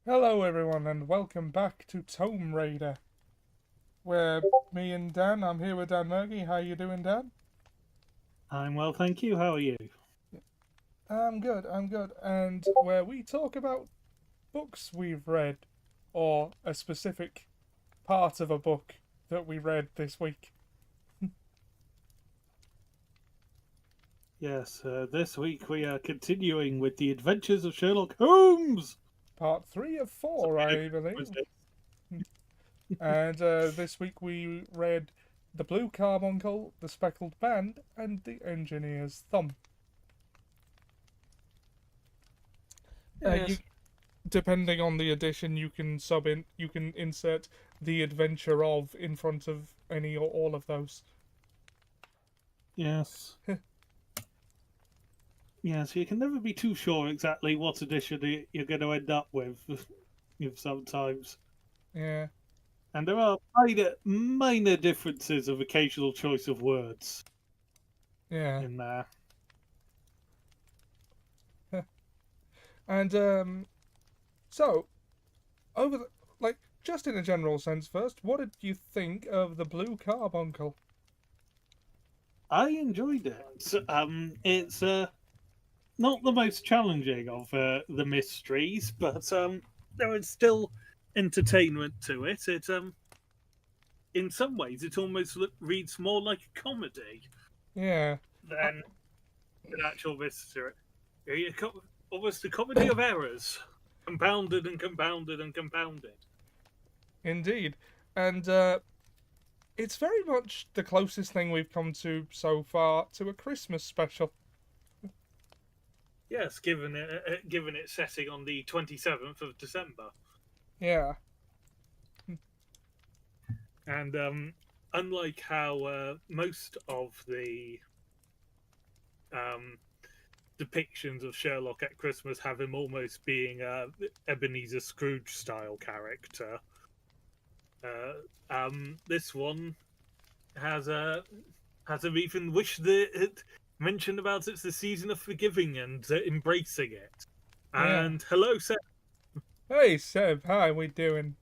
Hello everyone and welcome back to Tome Raider, where me and Dan, I'm here with Dan Murgy. How you doing, Dan? I'm well, thank you. How are you? I'm good. And where we talk about books we've read, or a specific part of a book that we read this week. Yes, this week we are continuing with the adventures of Sherlock Holmes. Part 3 of It's a 4, bit I believe. of And this week we read The Blue Carbuncle, The Speckled Band, and The Engineer's Thumb. You yes, Depending on the edition, you can insert the adventure of in front of any or all of those. yes, yes. You can never be too sure exactly what edition you're going to end up with. Sometimes, Yeah, and there are minor differences of occasional choice of words yeah. in there. And so over the, like just in a general sense first, what did you think of the Blue Carbuncle? I enjoyed it. It's not the most challenging of the mysteries, but there is still entertainment to it. In some ways, it almost reads more like a comedy Yeah, uh, than an actual mystery. Almost a comedy of errors, compounded and compounded and compounded. indeed. And it's very much the closest thing we've come to so far to a Christmas special. Yes, given its setting on the 27th of December, Yeah, and unlike how most of the um, depictions of Sherlock at Christmas have him almost being a Ebenezer Scrooge style character. This one has a has him even wish the it mentioned about it's the season of forgiving and embracing it. yeah. And hello, Seth. Hey Seb, how we doing?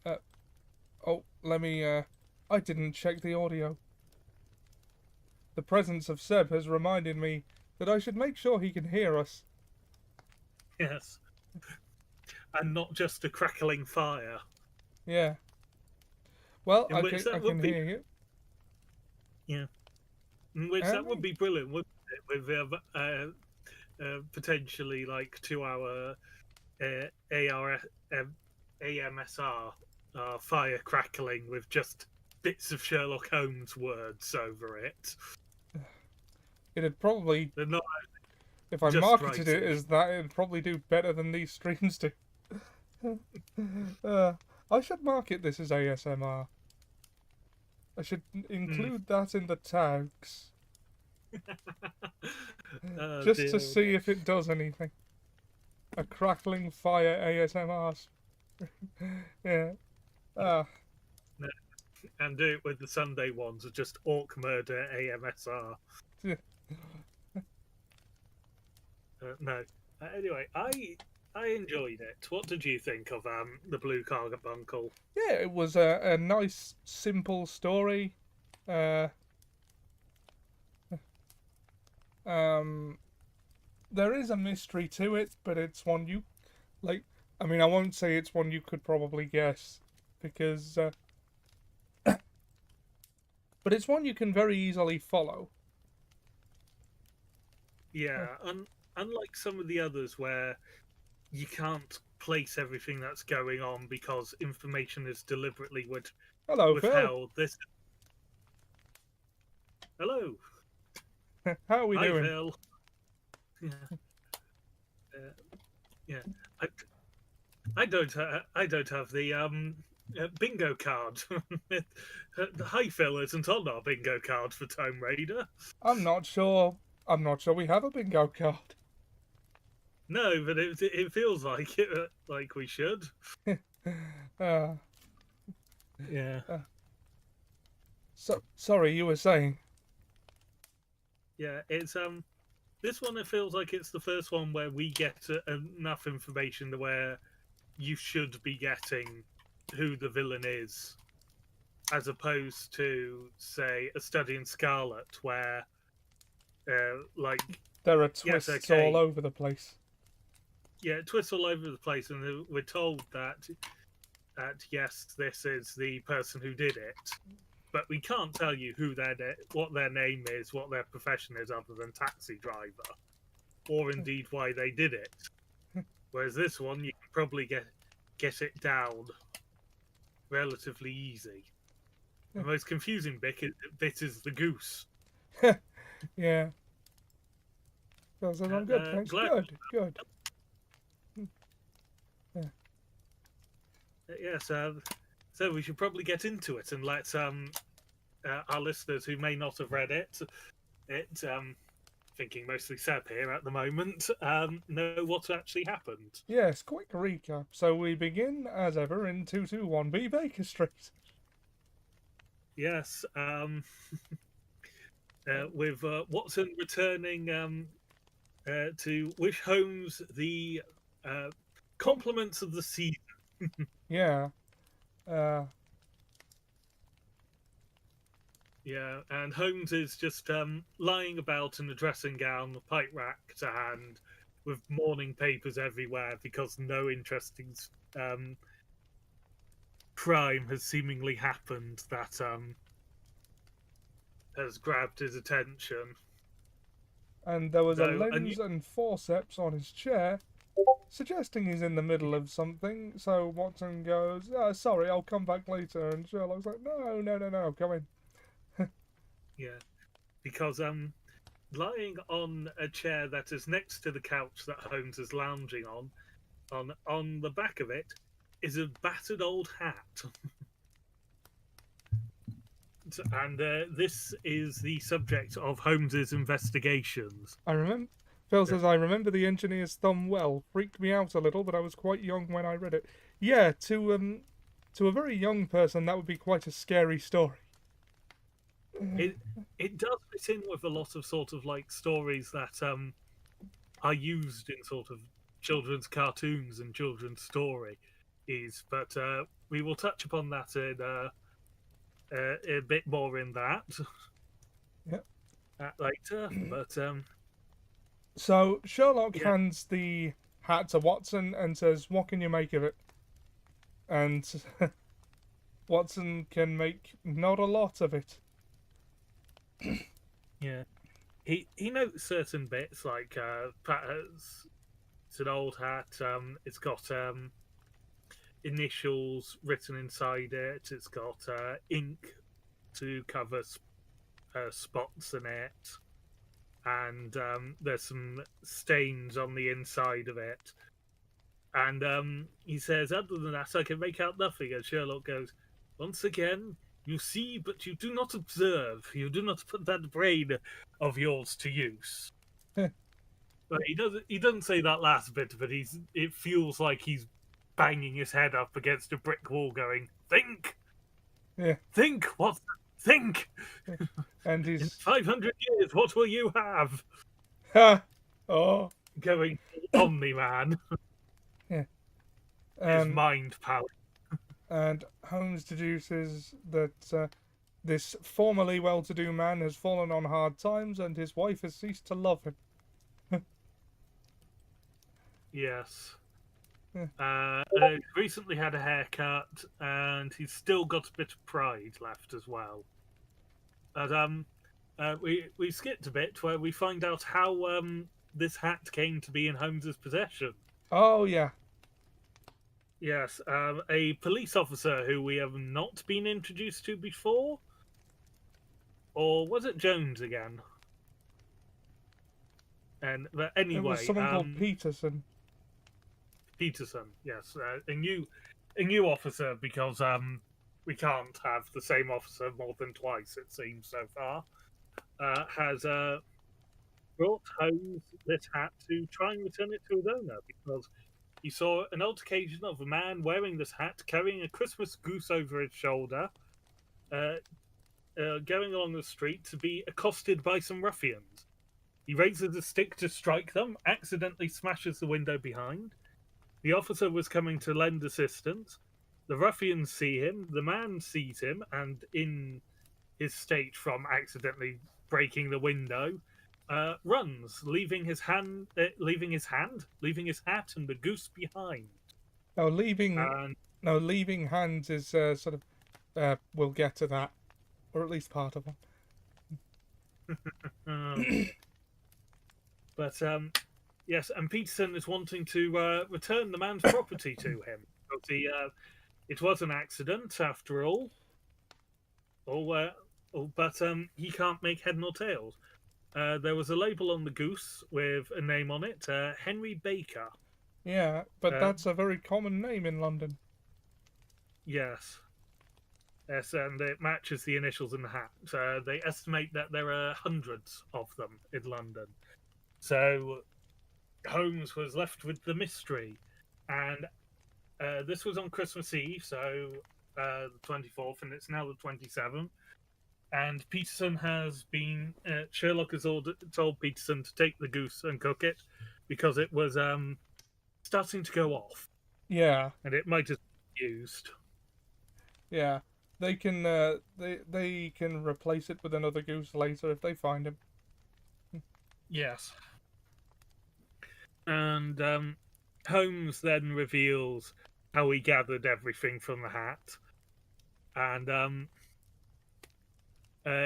Uh, oh, let me. I didn't check the audio. The presence of Seb has reminded me that I should make sure he can hear us. Yes, and not just a crackling fire, Yeah. Well, in which I that can would be hear you. yeah, in which that would And be brilliant, wouldn't it? With potentially like 2 hour AR, AMSR fire crackling with just bits of Sherlock Holmes words over it. it'd probably, They're not if I just marketed it writing. as that, it'd probably do better than these streams do. uh, I should market this as ASMR. I should Hmm. include that in the tags, Oh just to dear, oh see dear. if it does anything. A crackling fire ASMR. Yeah. Ah. No. And do it with the Sunday ones of just Orc Murder AMSR. No. Anyway, I enjoyed it. What did you think of the Blue Carbuncle? Yeah, it was a nice, simple story. Uh, um, there is a mystery to it, but it's one you like. I mean, I won't say it's one you could probably guess because, but it's one you can very easily follow. Uh, Yeah, unlike some of the others where you can't place everything that's going on because information is deliberately Hello, Phil. withheld. This hello, How are we hi doing? Phil. Yeah, uh, yeah. I, I don't have the bingo card. Hi Phil isn't on our bingo card for Tome Raider. I'm not sure. I'm not sure we have a bingo card. No, but it feels like it, like we should. uh, Yeah, uh, so sorry, you were saying. yeah. It's. This one, it feels like it's the first one where we get enough information to where you should be getting who the villain is, as opposed to, say, A Study in Scarlet, where, like, There are yes, twists all okay, over the place. yeah, it twists all over the place, and we're told that yes, this is the person who did it, but we can't tell you what their name is, what their profession is, other than taxi driver, or indeed why they did it. Whereas this one, you can probably get it down relatively easy. The most confusing bit is the goose. Yeah. Phil says, I'm good, thanks. Glad, Good. Yeah. yes. So we should probably get into it and let our listeners who may not have read it, thinking mostly Seb here at the moment, know what actually happened. Yes, quick recap. So we begin, as ever, in 221B Baker Street. Yes. With Watson returning to wish Holmes the compliments of the season. Yeah. Yeah, and Holmes is just lying about in a dressing gown, pipe rack to hand, with morning papers everywhere because no interesting crime has seemingly happened that has grabbed his attention. And there was a Though, lens and forceps on his chair, suggesting he's in the middle of something. So Watson goes, sorry, I'll come back later. And Sherlock's like, no, come in. yeah, because lying on a chair that is next to the couch that Holmes is lounging on the back of it is a battered old hat. And this is the subject of Holmes's investigations. Phil says, I remember the engineer's thumb well. Freaked me out a little, but I was quite young when I read it. Yeah, to a very young person, that would be quite a scary story. It does fit in with a lot of sort of like stories that are used in sort of children's cartoons and children's stories, but we will touch upon that in a bit more in that Yep. later. But So Sherlock yeah, hands the hat to Watson and says, what can you make of it? And Watson can make not a lot of it. yeah. He notes certain bits like it's an old hat. It's got initials written inside it. It's got ink to cover spots in it, and there's some stains on the inside of it. And he says, other than that, I can make out nothing. And Sherlock goes, once again, you see, but you do not observe. You do not put that brain of yours to use. But he doesn't say that last bit, but it feels like he's banging his head up against a brick wall, going, "Think, Yeah. think, what? Think." And In he's 500 years, what will you have? oh Going Omni Man. yeah. His mind power. And Holmes deduces that this formerly well-to-do man has fallen on hard times, and his wife has ceased to love him. Yes. Yeah. Recently had a haircut, and he's still got a bit of pride left as well. But we skipped a bit where we find out how this hat came to be in Holmes's possession. Oh yeah. Yes, a police officer who we have not been introduced to before, or was it Jones again? But anyway, It was someone called Peterson. Peterson, yes, a new officer, because we can't have the same officer more than twice, it seems so far. Has brought Holmes this hat to try and return it to its owner, because he saw an altercation of a man wearing this hat, carrying a Christmas goose over his shoulder, going along the street to be accosted by some ruffians. He raises a stick to strike them, accidentally smashes the window behind. The officer was coming to lend assistance. The ruffians see him, the man sees him, and in his state from accidentally breaking the window, runs, leaving his hat, leaving his hat and the goose behind. Now, leaving And no leaving hands is sort of we'll get to that, or at least part of um, it. but yes, and Peterson is wanting to return the man's property to him. It was an accident after all. But he can't make head nor tails. There was a label on the goose with a name on it, Henry Baker. Yeah, but Uh, that's a very common name in London. yes. Yes, and it matches the initials in the hat. They estimate that there are hundreds of them in London. So Holmes was left with the mystery. And this was on Christmas Eve, so the 24th, and it's now the 27th. And Peterson has been, Sherlock has told Peterson to take the goose and cook it because it was starting to go off Yeah, and it might have been used. yeah. They can replace it with another goose later if they find him. Yes. And Holmes then reveals how he gathered everything from the hat. And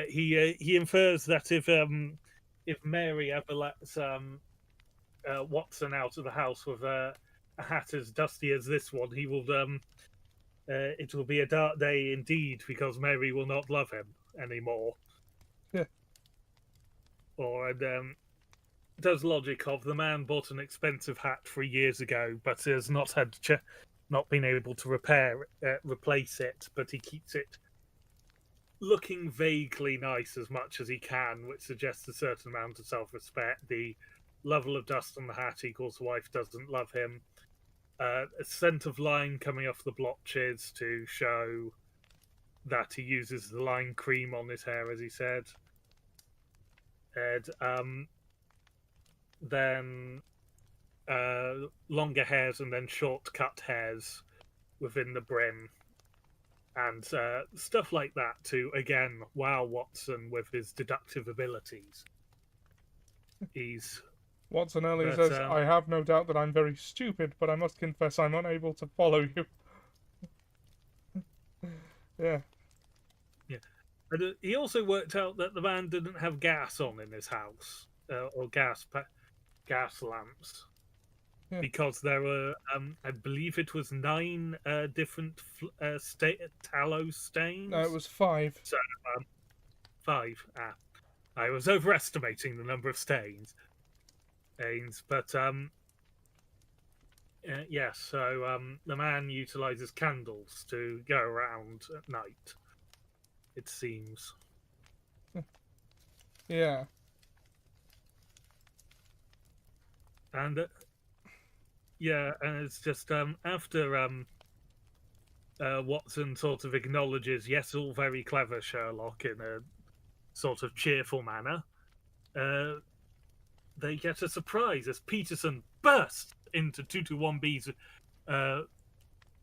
he infers that if Mary ever lets Watson out of the house with a hat as dusty as this one, he will it will be a dark day indeed because Mary will not love him anymore. Yeah. Or does logic of the man bought an expensive hat 3 years ago, but has not not been able to replace it, but he keeps it looking vaguely nice as much as he can, which suggests a certain amount of self-respect. The level of dust on the hat equals wife doesn't love him. A scent of lime coming off the blotches to show that he uses the lime cream on his hair, as he said. And then longer hairs and then short cut hairs within the brim. And stuff like that to, again, wow Watson with his deductive abilities. Watson earlier says, I have no doubt that I'm very stupid, but I must confess I'm unable to follow you. Yeah. Yeah. And he also worked out that the man didn't have gas on in his house, or gas lamps. Yeah. Because there were, I believe it was 9 different tallow stains. No, it was 5. So, 5. I was overestimating the number of stains. But yes, so the man utilizes candles to go around at night, it seems. Yeah. And yeah, and it's just after Watson sort of acknowledges, yes, all very clever, Sherlock, in a sort of cheerful manner, they get a surprise as Peterson bursts into 221B's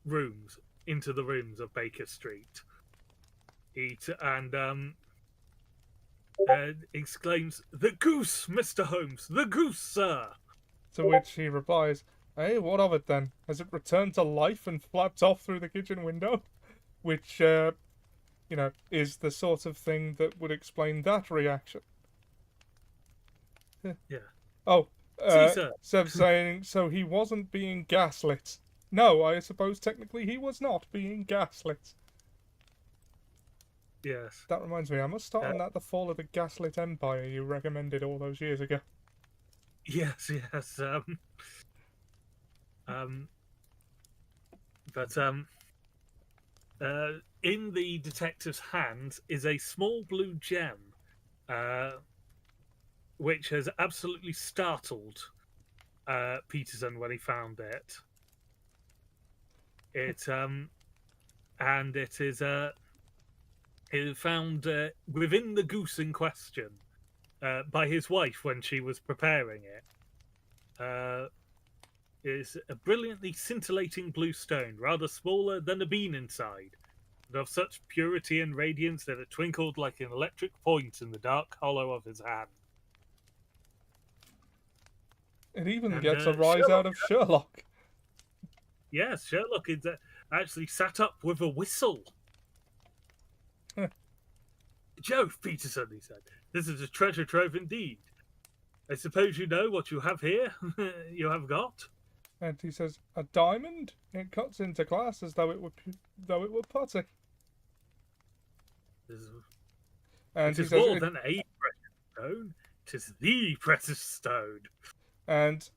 rooms, into the rooms of Baker Street. And exclaims, "The goose, Mr. Holmes! The goose, sir!" To which he replies, hey, what of it then? Has it returned to life and flapped off through the kitchen window? Which, is the sort of thing that would explain that reaction. Yeah. Oh, Caesar. Seb saying, so he wasn't being gaslit. No, I suppose technically he was not being gaslit. Yes. That reminds me, I must start on that The Fall of the Gaslit Empire you recommended all those years ago. Yes, yes. But in the detective's hand is a small blue gem, which has absolutely startled Peterson when he found it. And it is found within the goose in question. by his wife when she was preparing it. Is a brilliantly scintillating blue stone, rather smaller than a bean inside, but of such purity and radiance that it twinkled like an electric point in the dark hollow of his hand. It even And gets a rise out of Sherlock. Yes, Sherlock is actually sat up with a whistle. Jove, Peterson, he said, this is a treasure trove indeed. I suppose you know what you have here? You have got? And he says, "A diamond? It cuts into glass as though it were putty." And it is more than a precious stone. It is the precious stone. And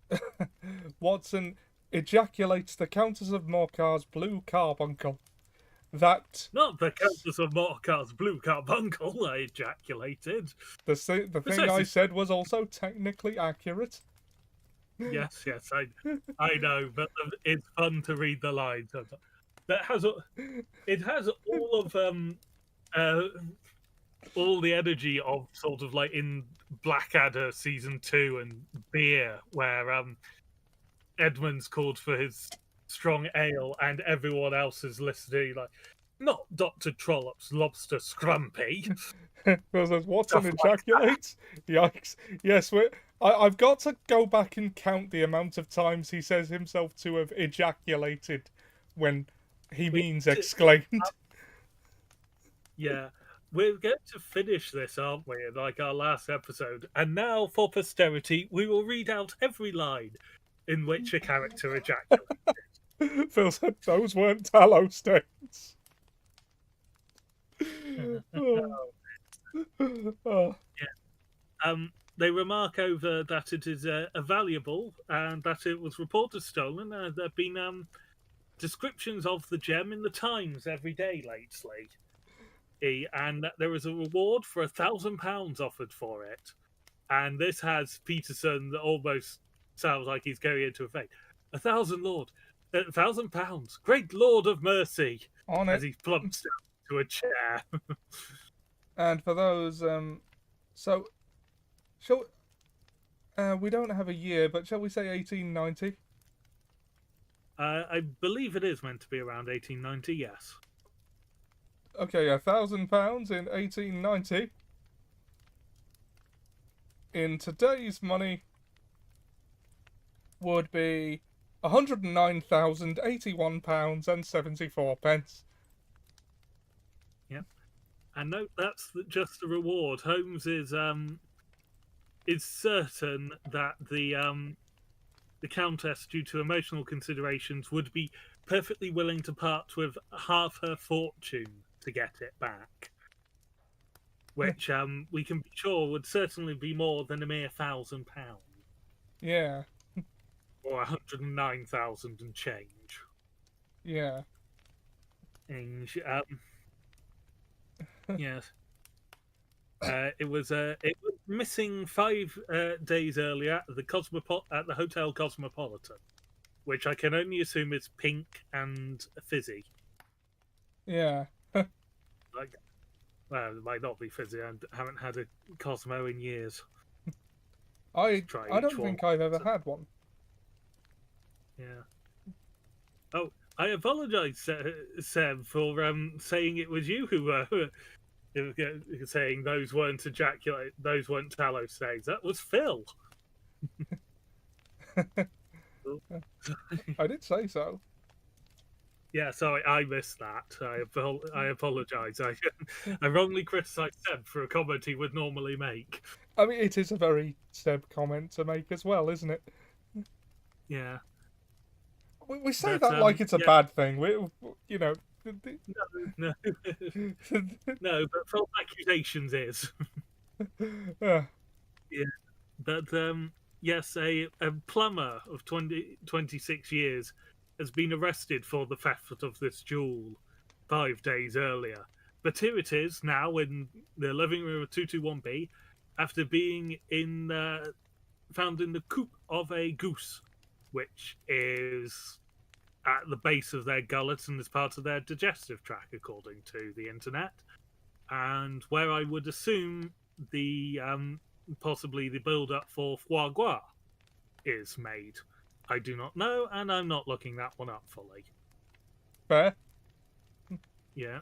Watson ejaculates the Countess of Morcar's Blue Carbuncle. That Not the Countess of Morcar's Blue Carbuncle, I ejaculated. The thing I said was also technically accurate. Yes, I know, but it's fun to read the lines. It has all the energy of sort of like in Blackadder season 2 and Beer, where Edmund's called for his strong ale and everyone else is listening like, not Dr. Trollop's lobster scrumpy. Because Watson ejaculates. Yikes! Yes, I've got to go back and count the amount of times he says himself to have ejaculated when he means exclaimed. Yeah, we're going to finish this, aren't we? Like our last episode. And now, for posterity, we will read out every line in which a character ejaculated. Phil said those weren't tallow stains. Yeah. They remark over that it is a valuable and that it was reported stolen. There have been descriptions of the gem in the Times every day lately. And that there is a reward for £1,000 offered for it. And this has Peterson that almost sounds like he's going into a faint. £1,000, great Lord of mercy! On as it. he plumps down to a chair. And for those, so, we don't have a year, but shall we say 1890? I believe it is meant to be around 1890, yes. Okay, £1,000 in 1890. In today's money, would be £109,081.74. Yep. And note that's just the reward. Holmes is certain that the Countess, due to emotional considerations, would be perfectly willing to part with half her fortune to get it back. Which we can be sure would certainly be more than a mere £1,000. Yeah. Or 109,000 and change. Yeah. And, yes. It was missing 5 days earlier at the Hotel Cosmopolitan, which I can only assume is pink and fizzy. Yeah. Well, it might not be fizzy. I haven't had a Cosmo in years. I don't think I've ever had one. Yeah. Oh, I apologise, Seb, for saying it was you who were saying those weren't tallow stains. That was Phil. I did say so. Yeah, sorry, I missed that. I apologise. I wrongly criticised Seb for a comment he would normally make. I mean, it is a very Seb comment to make as well, isn't it? Yeah. We say that like it's a bad thing. You know. No. No, but false accusations is. Yeah. But yes, a plumber of 26 years has been arrested for the theft of this jewel 5 days earlier. But here it is now in the living room of 221B after being found in the coop of a goose, which is at the base of their gullet and is part of their digestive tract, according to the internet. And where I would assume the possibly the build-up for foie gras is made. I do not know, and I'm not looking that one up fully. Fair. Yeah.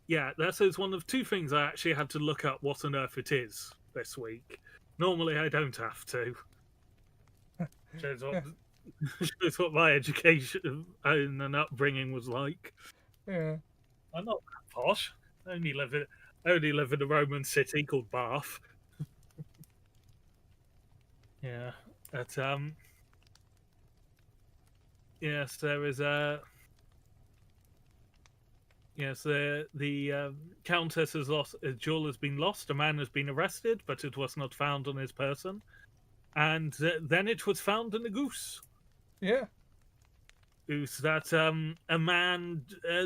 Yeah, that is one of two things I actually had to look up what on earth it is this week. Normally I don't have to. Shows what, shows what my education and upbringing was like. Yeah. I'm not that posh. I only live in a Roman city called Bath. Yeah. But yes, there is a yes, the countess has lost. A jewel has been lost. A man has been arrested, but it was not found on his person. And then it was found in a goose. Yeah. Goose that a man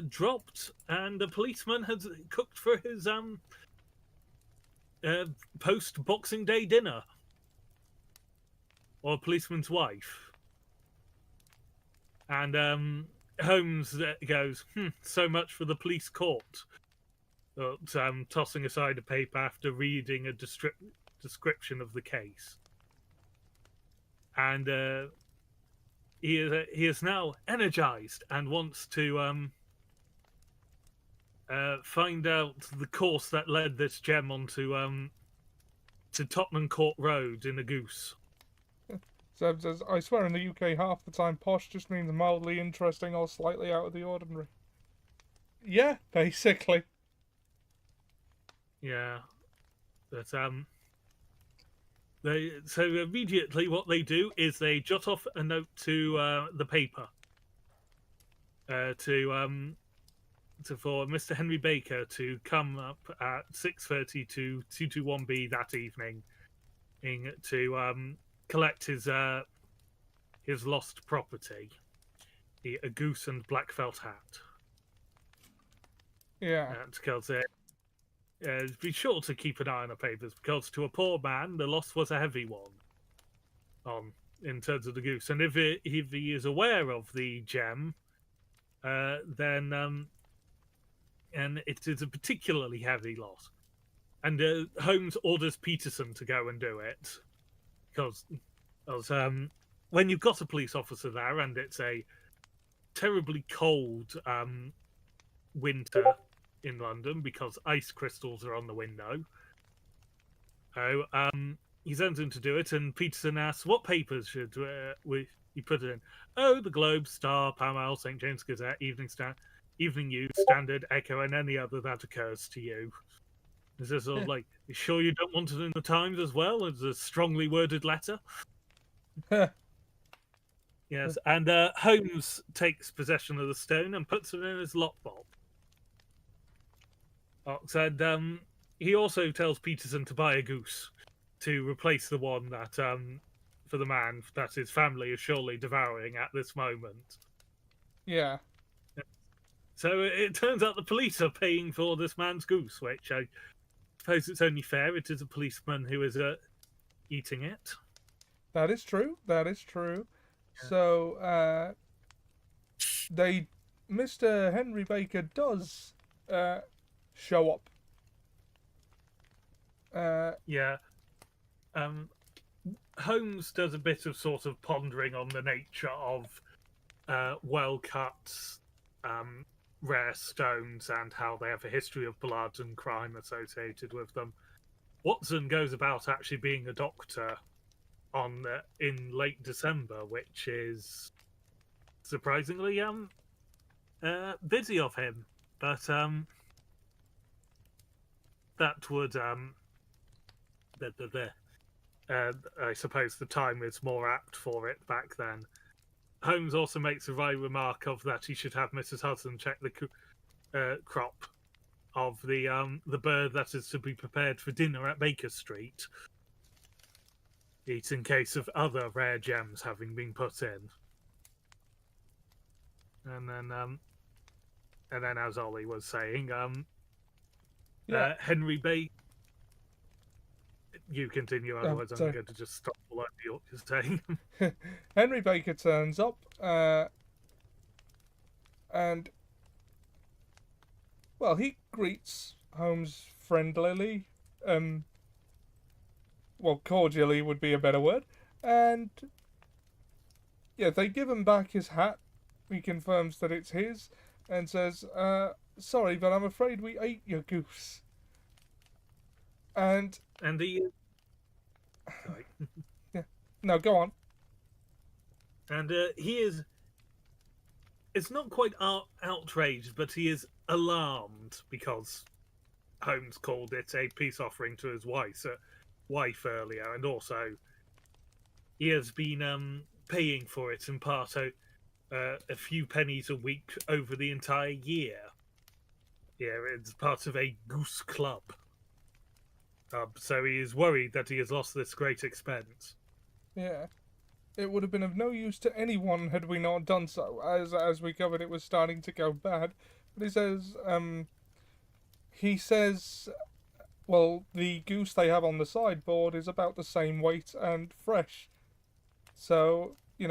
dropped, and a policeman had cooked for his post Boxing Day dinner, or a policeman's wife. And Holmes goes, so much for the police court. But, tossing aside a paper after reading a description of the case. And he is now energized and wants to find out the course that led this gem onto to Tottenham Court Road in a goose. Seb says, I swear in the UK half the time posh just means mildly interesting or slightly out of the ordinary. Yeah, basically. Yeah. But so immediately what they do is they jot off a note to the paper for Mr. Henry Baker to come up at 6:30 to 221B that evening to collect his lost property, a goose and black felt hat. Yeah. Because be sure to keep an eye on the papers, because to a poor man the loss was a heavy one in terms of the goose. And if he is aware of the gem, then and it is a particularly heavy loss. And Holmes orders Peterson to go and do it, because when you've got a police officer there and it's a terribly cold winter in London because ice crystals are on the window, he sends him to do it, and Peterson asks, what papers should we put it in? Oh, the Globe, Star, Pall Mall, St. James Gazette, Evening News, Standard, Echo, and any other that occurs to you. Is this sort of like, you sure you don't want it in the Times as well as a strongly worded letter? Yes, and Holmes takes possession of the stone and puts it in his lockbox. And he also tells Peterson to buy a goose to replace the one that for the man that his family is surely devouring at this moment. Yeah. So it turns out the police are paying for this man's goose, which I suppose it's only fair. It is a policeman who is eating it. That is true. That is true. Yeah. So, Mr. Henry Baker does show up. Holmes does a bit of sort of pondering on the nature of well-cut, rare stones and how they have a history of blood and crime associated with them. Watson goes about actually being a doctor in late December, which is surprisingly busy of him, but that would I suppose the time is more apt for it back then. Holmes also makes a wry remark of that he should have Mrs. Hudson check the crop of the bird that is to be prepared for dinner at Baker Street, in case of other rare gems having been put in. And then as Ollie was saying, Henry Baker. You continue, otherwise I'm going to just stop all over what you're saying. Henry Baker turns up, and, well, he greets Holmes friendlily. well, cordially would be a better word. And yeah, they give him back his hat. He confirms that it's his and says, sorry, but I'm afraid we ate your goose. And And he, sorry, yeah, no, go on. and he is. It's not quite outraged, but he is alarmed because Holmes called it a peace offering to his wife earlier, and also he has been paying for it in part a few pennies a week over the entire year. Yeah, it's part of a goose club. So he is worried that he has lost this great expense. Yeah. It would have been of no use to anyone had we not done so. As we covered, it was starting to go bad. But he says, well, the goose they have on the sideboard is about the same weight and fresh. So, he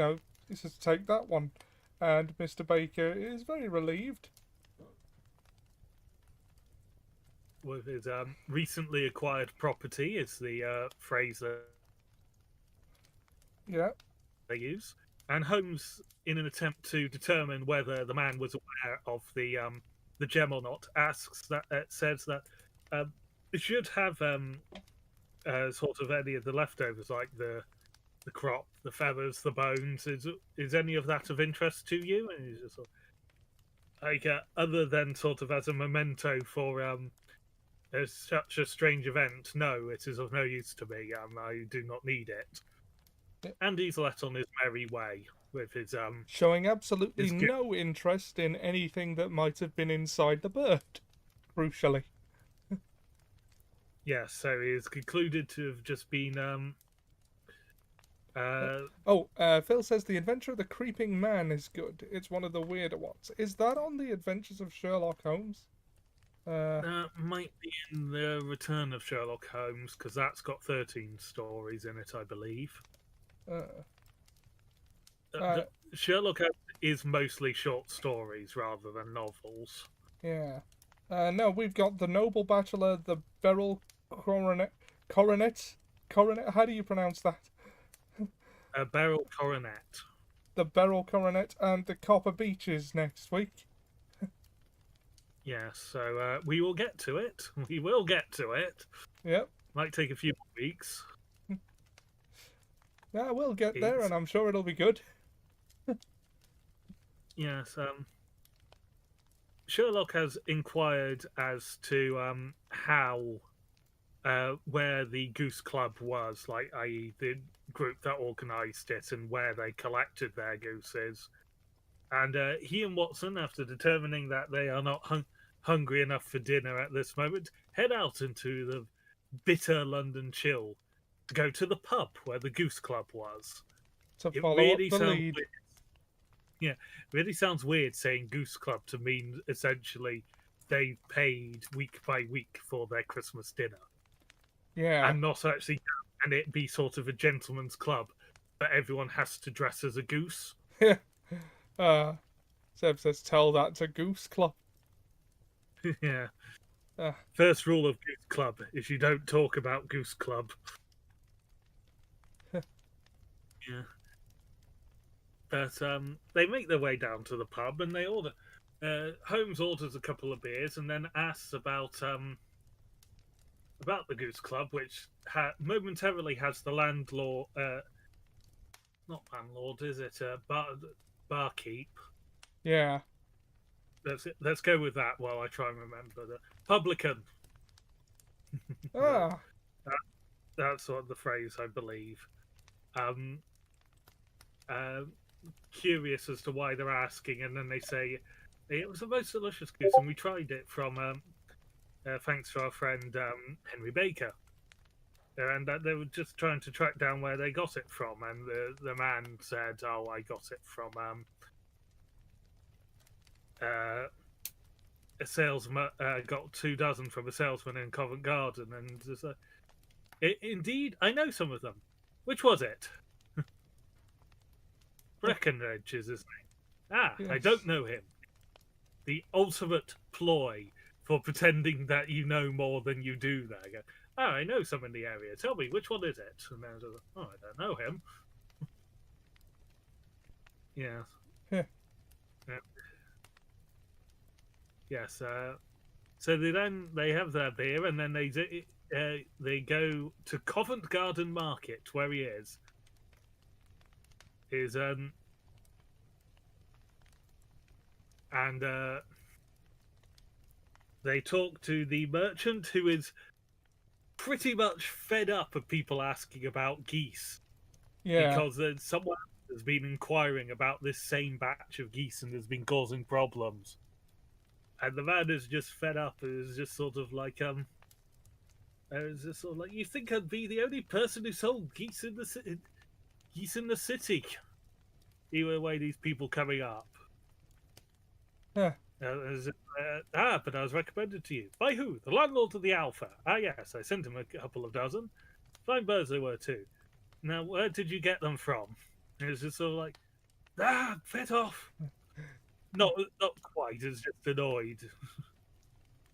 says, take that one. And Mr. Baker is very relieved. With his recently acquired property, is the phrase that Yeah. they use. And Holmes, in an attempt to determine whether the man was aware of the gem or not, says that it should have sort of any of the leftovers, like the crop, the feathers, the bones. Is any of that of interest to you? And he's just sort of, like, other than sort of as a memento for such a strange event, no, it is of no use to me. I do not need it. And he's let on his merry way with his showing absolutely no interest in anything that might have been inside the bird, crucially. Yes, so he is concluded to have just been Phil says The Adventure of the Creeping Man is good. It's one of the weirder ones. Is that on The Adventures of Sherlock Holmes? That might be in the Return of Sherlock Holmes, because that's got 13 stories in it, I believe. Sherlock Holmes is mostly short stories rather than novels. Yeah. No, we've got The Noble Bachelor, The Beryl Coronet. How do you pronounce that? Beryl Coronet. The Beryl Coronet and The Copper Beeches next week. Yeah, so we will get to it. We will get to it. Yep. Might take a few weeks. Yeah, we'll get there, and I'm sure it'll be good. Yes, Sherlock has inquired as to how, where the Goose Club was, like, i.e., the group that organised it, and where they collected their gooses. And he and Watson, after determining that they are not hungry enough for dinner at this moment, head out into the bitter London chill to go to the pub where the Goose Club was. To follow up the lead. Weird. Yeah, really sounds weird saying Goose Club to mean essentially they paid week by week for their Christmas dinner. Yeah. And not actually, and it be sort of a gentleman's club, but everyone has to dress as a goose. Seb says, tell that to Goose Club. Yeah. First rule of Goose Club is you don't talk about Goose Club. Yeah. But they make their way down to the pub and they order. Holmes orders a couple of beers and then asks about the Goose Club, which momentarily has the landlord, not landlord, is it? Barkeep. Yeah. Let's go with that while I try and remember the publican. That's sort of the phrase, I believe. Curious as to why they're asking, and then they say it was the most delicious goose, and we tried it from thanks to our friend Henry Baker. And they were just trying to track down where they got it from, and the man said, "Oh, I got it from a salesman. Got 2 dozen from a salesman in Covent Garden." And just, indeed, I know some of them. Which was it? Breckenridge is his name. Yes. I don't know him. The ultimate ploy for pretending that you know more than you do there. I go, oh, I know some in the area. Tell me, which one is it? And then I go, oh, I don't know him. Yeah. Yeah. Yeah. Yes. So they have their beer, and then they go to Covent Garden Market, where he is. And they talk to the merchant, who is pretty much fed up of people asking about geese, Yeah. because someone has been inquiring about this same batch of geese and has been causing problems. And the man is just fed up. Is just sort of like it's just sort of like, you think I'd be the only person who sold geese in the city? Geese in the city. Either way, these people coming up. Yeah. But I was recommended to you. By who? The landlord of the Alpha. Ah, yes, I sent him a couple of dozen. Fine birds they were too. Now, where did you get them from? And it's just sort of like, fet off. Not quite. It's just annoyed.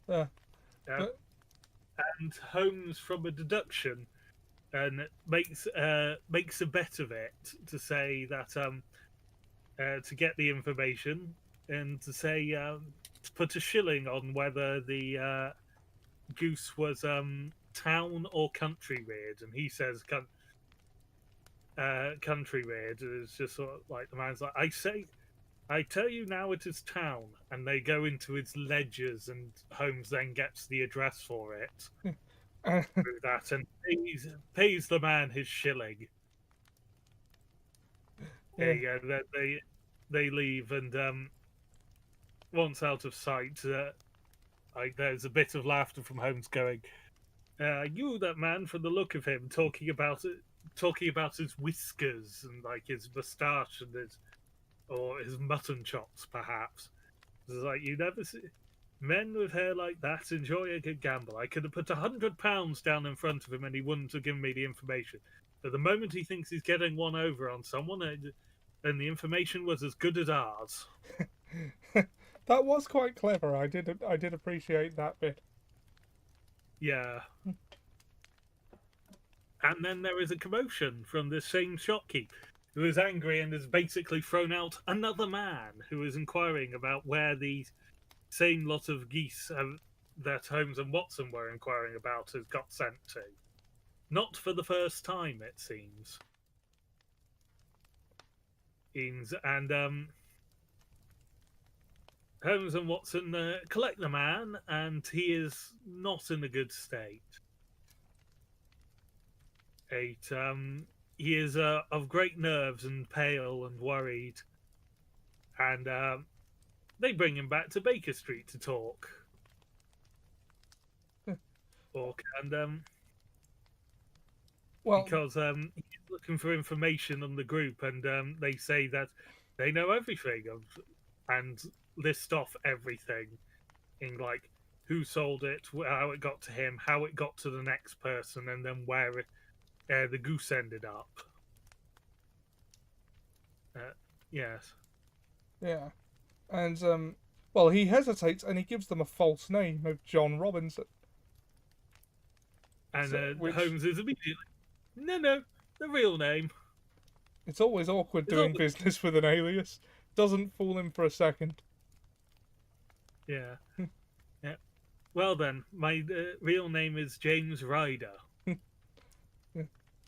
Yeah. And Holmes, from a deduction, and makes a bet of it to say that to get the information, and to say to put a shilling on whether the goose was town or country reared, and he says country reared. It's just sort of like, the man's like, I tell you now, it is town. And they go into its ledgers, and Holmes then gets the address for it through that, and pays the man his shilling. Yeah. They leave, and once out of sight, there's a bit of laughter from Holmes going, "You, that man, from the look of him, talking about his whiskers and like his moustache and his mutton chops, perhaps." It's like, you never see men with hair like that enjoy a good gamble. I could have put £100 down in front of him, and he wouldn't have given me the information. But the moment he thinks he's getting one over on someone, and the information was as good as ours. That was quite clever. I did appreciate that bit. Yeah. And then there is a commotion from this same shopkeep, who is angry and has basically thrown out another man who is inquiring about where the same lot of geese that Holmes and Watson were inquiring about has got sent to. Not for the first time, it seems. And Holmes and Watson collect the man, and he is not in a good state. He is of great nerves and pale and worried, and they bring him back to Baker Street to talk. Well, because he's looking for information on the group, and they say that they know everything and list off everything in like who sold it, how it got to him, how it got to the next person, and then where the goose ended up. Yes. Yeah. And well, he hesitates and he gives them a false name of John Robinson. And Holmes is immediately, no, the real name. It's always awkward doing business with an alias. Doesn't fool him for a second. Yeah. Yeah. Well then, my real name is James Ryder.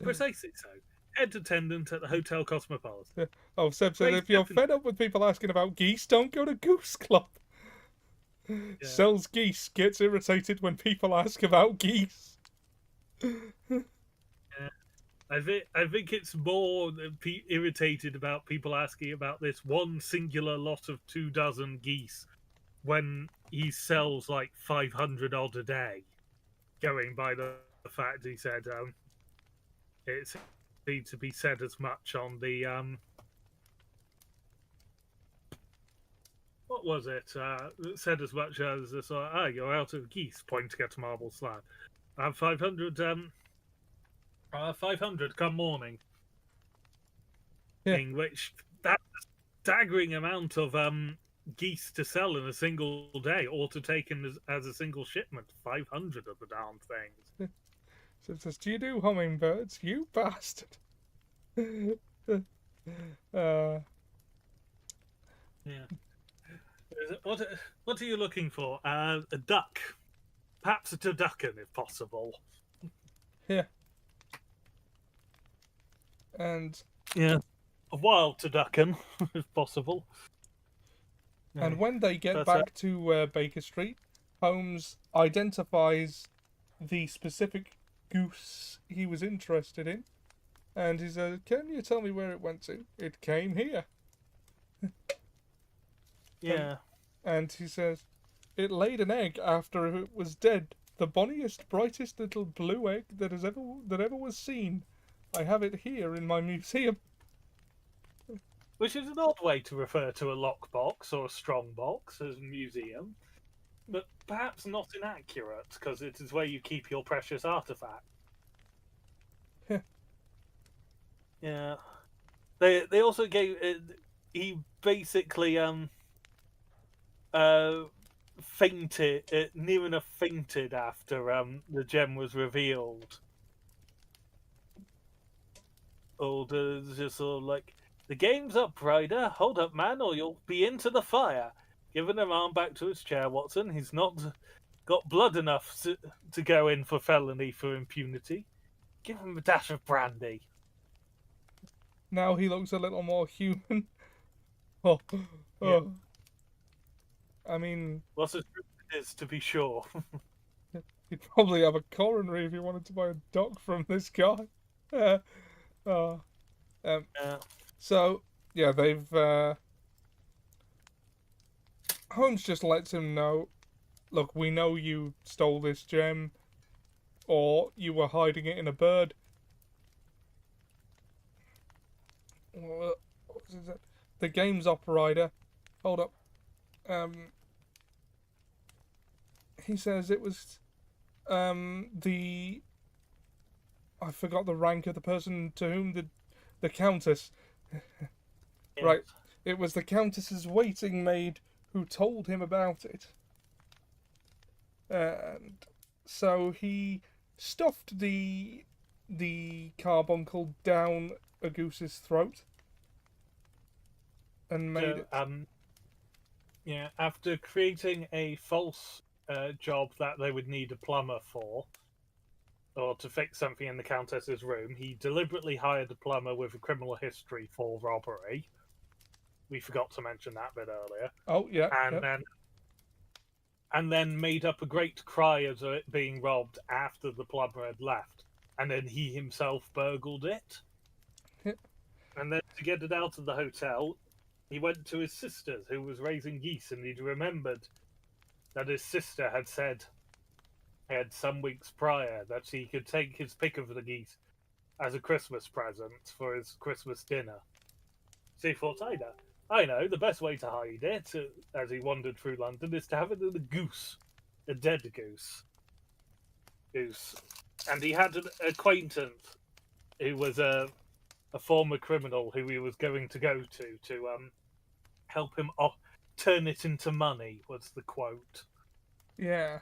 Precisely so. Head attendant at the Hotel Cosmopolitan. Oh, Seb said, if you're fed up with people asking about geese, don't go to Goose Club. Yeah. Sells geese, gets irritated when people ask about geese. Yeah. I think it's more irritated about people asking about this one singular lot of 24 geese when he sells like 500 odd a day, going by the fact he said it's need to be said as much on the what was it? Said as much as this, you're out of geese, pointing at marble slab. I have 500 come morning. Yeah. In which that staggering amount of geese to sell in a single day, or to take in as a single shipment. 500 of the darn things. So it says, "Do you do hummingbirds, you bastard?" uh, Yeah. What are you looking for? A duck, perhaps a turducken, if possible. yeah. And Yeah, a wild turducken, if possible. and when they get But back to Baker Street, Holmes identifies the specific goose he was interested in, and he says, "Can you tell me where it went to? It came here." yeah, And he says, "It laid an egg after it was dead. The bonniest, brightest little blue egg that ever was seen. I have it here in my museum." which is an odd way to refer to a lockbox or a strong box as a museum, but perhaps not inaccurate, because it is where you keep your precious artifact. Yeah, they also gave he basically fainted, near enough fainted after the gem was revealed. Old just sort of like, "The game's up, Ryder. Hold up, man, or you'll be into the fire." Giving an arm back to his chair, Watson. He's not got blood enough to go in for felony for impunity. Give him a dash of brandy. Now he looks a little more human. Oh, Yeah. oh. I mean, What's as true as it is, to be sure. you'd probably have a coronary if you wanted to buy a dock from this guy. Oh. Yeah. So, yeah, they've. Holmes just lets him know, "Look, we know you stole this gem, or you were hiding it in a bird." What is it? The game's operator. Hold up. He says it was the I forgot the rank of the person to whom the Countess. Yes. Right. It was the Countess's waiting maid who told him about it. And so he stuffed the carbuncle down a goose's throat and made it. Yeah, after creating a false job that they would need a plumber for, or to fix something in the Countess's room, he deliberately hired a plumber with a criminal history for robbery. We forgot to mention that bit earlier. Oh yeah. And yeah. then made up a great cry as it being robbed after the plumber had left. And then he himself burgled it. Yeah. And then to get it out of the hotel, he went to his sister's, who was raising geese, and he'd remembered that his sister had said some weeks prior that she could take his pick of the geese as a Christmas present for his Christmas dinner. So he thought, I know, the best way to hide it, as he wandered through London, is to have it in a goose, a dead goose. And he had an acquaintance who was a former criminal who he was going to go to help him turn it into money, was the quote. Yeah.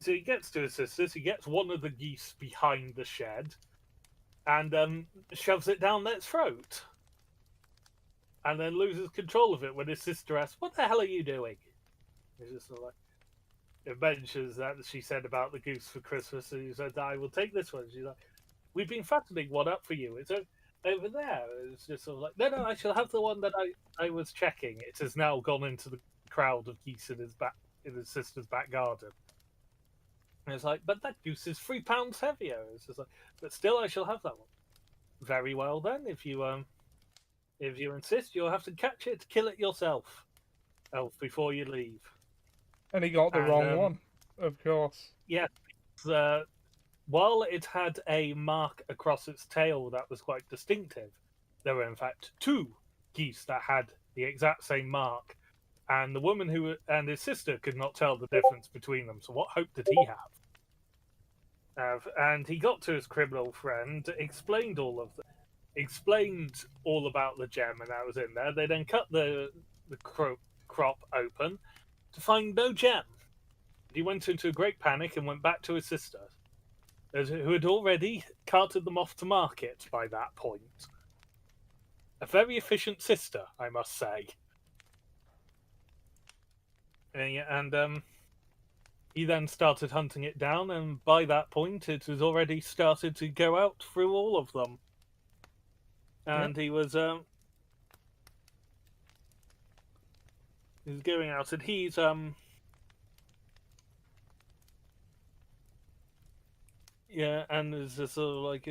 So he gets to his sisters, he gets one of the geese behind the shed, and shoves it down their throat. And then loses control of it when his sister asks, "What the hell are you doing?" He's just sort of like, it mentions that she said about the goose for Christmas, and he said, "I will take this one." She's like, "We've been fattening one up for you. It's over there." It's just sort of like, no, I shall have the one that I was checking. It has now gone into the crowd of geese in his sister's back garden. And it's like, "But that goose is 3 pounds heavier." It's just like, "But still, I shall have that one." "Very well then, if you insist, you'll have to catch it, kill it yourself, Elf, before you leave." And he got the wrong one, of course. Yeah, while it had a mark across its tail that was quite distinctive, there were in fact 2 geese that had the exact same mark, and the woman and his sister could not tell the difference between them. So what hope did he have? And he got to his criminal friend, explained all about the gem, and that was in there. They then cut the crop open to find no gem. He went into a great panic and went back to his sister, who had already carted them off to market by that point. A very efficient sister, I must say. And he then started hunting it down, and by that point, it was already started to go out through all of them. And he was going out, and he's yeah, and it's just sort of like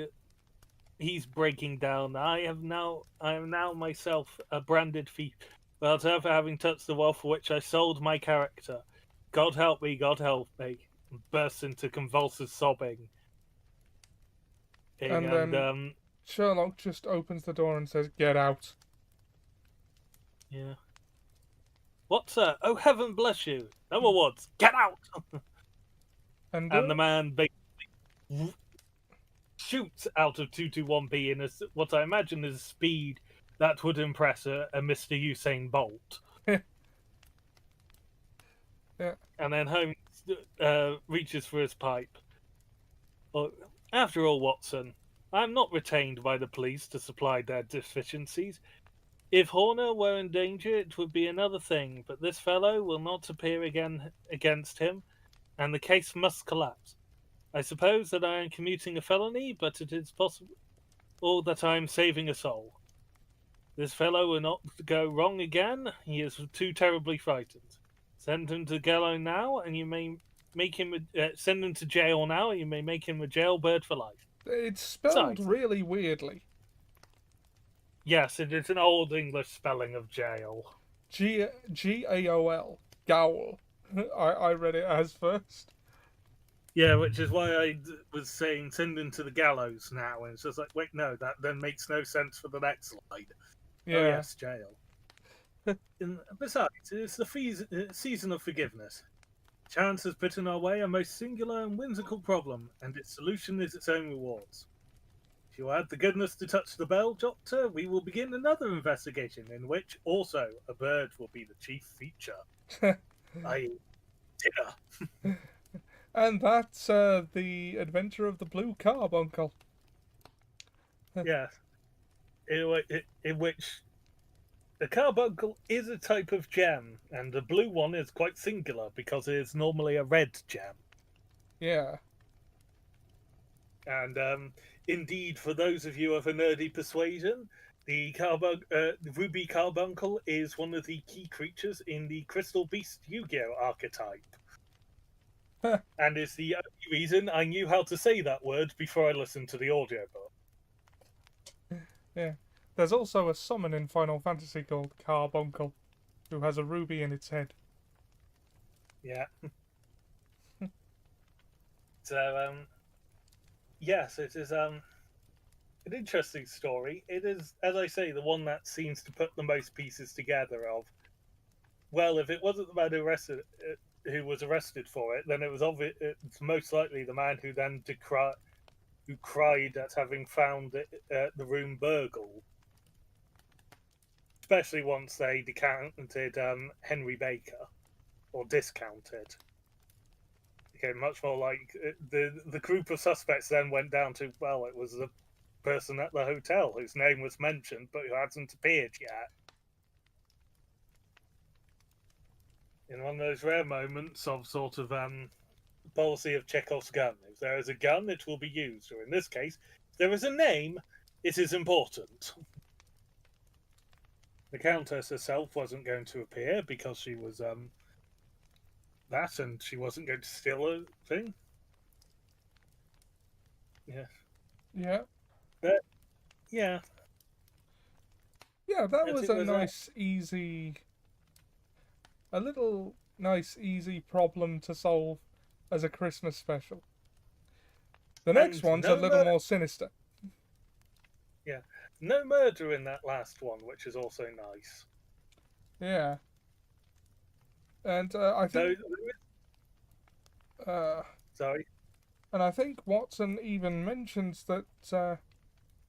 he's breaking down. I am now myself a branded thief, without ever having touched the wealth for which I sold my character. God help me, God help me. And bursts into convulsive sobbing. And then Sherlock just opens the door and says, "Get out." Yeah. What, sir? Oh, heaven bless you. No more words. Get out! And the man basically shoots out of 221B in what I imagine is a speed that would impress a Mr. Usain Bolt. Yeah. And then Holmes reaches for his pipe. Well, after all, Watson, I am not retained by the police to supply their deficiencies. If Horner were in danger, it would be another thing, but this fellow will not appear again against him, and the case must collapse. I suppose that I am commuting a felony, but it is possible that I am saving a soul. This fellow will not go wrong again. He is too terribly frightened. Send him to gallows now, and you may make him send him to jail now, and you may make him a jailbird for life. It's spelled really weirdly. Yes, it is an old English spelling of jail. Gaol. Gowl. I read it as first. Yeah, which is why I was saying send him to the gallows now, and it's just like, wait, no, that then makes no sense for the next slide. Yeah. Oh yes, jail. And besides, it's the season of forgiveness. Chance has put in our way a most singular and whimsical problem, and its solution is its own rewards. If you had the goodness to touch the bell, Doctor, we will begin another investigation in which also a bird will be the chief feature. I dinner. And that's the adventure of the Blue Carbuncle. Yes. In which the carbuncle is a type of gem, and the blue one is quite singular because it is normally a red gem. Yeah. And indeed, for those of you of a nerdy persuasion, the ruby carbuncle is one of the key creatures in the Crystal Beast Yu-Gi-Oh archetype. And it's the only reason I knew how to say that word before I listened to the audiobook. Yeah. There's also a summon in Final Fantasy called Carbuncle, who has a ruby in its head. Yeah. So, yes, it is an interesting story. It is, as I say, the one that seems to put the most pieces together of, well, if it wasn't the man who was arrested for it, then it was obvious. It's most likely the man who then cried at having found the room burgled. Especially once they decanted Henry Baker, or discounted. It became much more like the group of suspects then went down to, well, it was the person at the hotel whose name was mentioned but who hasn't appeared yet. In one of those rare moments of sort of policy of Chekhov's gun. If there is a gun, it will be used. Or in this case, if there is a name, it is important. The Countess herself wasn't going to appear because she was that, and she wasn't going to steal a thing. Yeah. Yeah. But, yeah. Yeah, that was a nice, easy... A little nice, easy problem to solve as a Christmas special. The next one's a little more sinister. Yeah. No murder in that last one, which is also nice. Yeah. And I think... sorry? And I think Watson even mentions that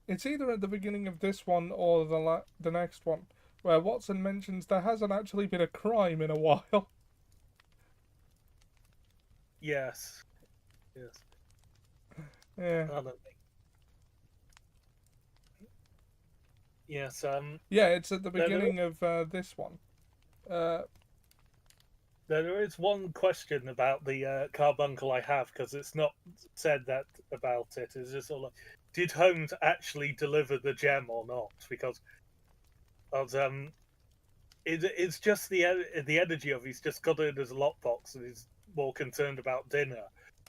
it's either at the beginning of this one or the next one, where Watson mentions there hasn't actually been a crime in a while. Yes. Yes. Yeah. I don't think. Yes. Yeah, it's at the There, beginning of this one. Uh, there is one question about the carbuncle I have because it's not said that about it. It's just sort of like, did Holmes actually deliver the gem or not? Because of it's just the energy of he's just got it as a lockbox and he's more concerned about dinner.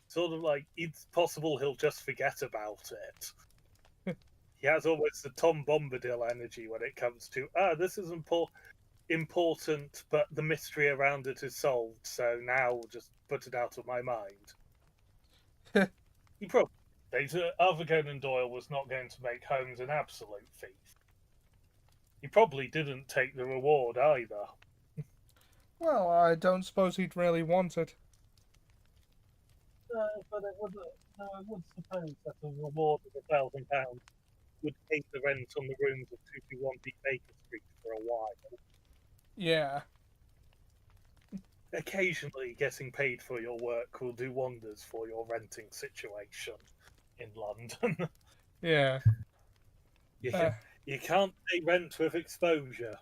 Sort of like it's possible he'll just forget about it. He has almost the Tom Bombadil energy when it comes to this is important, but the mystery around it is solved. So now we'll just put it out of my mind. He probably Arthur Conan Doyle was not going to make Holmes an absolute thief. He probably didn't take the reward either. well, I don't suppose he'd really want it. But I would suppose that a reward of £1,000 would pay the rent on the rooms of 221B Baker Street for a while. Yeah. Occasionally, getting paid for your work will do wonders for your renting situation in London. Yeah. you, Uh, you can't pay rent with exposure.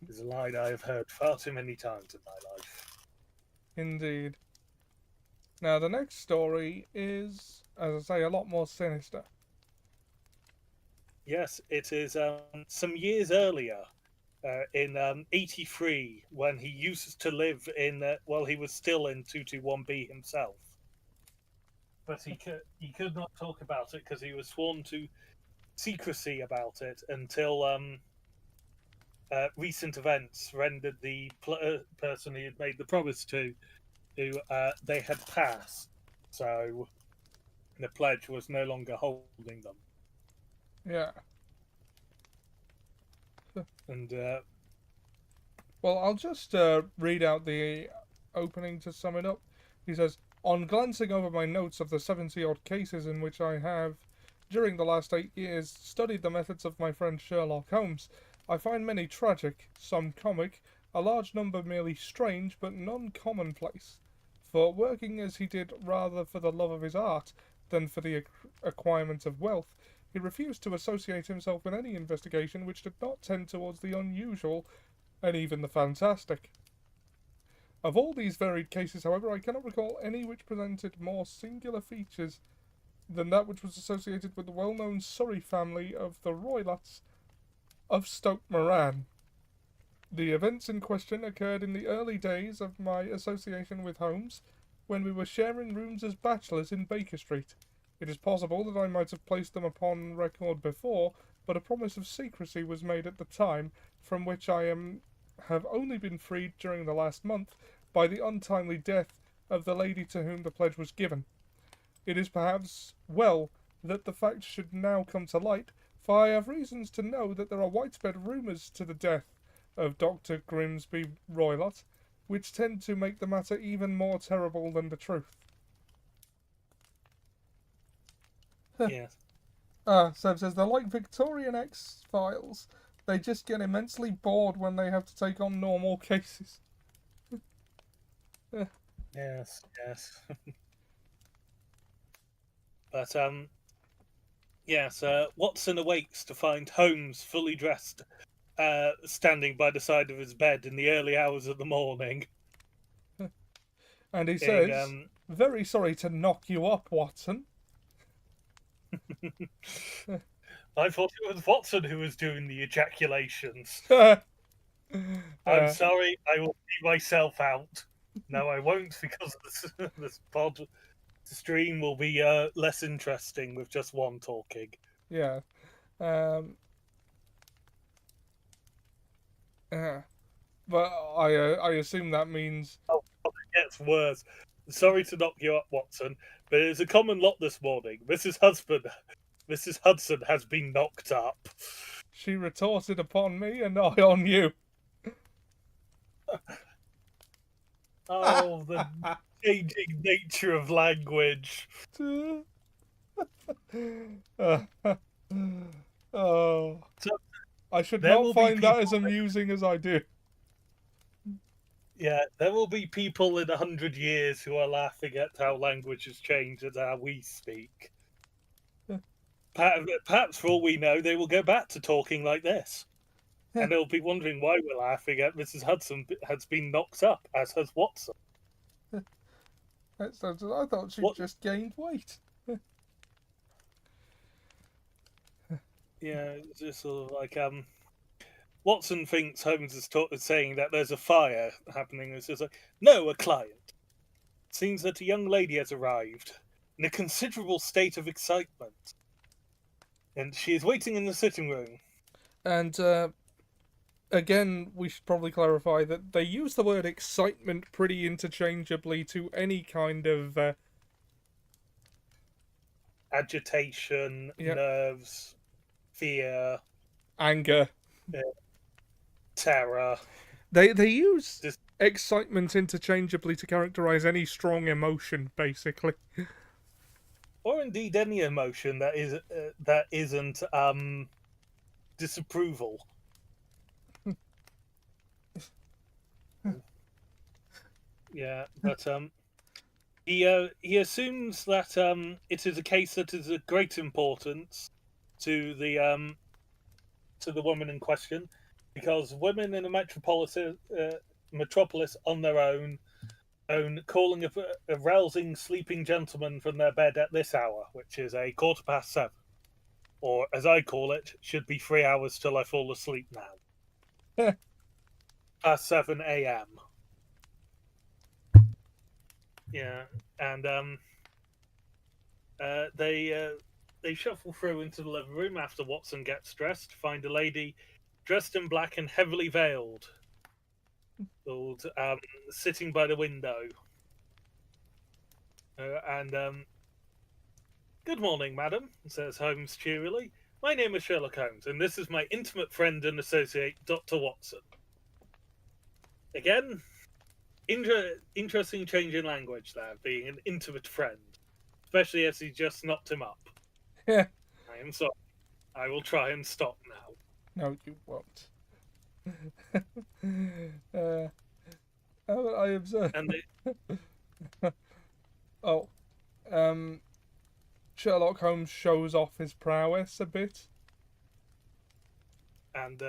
Is a line I have heard far too many times in my life. indeed. Now, the next story is, as I say, a lot more sinister. Yes, it is some years earlier, in '83, when he used to live in, well, he was still in 221B himself. But he could not talk about it because he was sworn to secrecy about it until recent events rendered the person he had made the promise to, who they had passed. So the pledge was no longer holding them. Yeah. And Well, I'll just read out the opening to sum it up. He says, on glancing over my notes of the 70 odd cases in which I have, during the last 8 years, studied the methods of my friend Sherlock Holmes, I find many tragic, some comic, a large number merely strange, but none commonplace. For working as he did rather for the love of his art than for the acquirement of wealth, he refused to associate himself with any investigation which did not tend towards the unusual and even the fantastic. Of all these varied cases, however, I cannot recall any which presented more singular features than that which was associated with the well-known Surrey family of the Roylotts of Stoke Moran. The events in question occurred in the early days of my association with Holmes, when we were sharing rooms as bachelors in Baker Street. It is possible that I might have placed them upon record before, but a promise of secrecy was made at the time, from which have only been freed during the last month by the untimely death of the lady to whom the pledge was given. It is perhaps well that the fact should now come to light, for I have reasons to know that there are widespread rumours to the death of Dr. Grimsby Roylott, which tend to make the matter even more terrible than the truth. yes, Seb says they're like Victorian X Files. They just get immensely bored when they have to take on normal cases. yes, yes. But yes, Watson awakes to find Holmes fully dressed, standing by the side of his bed in the early hours of the morning. And he In, says, very sorry to knock you up, Watson. I thought it was Watson who was doing the ejaculations. uh, I'm sorry, I will see myself out. No, I won't because this pod stream will be less interesting with just one talking. yeah. Um, but I assume that means Oh, it gets worse. Sorry to knock you up, Watson, but it's a common lot this morning. Mrs. Hudson has been knocked up. she retorted upon me and I on you. Oh, the changing nature of language. Oh. So, I should There not will be find that as people amusing as I do. Yeah, there will be people in 100 years who are laughing at how language has changed and how we speak. Perhaps, for all we know, they will go back to talking like this. And they'll be wondering why we're laughing at Mrs. Hudson has been knocked up, as has Watson. I thought she'd What? just gained weight. Yeah, it's just sort of like Watson thinks Holmes is saying that there's a fire happening. It's just like, no, a client. Seems that a young lady has arrived in a considerable state of excitement, and she is waiting in the sitting room. And again, we should probably clarify that they use the word excitement pretty interchangeably to any kind of Agitation, yeah, nerves, fear, anger. terror. They use Just, excitement interchangeably to characterize any strong emotion, basically. or indeed any emotion that isn't disapproval. Yeah, but he assumes that it is a case that is of great importance to the woman in question, because women in a metropolis on their own calling a rousing sleeping gentleman from their bed at this hour, which is 7:15, or as I call it, should be 3 hours till I fall asleep now. Past 7 a.m. Yeah, and they shuffle through into the living room after Watson gets dressed, find a lady dressed in black and heavily veiled, sitting by the window. Good morning, madam, says Holmes cheerily. My name is Sherlock Holmes, and this is my intimate friend and associate, Dr. Watson. Again, interesting change in language there, being an intimate friend, especially as he just knocked him up. Yeah. I am sorry. I will try and stop now. No, you won't. I observe. And Oh, Sherlock Holmes shows off his prowess a bit. And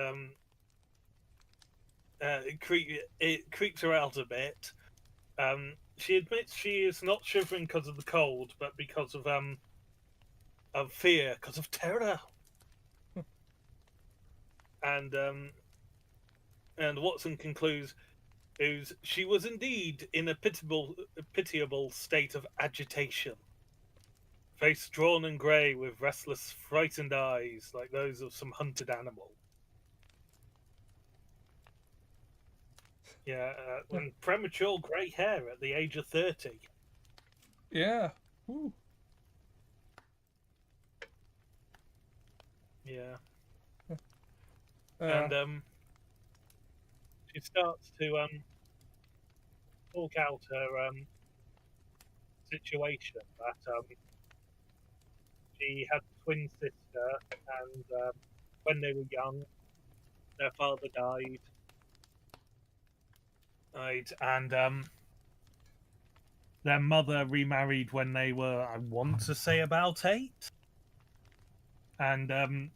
it creeps her out a bit. She admits she is not shivering because of the cold, but because of fear, because of terror. And Watson concludes, she was indeed in a pitiable state of agitation, face drawn and grey with restless, frightened eyes like those of some hunted animal. Yeah, and premature grey hair at the age of 30. Yeah. Ooh. Yeah. And she starts to talk out her situation, that she had a twin sister, and when they were young, their father died. And their mother remarried when they were, I want to say, about 8. And they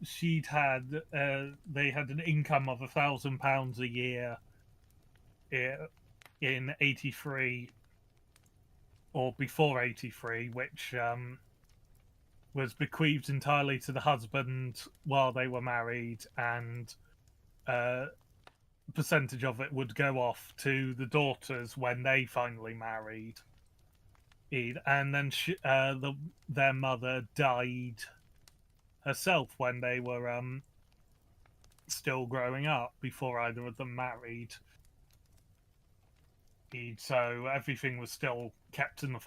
had an income of £1,000 a year in 83, or before 83, which was bequeathed entirely to the husband while they were married, and percentage of it would go off to the daughters when they finally married. And then their mother died herself when they were still growing up, before either of them married. So everything was still kept in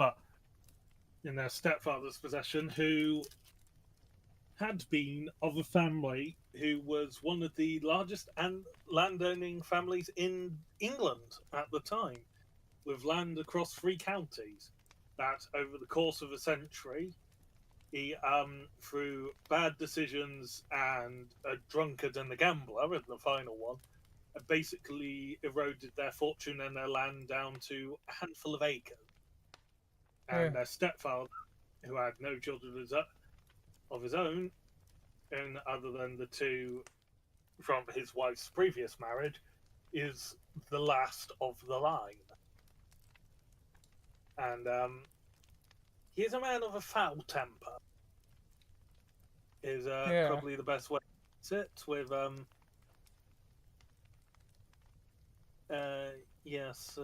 their stepfather's possession, who had been of a family who was one of the largest landowning families in England at the time, with land across 3 counties, that over the course of a century he, through bad decisions and a drunkard and a gambler in the final one, basically eroded their fortune and their land down to a handful of acres. Yeah. And their stepfather, who had no children of his own, and other than the two from his wife's previous marriage, is the last of the line. And he is a man of a foul temper, is Yeah. probably the best way to sit with yes,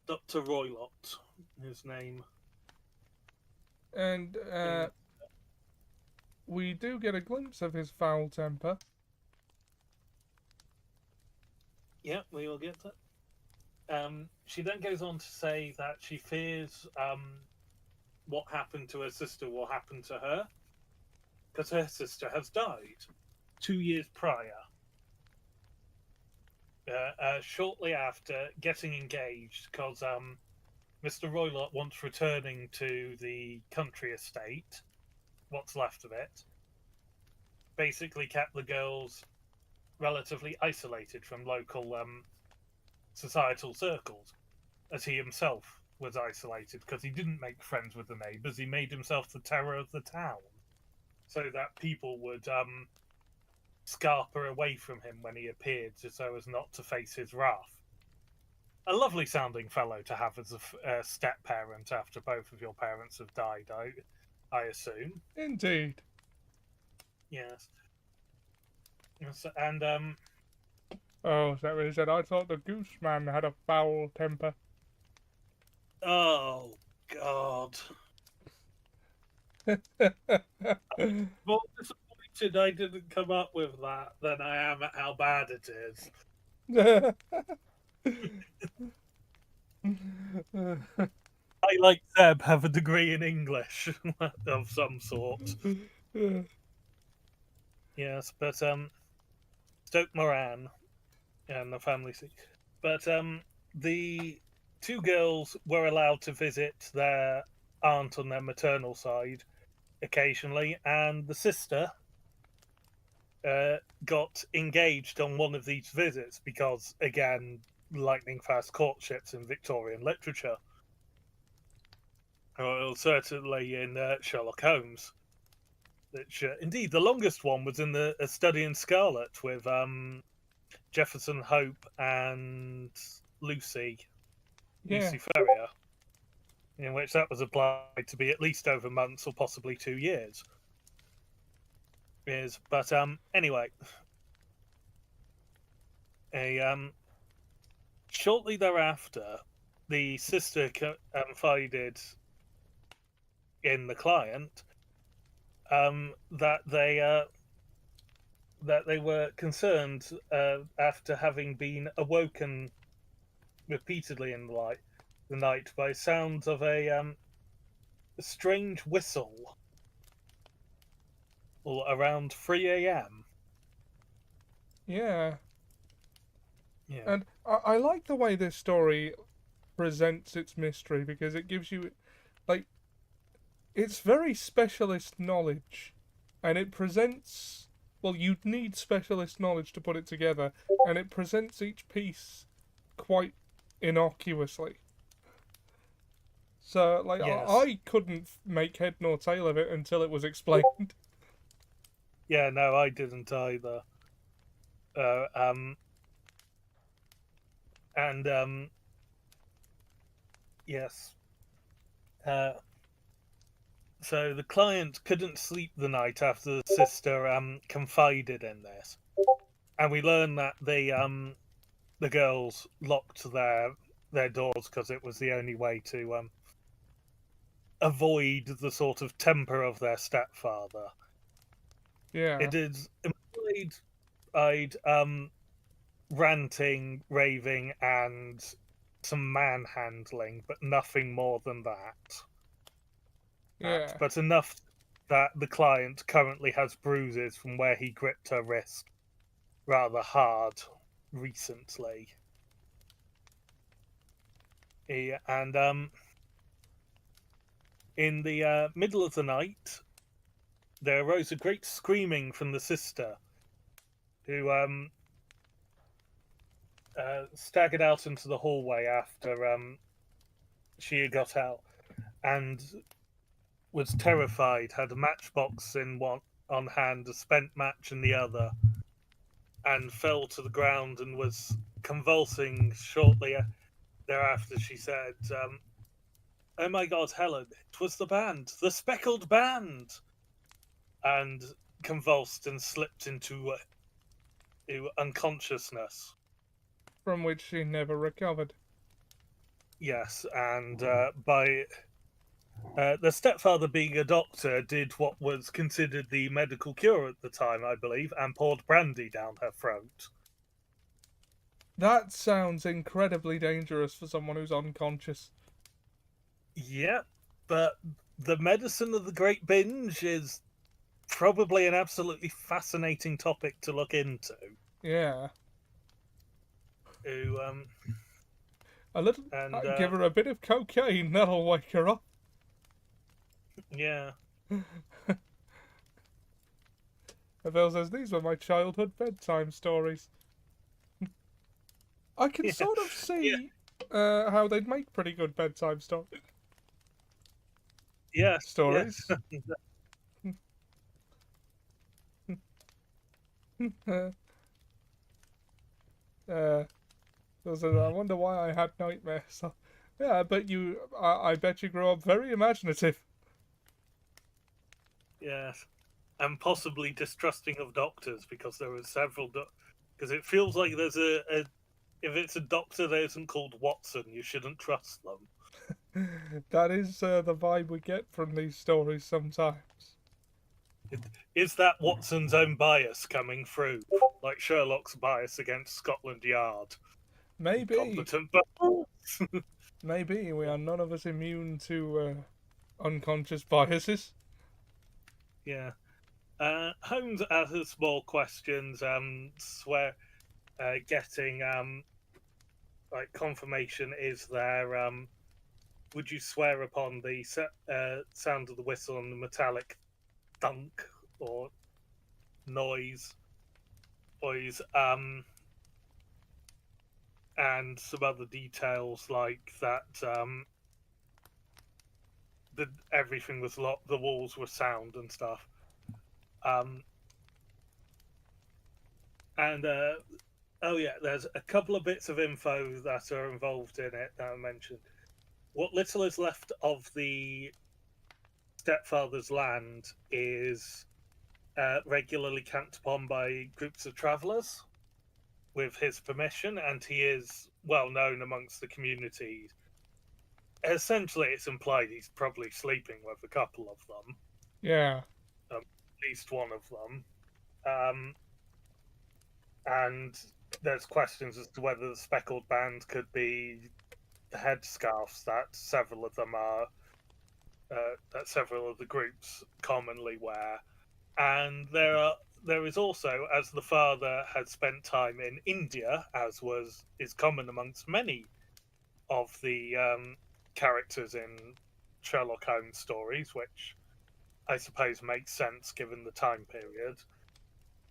Dr. Roylott, his name. And In we do get a glimpse of his foul temper. Yeah, we will get that. She then goes on to say that she fears what happened to her sister will happen to her because her sister has died 2 years prior. Shortly after getting engaged, because Mr. Roylott, once returning to the country estate, what's left of it, basically kept the girls relatively isolated from local societal circles, as he himself was isolated because he didn't make friends with the neighbours. He made himself the terror of the town, so that people would scarper away from him when he appeared, so as not to face his wrath. A lovely sounding fellow to have as a step parent after both of your parents have died, I assume. Indeed. Yes. Yes, and Oh, is that what he said? I thought the goose man had a foul temper. oh god. More disappointed I didn't come up with that than I am at how bad it is. I, like Zeb, have a degree in English of some sort. Yes, but Stoke Moran and the family seat. But the two girls were allowed to visit their aunt on their maternal side occasionally, and the sister got engaged on one of these visits because, again, lightning fast courtships in Victorian literature. Well, certainly in Sherlock Holmes. Which, indeed, the longest one was in the A Study in Scarlet with Jefferson Hope and Lucy Yeah. Ferrier, in which that was applied to be at least over months or possibly 2 years. But anyway, shortly thereafter, the sister confided in the client that they were concerned after having been awoken repeatedly in the night by sounds of a strange whistle around 3 a.m. Yeah. Yeah. And I like the way this story presents its mystery because it gives you, like, it's very specialist knowledge. And it presents, well, you'd need specialist knowledge to put it together. And it presents each piece quite innocuously. So, like, Yes. I couldn't make head nor tail of it until it was explained. Yeah, no, I didn't either. And yes. So the client couldn't sleep the night after the sister confided in this, and we learned that the girls locked their doors because it was the only way to avoid the sort of temper of their stepfather. Yeah. It is implied ranting, raving, and some manhandling, but nothing more than that. Yeah. But enough that the client currently has bruises from where he gripped her wrist rather hard recently. And In the middle of the night, there arose a great screaming from the sister, who staggered out into the hallway after she had got out, and was terrified. Had a matchbox in one on hand, a spent match in the other, and fell to the ground and was convulsing shortly thereafter. She said, "Oh my God, Helen! It was the band, the Speckled Band!" and convulsed and slipped into unconsciousness. From which she never recovered. Yes, and by the stepfather, being a doctor, did what was considered the medical cure at the time, I believe, and poured brandy down her throat. That sounds incredibly dangerous for someone who's unconscious. Yep, but the medicine of the Great Binge is probably an absolutely fascinating topic to look into. Yeah. Who, A little. and Give her a bit of cocaine, that'll wake her up. yeah, Abel says, these were my childhood bedtime stories. I can Yeah. sort of see how they'd make pretty good bedtime yes, stories. yes. I wonder why I had nightmares. Yeah, I bet you grew up very imaginative. Yes, and possibly distrusting of doctors because there were several. Because it feels like there's a if it's a doctor that isn't called Watson, you shouldn't trust them. That is the vibe we get from these stories sometimes. Is that Watson's own bias coming through, like Sherlock's bias against Scotland Yard? Maybe. Competent, but Maybe we are none of us immune to unconscious biases. yeah. Holmes asks more questions. Getting like confirmation is there. Would you swear upon the sound of the whistle and the metallic thunk or noise, and some other details like that. Everything was locked, the walls were sound and stuff. And oh yeah, there's a couple of bits of info that are involved in it that I mentioned. What little is left of the stepfather's land is regularly camped upon by groups of travellers with his permission, and he is well known amongst the community. Essentially, it's implied he's probably sleeping with a couple of them. Yeah. At least one of them. And there's questions as to whether the Speckled Band could be headscarves that several of them are, that several of the groups commonly wear. And there is also, as the father had spent time in India, as is common amongst many of the characters in Sherlock Holmes stories, which I suppose makes sense given the time period.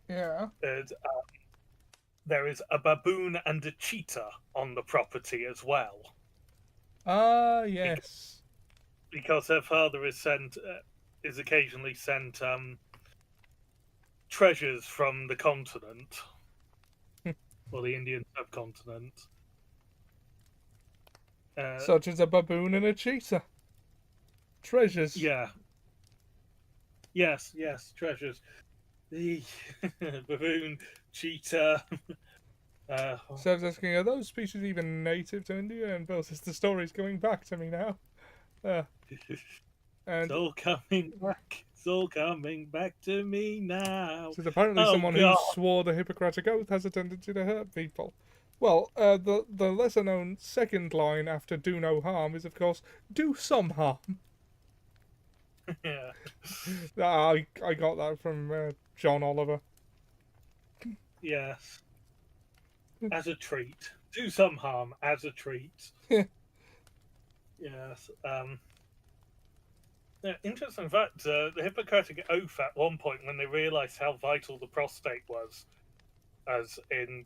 Yeah. There is a baboon and a cheetah on the property as well. Ah, yes. Because her father is occasionally sent treasures from the continent or the Indian subcontinent. Such as a baboon and a cheetah. Treasures. Yeah. Yes, treasures. The baboon, cheetah. Seb's asking, are those species even native to India? And Bill says, the story's coming back to me now. And it's all coming back. It's all coming back to me now. says apparently someone who swore the Hippocratic Oath has a tendency to hurt people. Well, the lesser known second line after do no harm is, of course, do some harm. Yeah. I got that from John Oliver. Yes. As a treat. Do some harm as a treat. Yes. Interesting fact, the Hippocratic Oath at one point, when they realised how vital the prostate was, as in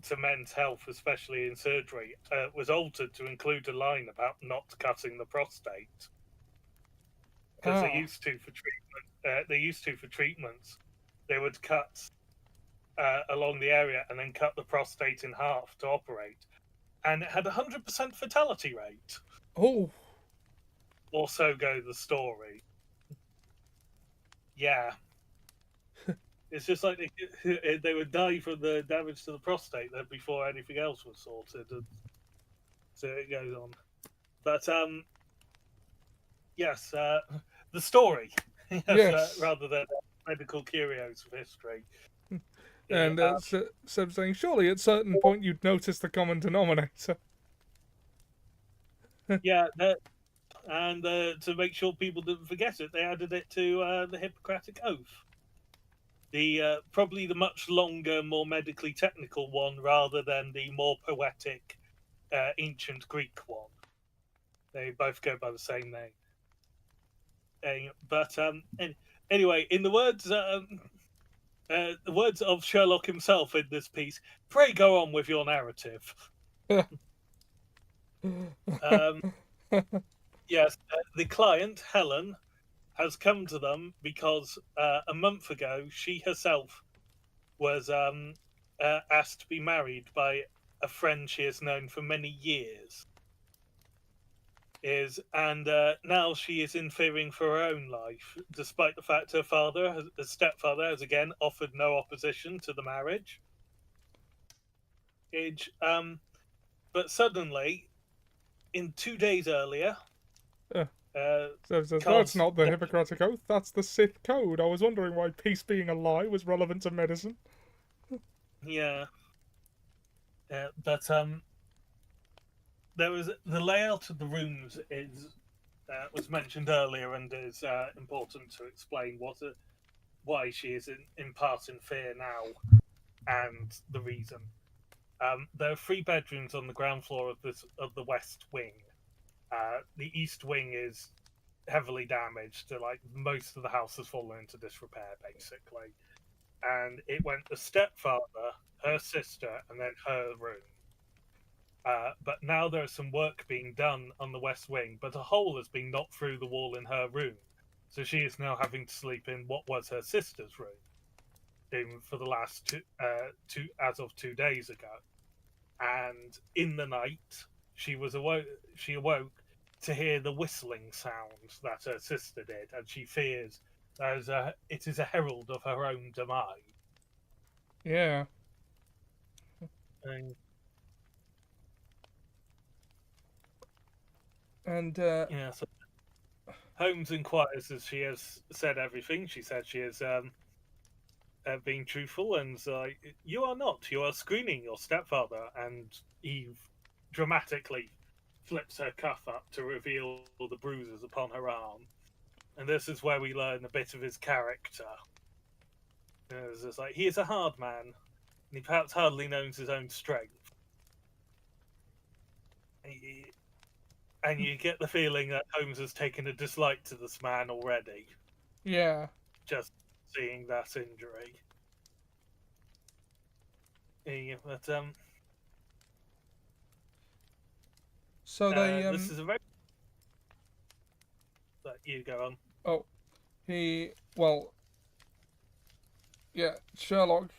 to men's health, especially in surgery, was altered to include a line about not cutting the prostate because Ah. they used to for treatments. They would cut along the area and then cut the prostate in half to operate, and it had 100% fatality rate. Oh. Or so go the story. Yeah, it's just like they would die from the damage to the prostate before anything else was sorted. And so it goes on. But yes, the story, yes, Yes. rather than medical curios of history. Yeah, And Seb saying, surely at certain point you'd notice the common denominator. yeah, and to make sure people didn't forget it, they added it to the Hippocratic Oath. The probably the much longer, more medically technical one, rather than the more poetic ancient Greek one. They both go by the same name. But anyway, in the words of Sherlock himself in this piece, pray go on with your narrative. Um, yes, the client, Helen, has come to them because a month ago she herself was asked to be married by a friend she has known for many years. Now she is in fearing for her own life, despite the fact her stepfather, has again offered no opposition to the marriage. But suddenly, in 2 days earlier, Seb says, that's because not the Hippocratic Oath, that's the Sith Code. I was wondering why peace being a lie was relevant to medicine. yeah, but there was the layout of the rooms is was mentioned earlier and is important to explain why she is in part in fear now and the reason. There are 3 bedrooms on the ground floor of the west wing. The east wing is heavily damaged. Like most of the house has fallen into disrepair, basically. And it went the stepfather, her sister, and then her room. But now there is some work being done on the west wing, but a hole has been knocked through the wall in her room. So she is now having to sleep in what was her sister's room for the last as of 2 days ago. And in the night, she awoke to hear the whistling sound that her sister did, and she fears it is a herald of her own demise. Yeah. And And, yeah, so Holmes inquires as she has said everything. She said she has being truthful, and you are not. You are screening your stepfather, and Eve dramatically flips her cuff up to reveal the bruises upon her arm. And this is where we learn a bit of his character. It's just like he is a hard man, and he perhaps hardly knows his own strength. And you get the feeling that Holmes has taken a dislike to this man already, yeah. just seeing that injury. Yeah, but So they, this is a very. But you go on. oh, well, yeah, Sherlock,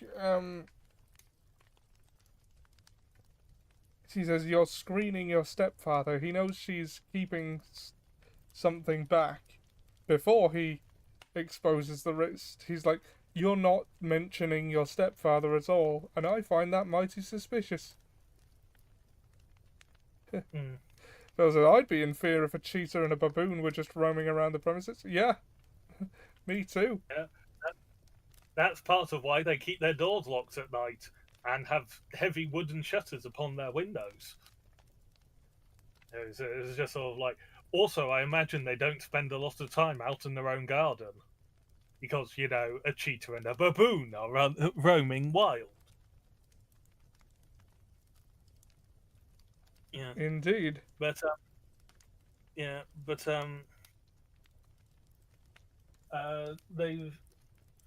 she says, you're screening your stepfather. He knows she's keeping something back before he exposes the wrist. He's like, you're not mentioning your stepfather at all, and I find that mighty suspicious. Phil said, I'd be in fear if a cheetah and a baboon were just roaming around the premises. Yeah, me too. Yeah, that's part of why they keep their doors locked at night and have heavy wooden shutters upon their windows. It's just sort of like. Also, I imagine they don't spend a lot of time out in their own garden because, a cheetah and a baboon are roaming wild. Yeah, Indeed. but yeah, but They've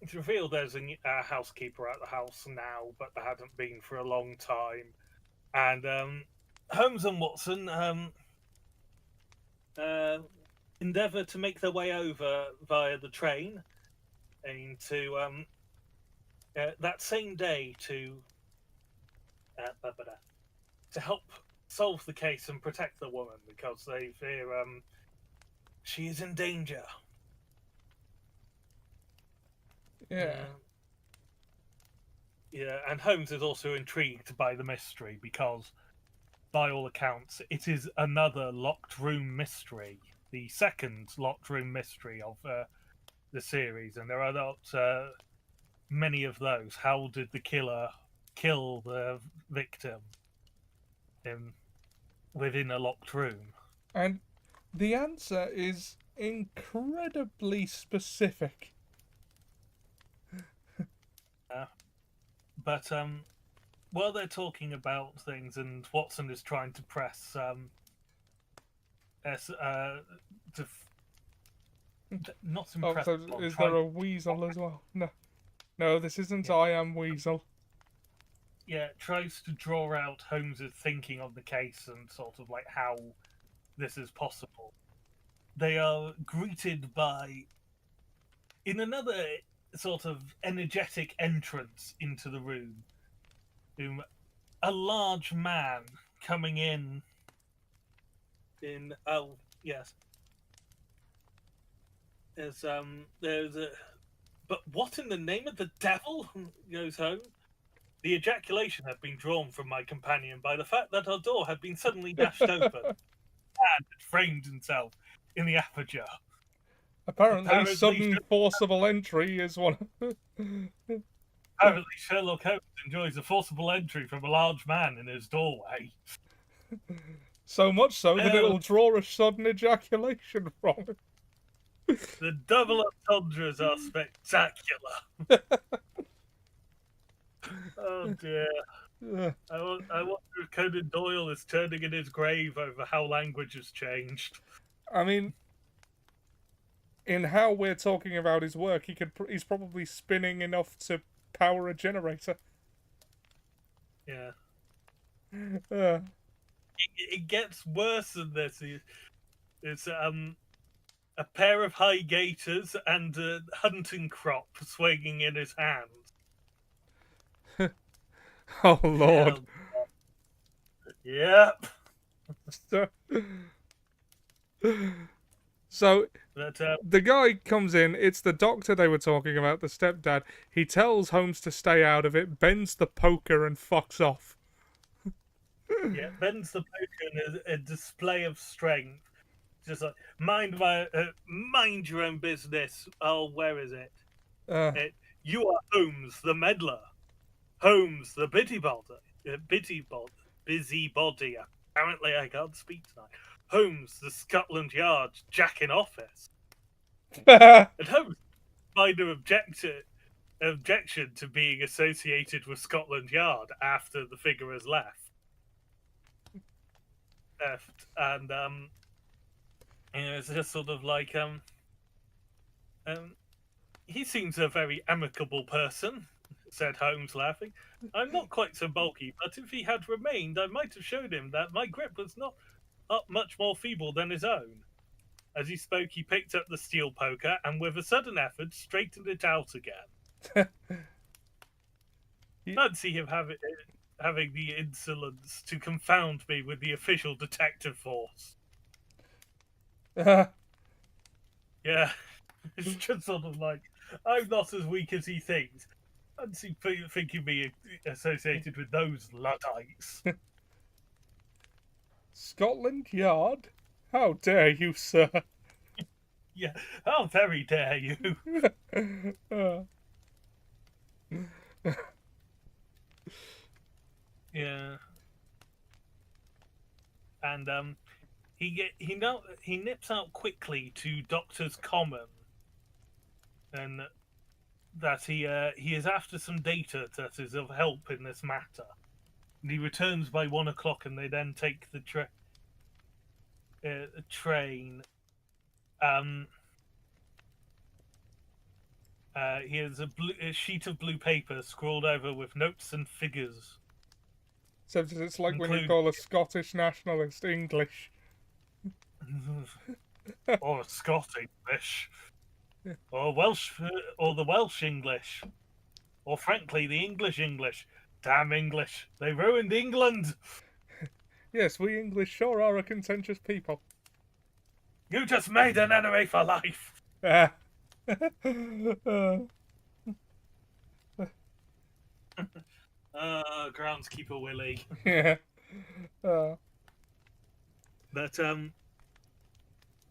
it's revealed there's a housekeeper at the house now, but there hadn't been for a long time. And Holmes and Watson uh, endeavour to make their way over via the train and that same day to help solve the case and protect the woman because they fear she is in danger. Yeah. Yeah, and Holmes is also intrigued by the mystery because, by all accounts, it is another locked room mystery, the second locked room mystery of the series, and there are not many of those. How did the killer kill the victim within a locked room? And the answer is incredibly specific. But while they're talking about things, and Watson is trying to press to not Oh, impress. so is there a weasel as well? No. No, this isn't I Am Weasel. Yeah, tries to draw out Holmes's thinking of the case and sort of like how this is possible. They are greeted by, in another sort of energetic entrance into the room, a large man coming in. Oh yes, there's a. But what in the name of the devil? Goes home. The ejaculation had been drawn from my companion by the fact that our door had been suddenly dashed open and had framed himself in the aperture. Apparently sudden forcible entry is one. Apparently, Sherlock Holmes enjoys a forcible entry from a large man in his doorway. So much so that it'll draw a sudden ejaculation from it. The double entendres are spectacular. Oh dear. I wonder if Conan Doyle is turning in his grave over how language has changed. I mean, in how we're talking about his work, he's probably spinning enough to power a generator. Yeah. It gets worse than this. It's a pair of high gaiters and a hunting crop swinging in his hand. Oh Lord. Yep. So But, the guy comes in. It's the doctor they were talking about, the stepdad. He tells Holmes to stay out of it, bends the poker, and fucks off. Yeah, bends the poker in a display of strength. Just like mind your own business. Oh, where is it? You are Holmes the meddler, Holmes the busybody. Apparently, I can't speak tonight. Holmes the Scotland Yard Jack in office. And Holmes might have objection to being associated with Scotland Yard after the figure has left. And it's just sort of like he seems a very amicable person, said Holmes, laughing. I'm not quite so bulky, but if he had remained, I might have showed him that my grip was not much more feeble than his own. As he spoke, he picked up the steel poker and, with a sudden effort, straightened it out again. Fancy him having the insolence to confound me with the official detective force. Yeah, it's just sort of like, I'm not as weak as he thinks. Fancy thinking me associated with those Luddites. Scotland Yard? How dare you, sir? Yeah, how very dare you? Yeah. And he nips out quickly to Doctor's Common, and that he is after some data that is of help in this matter. And he returns by 1 o'clock, and they then take the train. He has a sheet of blue paper scrawled over with notes and figures, Except it's like when you include call a Scottish nationalist English. or Scot English, or Welsh, or the Welsh English, or frankly the English English. Damn English! They ruined England. Yes, we English sure are a contentious people. You just made an enemy for life. Ah. Groundskeeper Willie. Yeah. But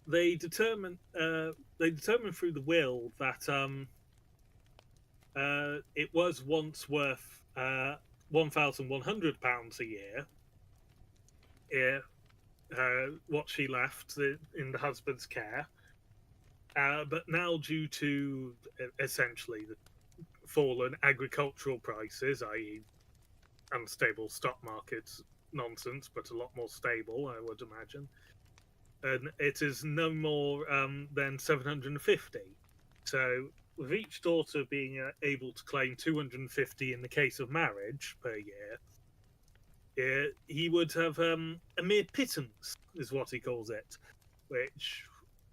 they determine through the will that it was once worth £1,100 a year. What she left in the husband's care, but now due to essentially the fallen agricultural prices, i.e., unstable stock markets nonsense, but a lot more stable, I would imagine. And it is no more than 750. So, with each daughter being able to claim 250 in the case of marriage per year, he would have a mere pittance, is what he calls it. Which,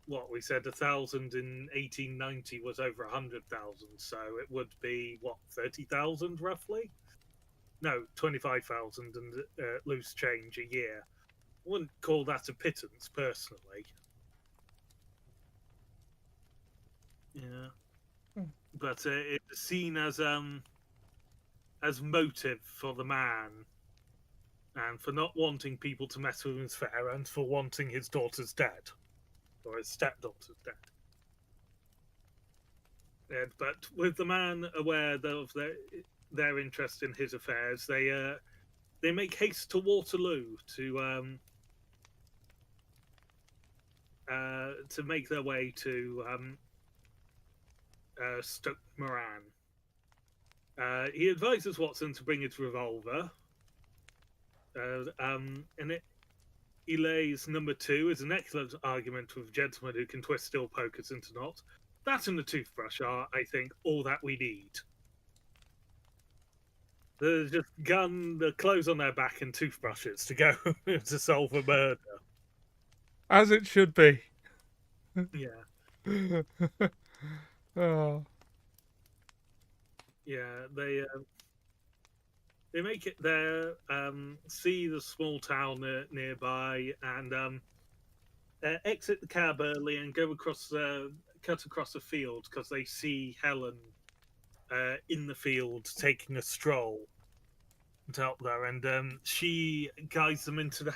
what we said, 1,000 in 1890 was over 100,000. So it would be what, 30,000 roughly? No, 25,000 and loose change a year. I wouldn't call that a pittance personally. Yeah, but it's seen as motive for the man, and for not wanting people to mess with his fair, and for wanting his daughter's dead, or his stepdaughter's dead. But with the man aware of their interest in his affairs, they make haste to Waterloo to make their way to Stoke Moran. He advises Watson to bring his revolver, and he lays number 2 is an excellent argument with a gentleman who can twist steel pokers into knots. That and the toothbrush are, I think, all that we need. There's just the clothes on their back, and toothbrushes to go to solve a murder. As it should be. Yeah. Oh. Yeah, they make it there, see the small town nearby, and exit the cab early and go cut across a field because they see Helen in the field taking a stroll out there, and she guides them into the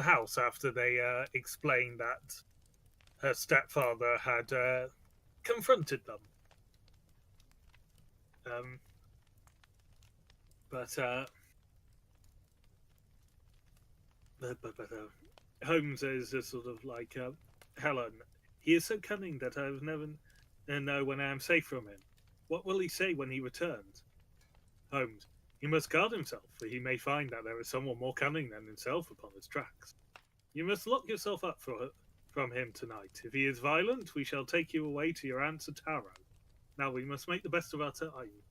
house after they explain that her stepfather had confronted them. But Holmes is just sort of like, Helen, he is so cunning that I have never know when I am safe from him. What will he say when he returns? Holmes, he must guard himself, for he may find that there is someone more cunning than himself upon his tracks. You must lock yourself up from him tonight. If he is violent, we shall take you away to your aunt's at Harrow. Now we must make the best of our time.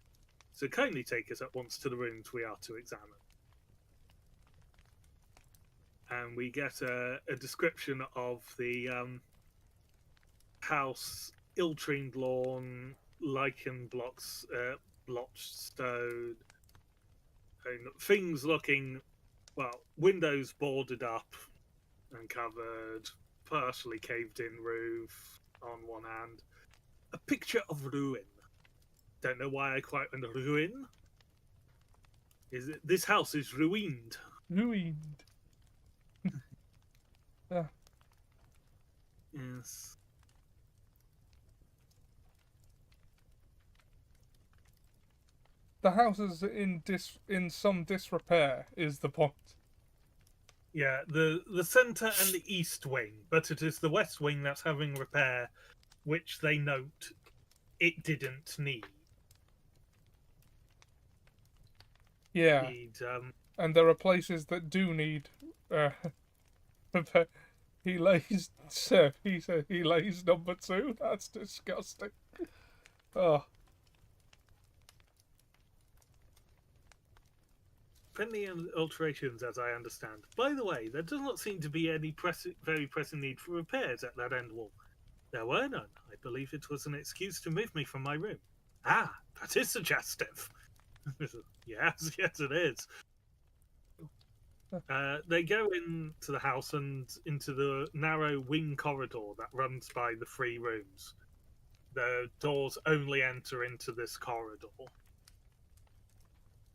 So kindly take us at once to the rooms we are to examine. And we get a description of the house, ill-trimmed lawn, lichen blocks, blotched stone, and things looking, well, windows boarded up and covered, partially caved-in roof on one hand. A picture of ruin. Don't know why I quite went ruin. This house is ruined. Ruined. Yes. The house is in some disrepair, is the point. Yeah, the centre and the east wing, but it is the west wing that's having repair, which they note it didn't need. Yeah. And there are places that do need he lays number 2. That's disgusting. Oh, Friendly alterations, as I understand. By the way, there does not seem to be any very pressing need for repairs at that end wall. There were none. I believe it was an excuse to move me from my room. Ah, that is suggestive. Yes, yes, it is. They go into the house and into the narrow wing corridor that runs by the 3 rooms. The doors only enter into this corridor.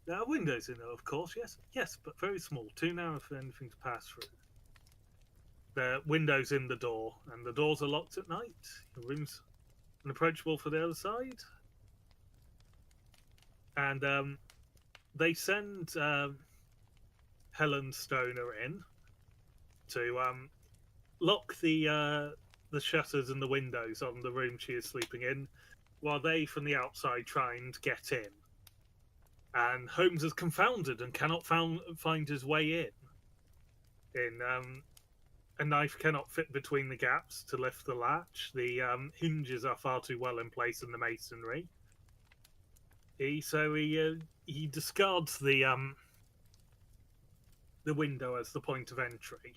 There are windows in there, of course, yes. Yes, but very small, too narrow for anything to pass through. There are windows in the door, and the doors are locked at night. The room's unapproachable for the other side. And they send Helen Stoner in to lock the shutters and the windows on the room she is sleeping in, while they from the outside try and get in. And Holmes is confounded and cannot find his way in. A knife cannot fit between the gaps to lift the latch. The hinges are far too well in place in the masonry. He discards the window as the point of entry.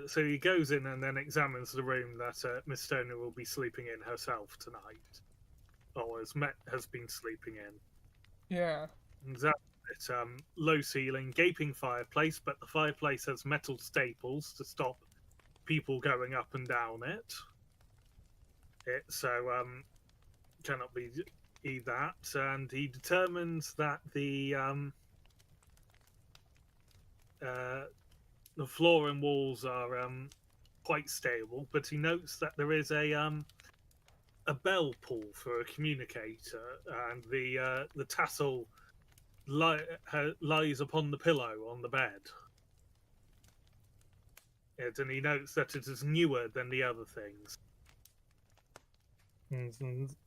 So he goes in and then examines the room that Miss Stoner will be sleeping in herself tonight, or has been sleeping in. yeah. Examines it. Low ceiling, gaping fireplace, but the fireplace has metal staples to stop people going up and down it. Cannot be that. And he determines that the floor and walls are quite stable, but he notes that there is a bell pull for a communicator, and the tassel lies upon the pillow on the bed. And he notes that it is newer than the other things. And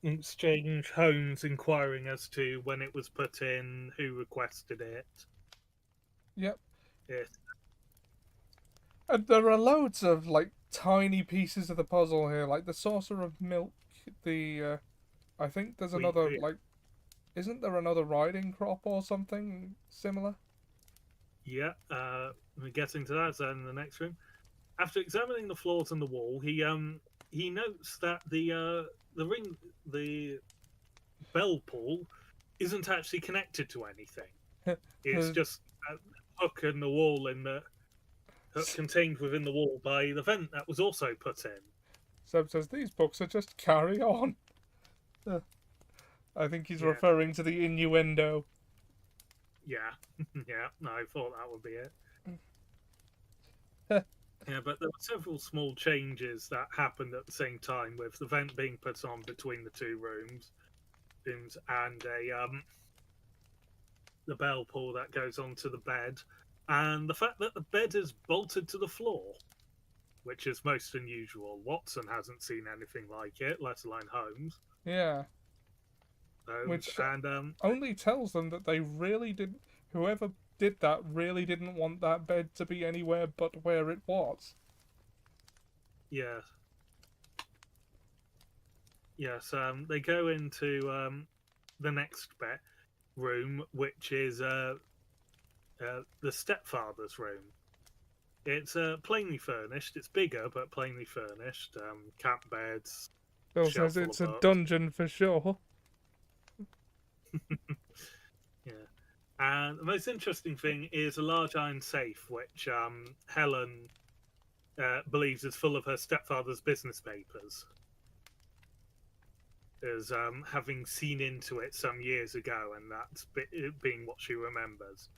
in exchange, Holmes inquiring as to when it was put in, who requested it. Yep. It And there are loads of like tiny pieces of the puzzle here, like the saucer of milk. I think there's another like. Isn't there another riding crop or something similar? Yeah, we're getting to that in the next room. After examining the floors and the wall, he notes that the bell pull isn't actually connected to anything. It's just a hook in the wall contained within the wall by the vent that was also put in. Seb says these books are just carry on. I think he's referring to the innuendo. Yeah, yeah, no, I thought that would be it. Yeah, but there were several small changes that happened at the same time, with the vent being put on between the 2 rooms, and the bell pull that goes onto the bed, and the fact that the bed is bolted to the floor, which is most unusual. Watson hasn't seen anything like it, let alone Holmes. Yeah. Which only tells them that they really didn't. Whoever did that really didn't want that bed to be anywhere but where it was. Yeah. Yes. They go into the next room, which is the stepfather's room. It's plainly furnished. It's bigger, but plainly furnished. Cat beds. Bill says it's a dungeon for sure. Yeah. And the most interesting thing is a large iron safe, which Helen believes is full of her stepfather's business papers, as having seen into it some years ago, and that's being what she remembers.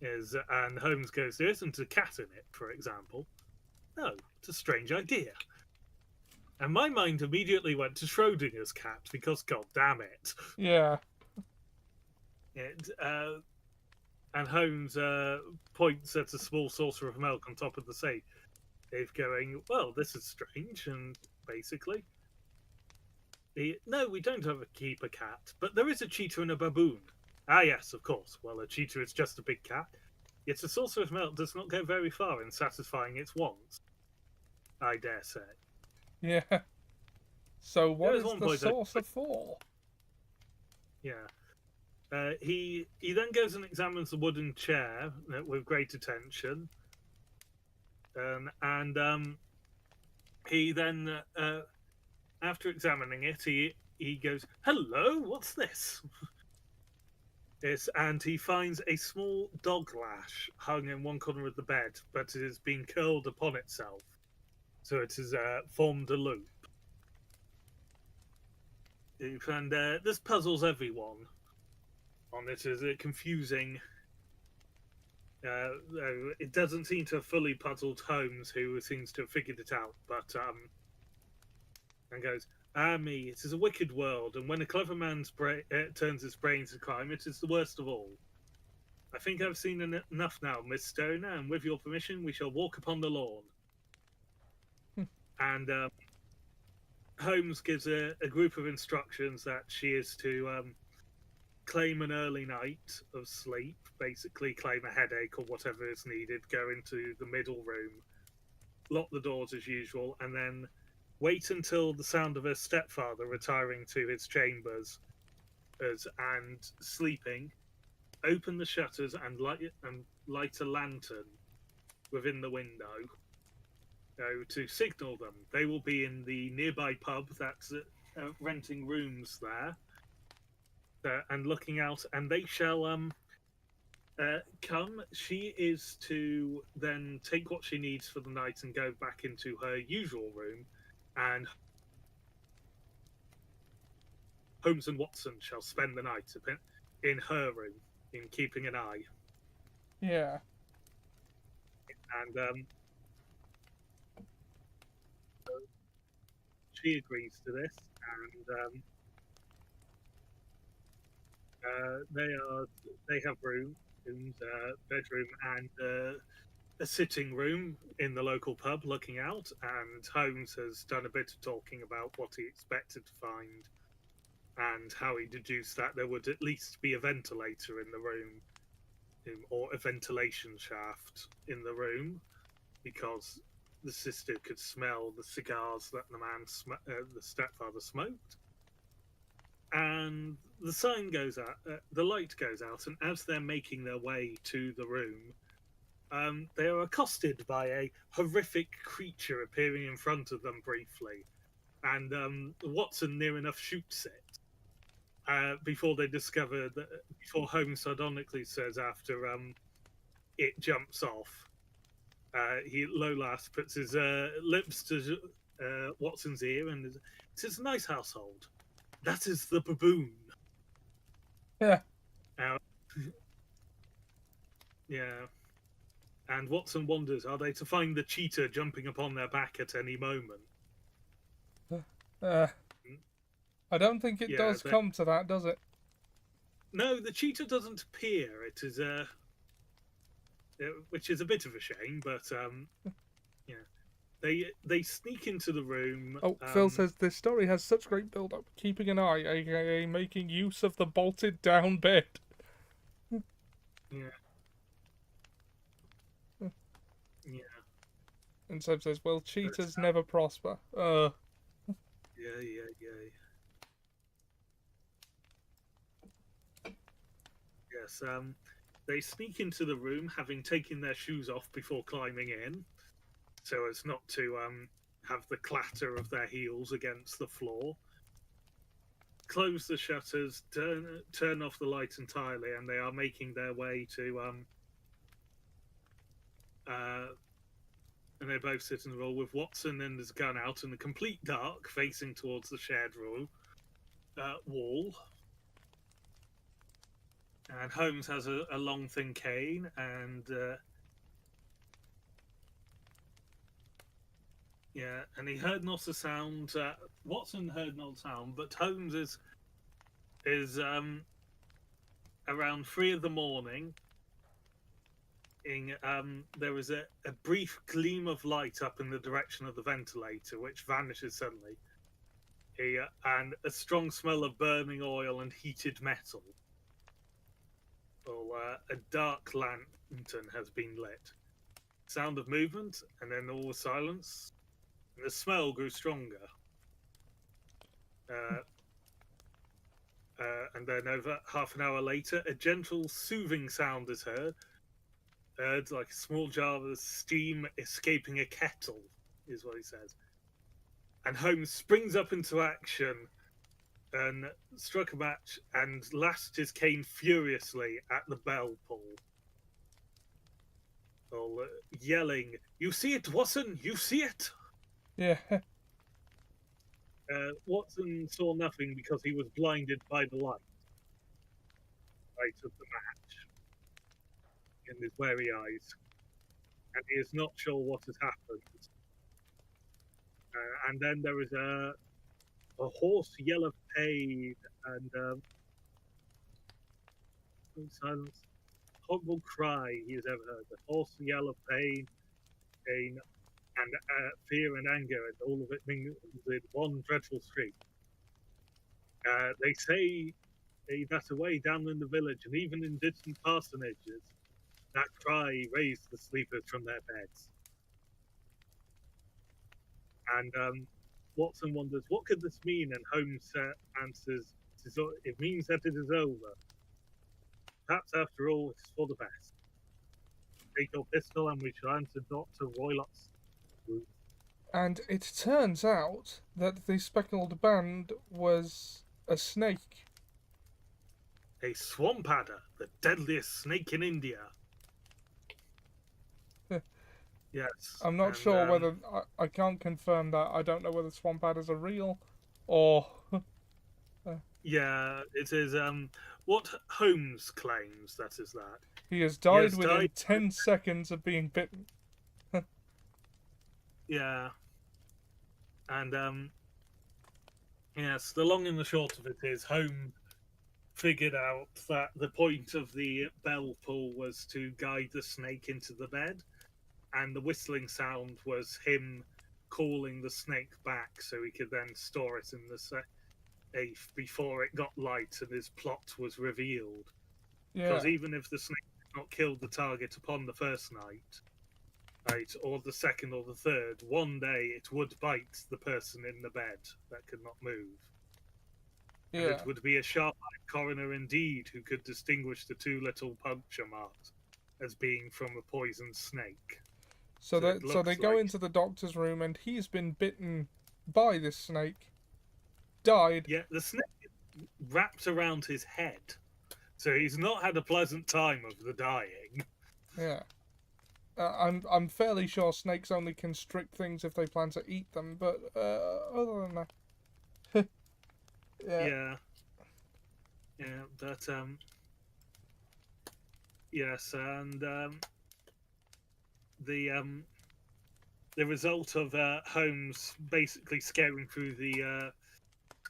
And Holmes goes, there isn't a cat in it, for example. No, it's a strange idea. And my mind immediately went to Schrodinger's cat, because god damn it. Yeah. And Holmes points at a small saucer of milk on top of the safe, going, well, this is strange, and basically... No, we don't have keep a cat, but there is a cheetah and a baboon. Ah, yes, of course. Well, a cheetah is just a big cat. Yet a saucer of milk does not go very far in satisfying its wants, I dare say. Yeah. So There what was is one the point. saucer for? Yeah. He then goes and examines the wooden chair with great attention, and he then, after examining it, he goes, "Hello, what's this?" Yes, and he finds a small dog lash hung in one corner of the bed, but it has been curled upon itself, so it has formed a loop. And this puzzles everyone on it as a confusing. It doesn't seem to have fully puzzled Holmes, who seems to have figured it out, but and goes, "Ah, me, it is a wicked world, and when a clever man turns his brains to crime, it is the worst of all. I think I've seen enough now, Miss Stoner, and with your permission, we shall walk upon the lawn." And Holmes gives a group of instructions that she is to claim an early night of sleep, basically claim a headache or whatever is needed, go into the middle room, lock the doors as usual, and then wait until the sound of her stepfather retiring to his chambers and sleeping, open the shutters and light a lantern within the window, to signal them. They will be in the nearby pub that's renting rooms there, and looking out, and they shall come. She is to then take what she needs for the night and go back into her usual room, and Holmes and Watson shall spend the night in her room, in keeping an eye. Yeah. And she agrees to this, and they have rooms, bedroom, and a sitting room in the local pub looking out. And Holmes has done a bit of talking about what he expected to find and how he deduced that there would at least be a ventilator in the room, or a ventilation shaft in the room, because the sister could smell the cigars that the stepfather smoked. And the sign goes out, the light goes out, and as they're making their way to the room, they are accosted by a horrific creature appearing in front of them briefly, and Watson near enough shoots it. Before they discover that, before Holmes sardonically says after it jumps off, Lolas puts his lips to Watson's ear and says, "A nice household. That is the baboon." Yeah. Uh, yeah. And Watson wonders, are they to find the cheetah jumping upon their back at any moment? Uh, I don't think it Yeah. does come to that, does it? No, the cheetah doesn't appear. It is which is a bit of a shame, but yeah. They sneak into the room. Oh, Phil says this story has such great build-up. Keeping an eye, aka making use of the bolted down bed. Yeah. Yeah. And Seb says, well, But, cheaters never prosper. yeah, yeah, yeah. Yes. They sneak into the room, having taken their shoes off before climbing in, so as not to have the clatter of their heels against the floor. Close the shutters, turn off the light entirely, and they are making their way to and they both sit in the roll with Watson and his gun out in the complete dark, facing towards the shared room wall. And Holmes has a long thin cane, and yeah, and he heard not a sound. Watson heard not a sound, but Holmes is around 3 in the morning. There was a brief gleam of light up in the direction of the ventilator, which vanishes suddenly. And a strong smell of burning oil and heated metal. Well, a dark lantern has been lit. Sound of movement, and then all was silence. And the smell grew stronger. Uh, and then over half an hour later, a gentle, soothing sound is heard like a small jar of steam escaping a kettle, is what he says. And Holmes springs up into action and struck a match and lashed his cane furiously at the bell pull, yelling, "You see it, Watson? You see it?" Yeah. Watson saw nothing because he was blinded by the light of the match in his wary eyes, and he is not sure what has happened. And then there is a hoarse yell of pain and silence. Horrible cry he has ever heard. A hoarse yell of pain, and fear and anger, and all of it mingled in one dreadful shriek. They say that away down in the village, and even in distant parsonages, that cry raised the sleepers from their beds. And Watson wonders, what could this mean? And Holmes answers, it means that it is over. Perhaps after all, it's for the best. Take your pistol and we shall enter Dr. Roylock's room. And it turns out that the Speckled Band was a snake. A swamp adder, the deadliest snake in India. Yes. I'm not sure whether... I can't confirm that. I don't know whether swamp adders are real or... Yeah, it is what Holmes claims that is that. He has died within 10 seconds of being bitten. Yeah. And yes, the long and the short of it is Holmes figured out that the point of the bell pull was to guide the snake into the bed, and the whistling sound was him calling the snake back so he could then store it in the safe before it got light and his plot was revealed. Yeah. Because even if the snake had not killed the target upon the first night, right, or the second or the third, one day it would bite the person in the bed that could not move. Yeah. And it would be a sharp-eyed coroner indeed who could distinguish the two little puncture marks as being from a poisoned snake. So they go into the doctor's room and he's been bitten by this snake. Died. Yeah, the snake wrapped around his head. So he's not had a pleasant time of the dying. Yeah. I'm fairly sure snakes only constrict things if they plan to eat them, but other than that... Yeah. Yeah, but yes, and the result of Holmes basically scaring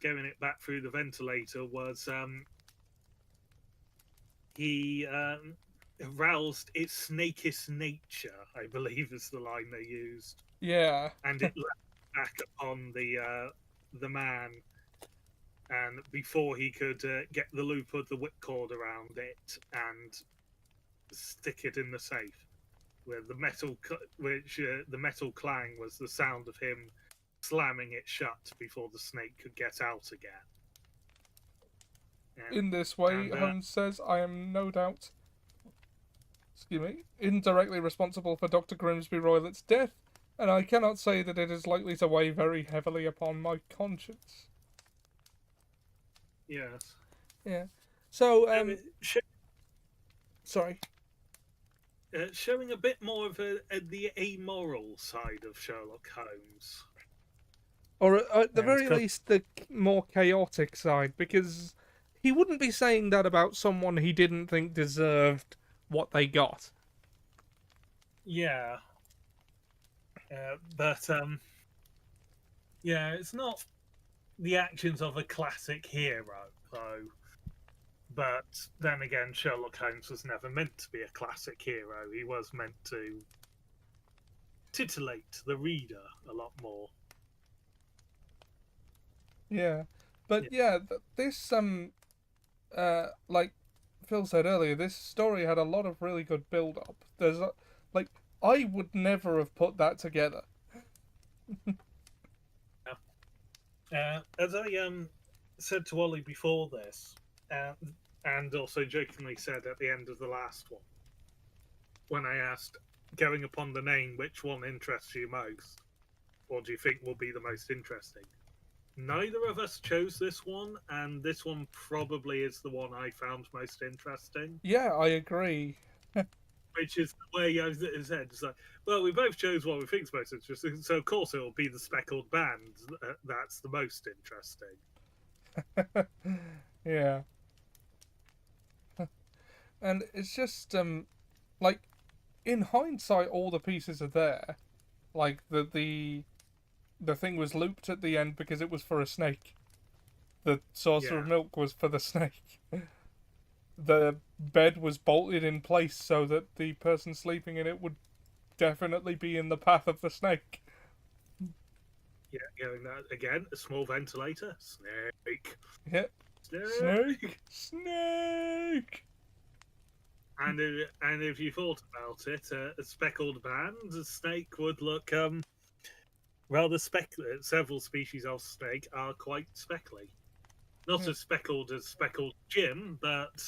it back through the ventilator was he aroused its snakish nature, I believe is the line they used. Yeah. And it leapt back upon the man, and before he could get the loop of the whipcord around it and stick it in the safe, where the metal clang was the sound of him slamming it shut before the snake could get out again. Yeah. In this way, Holmes says, I am no doubt, indirectly responsible for Dr. Grimsby Roylett's death, and I cannot say that it is likely to weigh very heavily upon my conscience. Yes. Yeah. So, sorry. Showing a bit more of the amoral side of Sherlock Holmes. Or at the very least, the more chaotic side, because he wouldn't be saying that about someone he didn't think deserved what they got. Yeah. But yeah, it's not the actions of a classic hero, though. But then again, Sherlock Holmes was never meant to be a classic hero. He was meant to titillate the reader a lot more. Yeah. But yeah, this, like Phil said earlier, this story had a lot of really good build-up. There's, I would never have put that together. As I said to Ollie before this, and also jokingly said at the end of the last one, when I asked, going upon the name, which one interests you most? What do you think will be the most interesting? Neither of us chose this one, and this one probably is the one I found most interesting. Yeah, I agree. Which is the way I said, it's like, well, we both chose what we think is most interesting, so of course it will be the Speckled Band. That's the most interesting. Yeah. And it's just like in hindsight all the pieces are there. Like the thing was looped at the end because it was for a snake. The saucer of Yeah, milk was for the snake. The bed was bolted in place so that the person sleeping in it would definitely be in the path of the snake. yeah, going that again. A small ventilator, snake, Yep. snake. Snake! Snake! And if you thought about it, a speckled band, a snake would look rather several species of snake are quite speckly. Not Yeah. as speckled as speckled Jim, but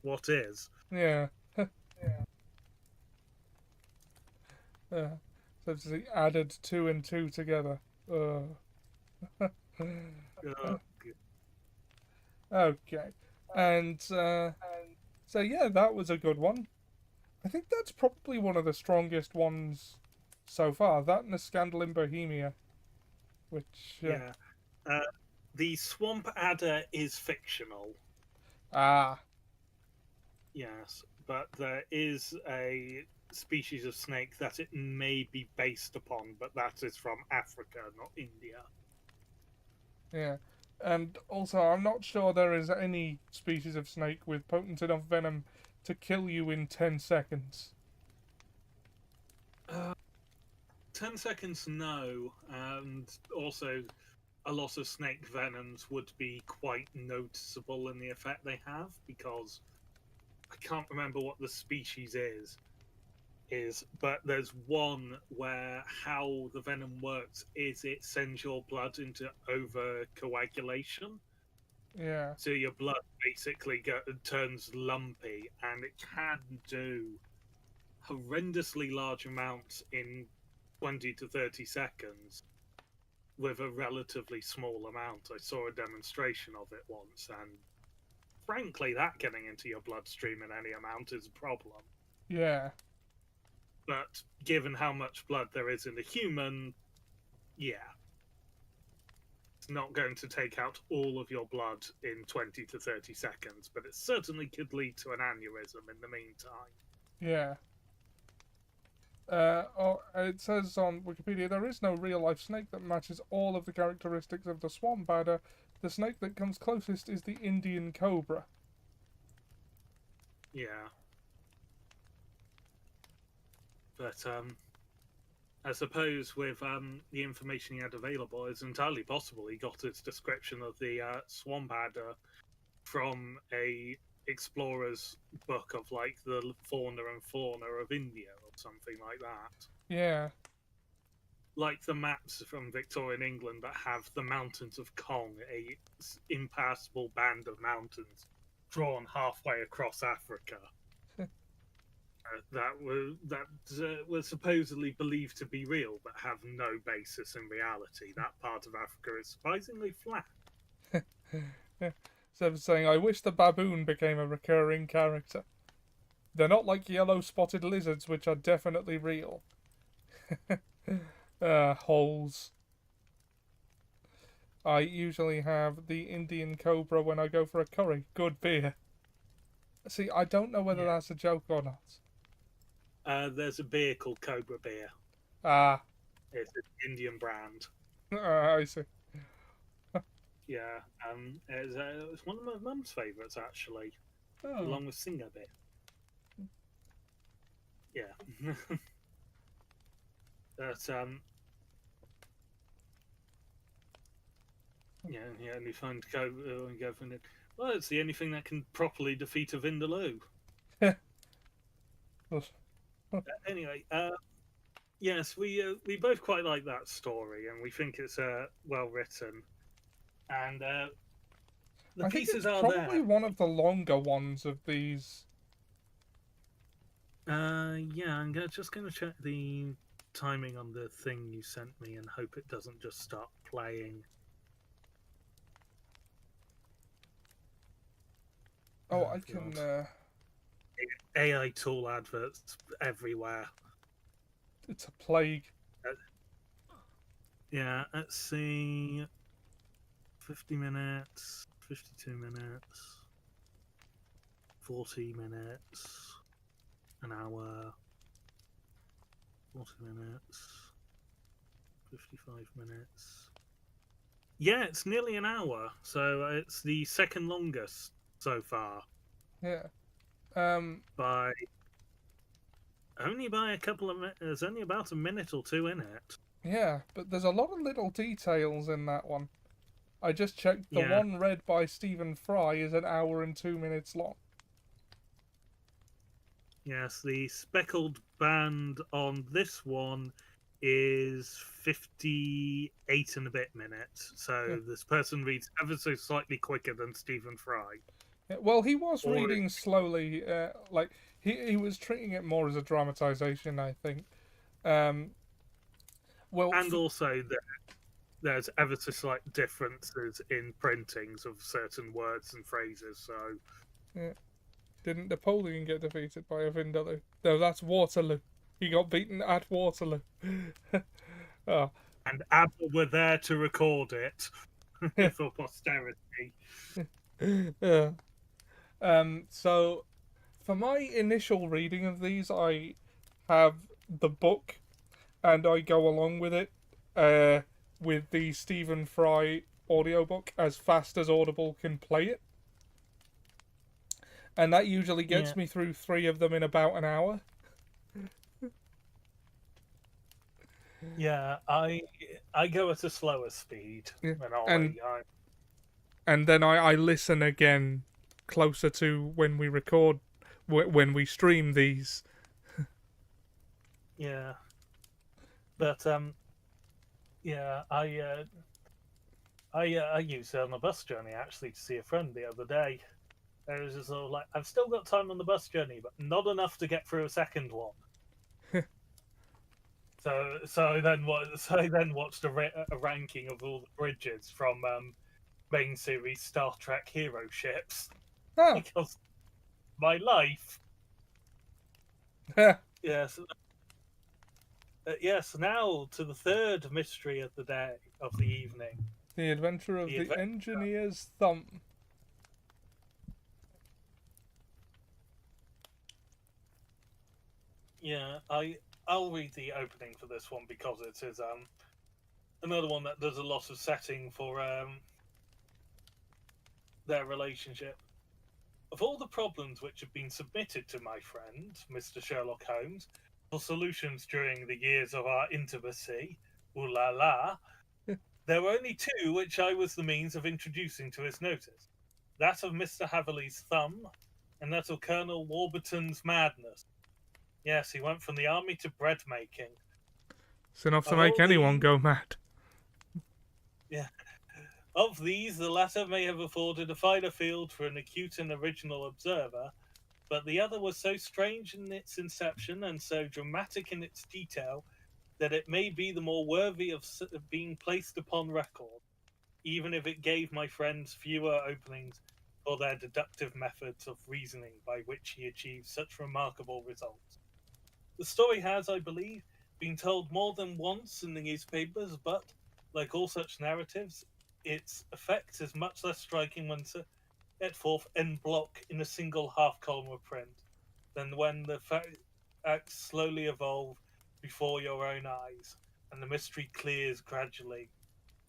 what is? Yeah. Yeah. So they added two and two together. Uh, Okay. And so yeah, that was a good one. I think that's probably one of the strongest ones so far. That and the Scandal in Bohemia, which yeah. Uh, the swamp adder is fictional, ah yes, but there is a species of snake that it may be based upon, but that is from Africa, not India. yeah. And also, I'm not sure there is any species of snake with potent enough venom to kill you in 10 seconds. Uh, 10 seconds, no. And also, a lot of snake venoms would be quite noticeable in the effect they have because I can't remember what the species is, but there's one where how the venom works is it sends your blood into overcoagulation. Yeah, So your blood basically turns lumpy, and it can do horrendously large amounts in 20 to 30 seconds with a relatively small amount. I saw a demonstration of it once, and frankly, that getting into your bloodstream in any amount is a problem. yeah, But given how much blood there is in a human, yeah, it's not going to take out all of your blood in 20 to 30 seconds, but it certainly could lead to an aneurysm in the meantime. yeah. It says on Wikipedia there is no real life snake that matches all of the characteristics of the swamp adder. The snake that comes closest is the Indian cobra. Yeah. But I suppose with the information he had available, it's entirely possible he got his description of the swamp adder from a explorer's book of like the fauna and flora of India or something like that. Yeah, Like the maps from Victorian England that have the mountains of Kong, a impassable band of mountains drawn halfway across Africa. That were supposedly believed to be real, but have no basis in reality. That part of Africa is surprisingly flat. yeah. So saying, I wish the baboon became a recurring character. They're not like yellow spotted lizards, which are definitely real. Holes. I usually have the Indian cobra when I go for a curry. Good beer. See, I don't know whether Yeah. that's a joke or not. There's a beer called Cobra Beer. Ah, It's an Indian brand. I see. Yeah, it's one of my mum's favourites actually, Oh, along with Singer Beer. Yeah, but yeah, and you find go from it. Well, it's the only thing that can properly defeat a Vindaloo. Anyway, yes, we both quite like that story, and we think it's well written. and the I think pieces it's are probably there. one of the longer ones of these. Yeah, just gonna check the timing on the thing you sent me and hope it doesn't just start playing. Oh, I God. can. AI tool adverts everywhere. It's a plague. Uh, yeah, let's see. 50 minutes, 52 minutes, 40 minutes, an hour, 40 minutes, 55 minutes. Yeah, it's nearly an hour, so it's the second longest so far Yeah. Um. by only by a couple of minutes. There's only about a minute or two in it. Yeah, but there's a lot of little details in that one. I just checked. The Yeah, one read by Stephen Fry is an hour and 2 minutes long. yes, the Speckled Band on this one is 58 and a bit minutes. Yeah. So this person reads ever so slightly quicker than Stephen Fry. Yeah, well, he was Or reading slowly. Like he was treating it more as a dramatization, I think. Um. Well. and also there's ever so slight differences in printings of certain words and phrases. So Yeah. Didn't Napoleon get defeated by a Vindaloo? No, that's Waterloo. He got beaten at Waterloo. Oh, and ABBA were there to record it yeah. for posterity. Yeah. So for my initial reading of these, I have the book and I go along with it with the Stephen Fry audiobook as fast as Audible can play it. And that usually gets Yeah, me through 3 of them in about an hour. yeah. I go at a slower speed Yeah. than And Ollie. then I listen again closer to when we record, when we stream these. Yeah, but yeah. I used it on a bus journey actually to see a friend the other day. It was just sort of like I've still got time on the bus journey, but not enough to get through a second one. So I then watched a ranking of all the bridges from main series Star Trek hero ships Ah, because my life. the Yes, yes. Now to the third mystery of the day of the evening. adventure of The the adventure. engineer's thumb. Yeah, I'll read the opening for this one because it is another one that does a lot of setting for their relationship. Of all the problems which have been submitted to my friend, Mr. Sherlock Holmes, for solutions during the years of our intimacy, ooh la la, there were only two which I was the means of introducing to his notice. That of Mr. Haverley's thumb, and that of Colonel Warburton's madness. Yes, he went from the army to bread making. It's enough to Of make all anyone these, go mad. yeah, of these, the latter may have afforded a finer field for an acute and original observer, but the other was so strange in its inception and so dramatic in its detail that it may be the more worthy of being placed upon record, even if it gave my friends fewer openings for their deductive methods of reasoning by which he achieved such remarkable results. The story has, I believe, been told more than once in the newspapers, but, like all such narratives, its effect is much less striking when set forth en bloc in a single half column of print than when the facts slowly evolve before your own eyes, and the mystery clears gradually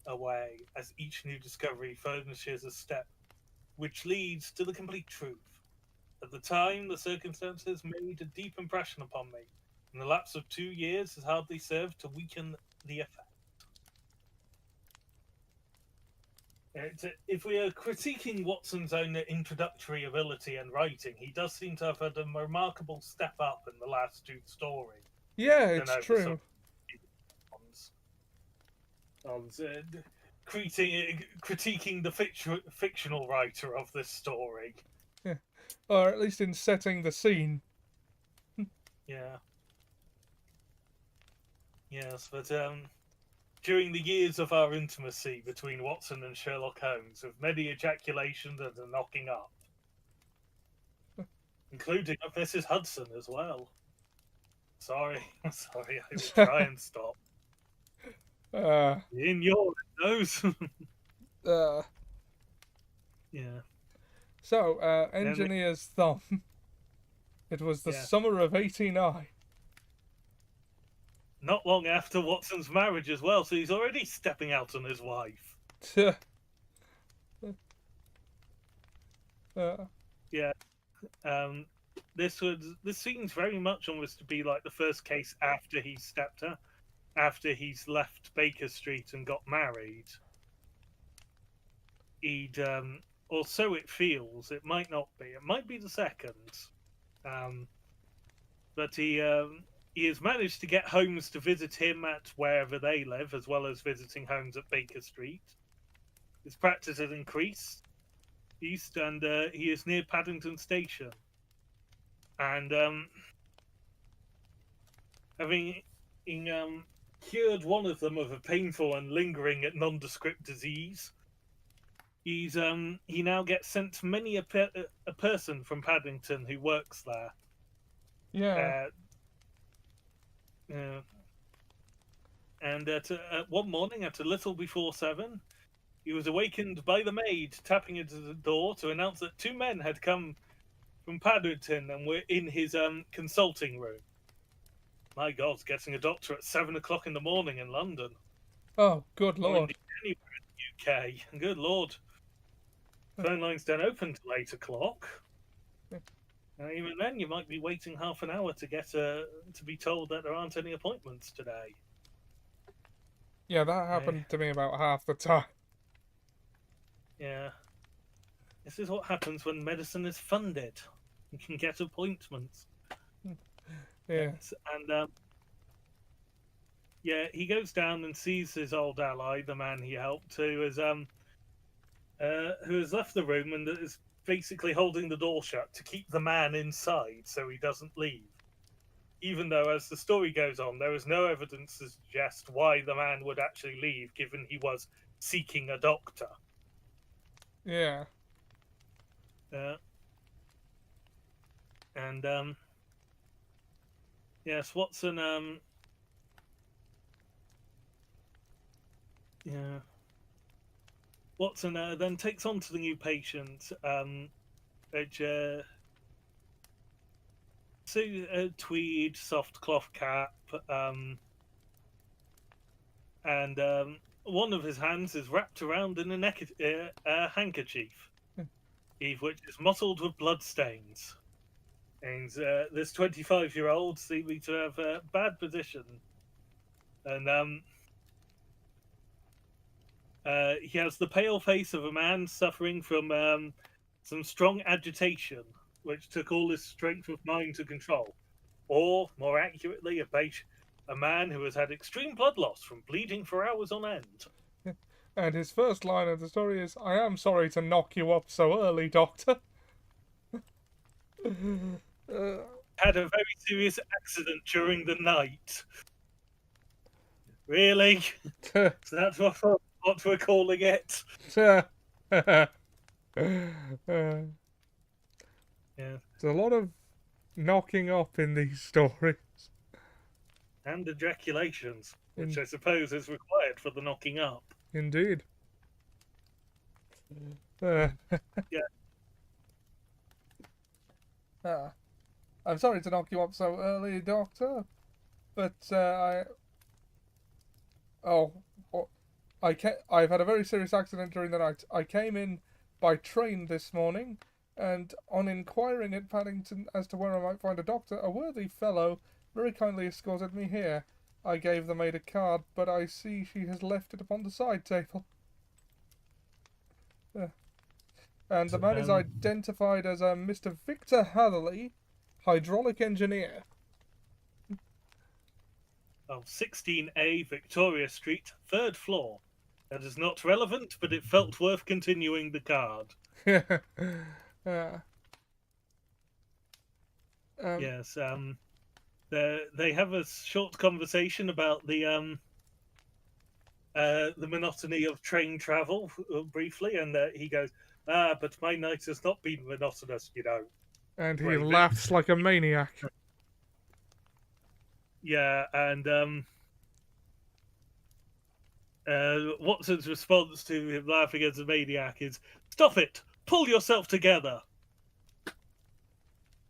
away as each new discovery furnishes a step which leads to the complete truth. At the time, the circumstances made a deep impression upon me, and the lapse of 2 years has hardly served to weaken the effect. If we are critiquing Watson's own introductory ability and writing, he does seem to have had a remarkable step up in the last two stories Yeah, than it's over some true. ones. critiquing the fictional writer of this story. Yeah. Or at least in setting the scene. Yeah. Yes, but during the years of our intimacy between Watson and Sherlock Holmes, with many ejaculations and a knocking up, including of Mrs. Hudson as well. Sorry, sorry, I will try and stop. Uh, In your nose. uh, Yeah. so, And Engineer's Thumb. It was the yeah, summer of 89. not long after Watson's marriage as well, so he's already stepping out on his wife. Yeah. Um, this seems very much almost to be like the first case after he's left Baker Street and got married. He'd or so it feels. It might not be. It might be the second. But he has managed to get Holmes to visit him at wherever they live, as well as visiting Holmes at Baker Street. His practice has increased east, and he is near Paddington Station. And having cured one of them of a painful and lingering nondescript disease, he now gets sent many a person from Paddington who works there. Yeah. And one morning at a little before 7, he was awakened by the maid tapping into the door to announce that 2 men had come from Paddington and were in his consulting room. My God, getting a doctor at 7 o'clock in the morning in London. Oh, good Or lord. indeed anywhere in the UK. Good lord. Phone lines don't open till 8 o'clock. Even then, you might be waiting half an hour to get to be told that there aren't any appointments today. Yeah, that happened to me about half the time. Yeah. This is what happens when medicine is funded. You can get appointments. Yeah. And yeah, he goes down and sees his old ally, the man he helped, who has left the room and is basically holding the door shut to keep the man inside so he doesn't leave. Even though, as the story goes on, there is no evidence to suggest why the man would actually leave, given he was seeking a doctor. Yeah. And yes, Watson. Yeah. Watson then takes on to the new patient, which tweed soft cloth cap, and one of his hands is wrapped around in a handkerchief, which is mottled with blood stains. And this 25-year-old seeming to have a bad position, and he has the pale face of a man suffering from some strong agitation, which took all his strength of mind to control. Or, more accurately, a man who has had extreme blood loss from bleeding for hours on end. And his first line of the story is, "I am sorry to knock you up so early, Doctor." Had a very serious accident during the night. Really? So that's what we're calling it. Yeah. Yeah. There's a lot of knocking up in these stories. And ejaculations, which I suppose is required for the knocking up. Indeed. Yeah. I'm sorry to knock you up so early, Doctor, but I've had a very serious accident during the night. I came in by train this morning, and on inquiring at Paddington as to where I might find a doctor, a worthy fellow very kindly escorted me here. I gave the maid a card, but I see she has left it upon the side table. And the man is identified as Mr. Victor Hatherley, hydraulic engineer. Of 16A Victoria Street, 3rd floor. That is not relevant, but it felt worth continuing the card. uh, Yes, they have a short conversation about the monotony of train travel briefly, and he goes, but my night has not been monotonous, you know. and he Raven. laughs like a maniac. Yeah, and Watson's response to him laughing as a maniac is, "Stop it! Pull yourself together!"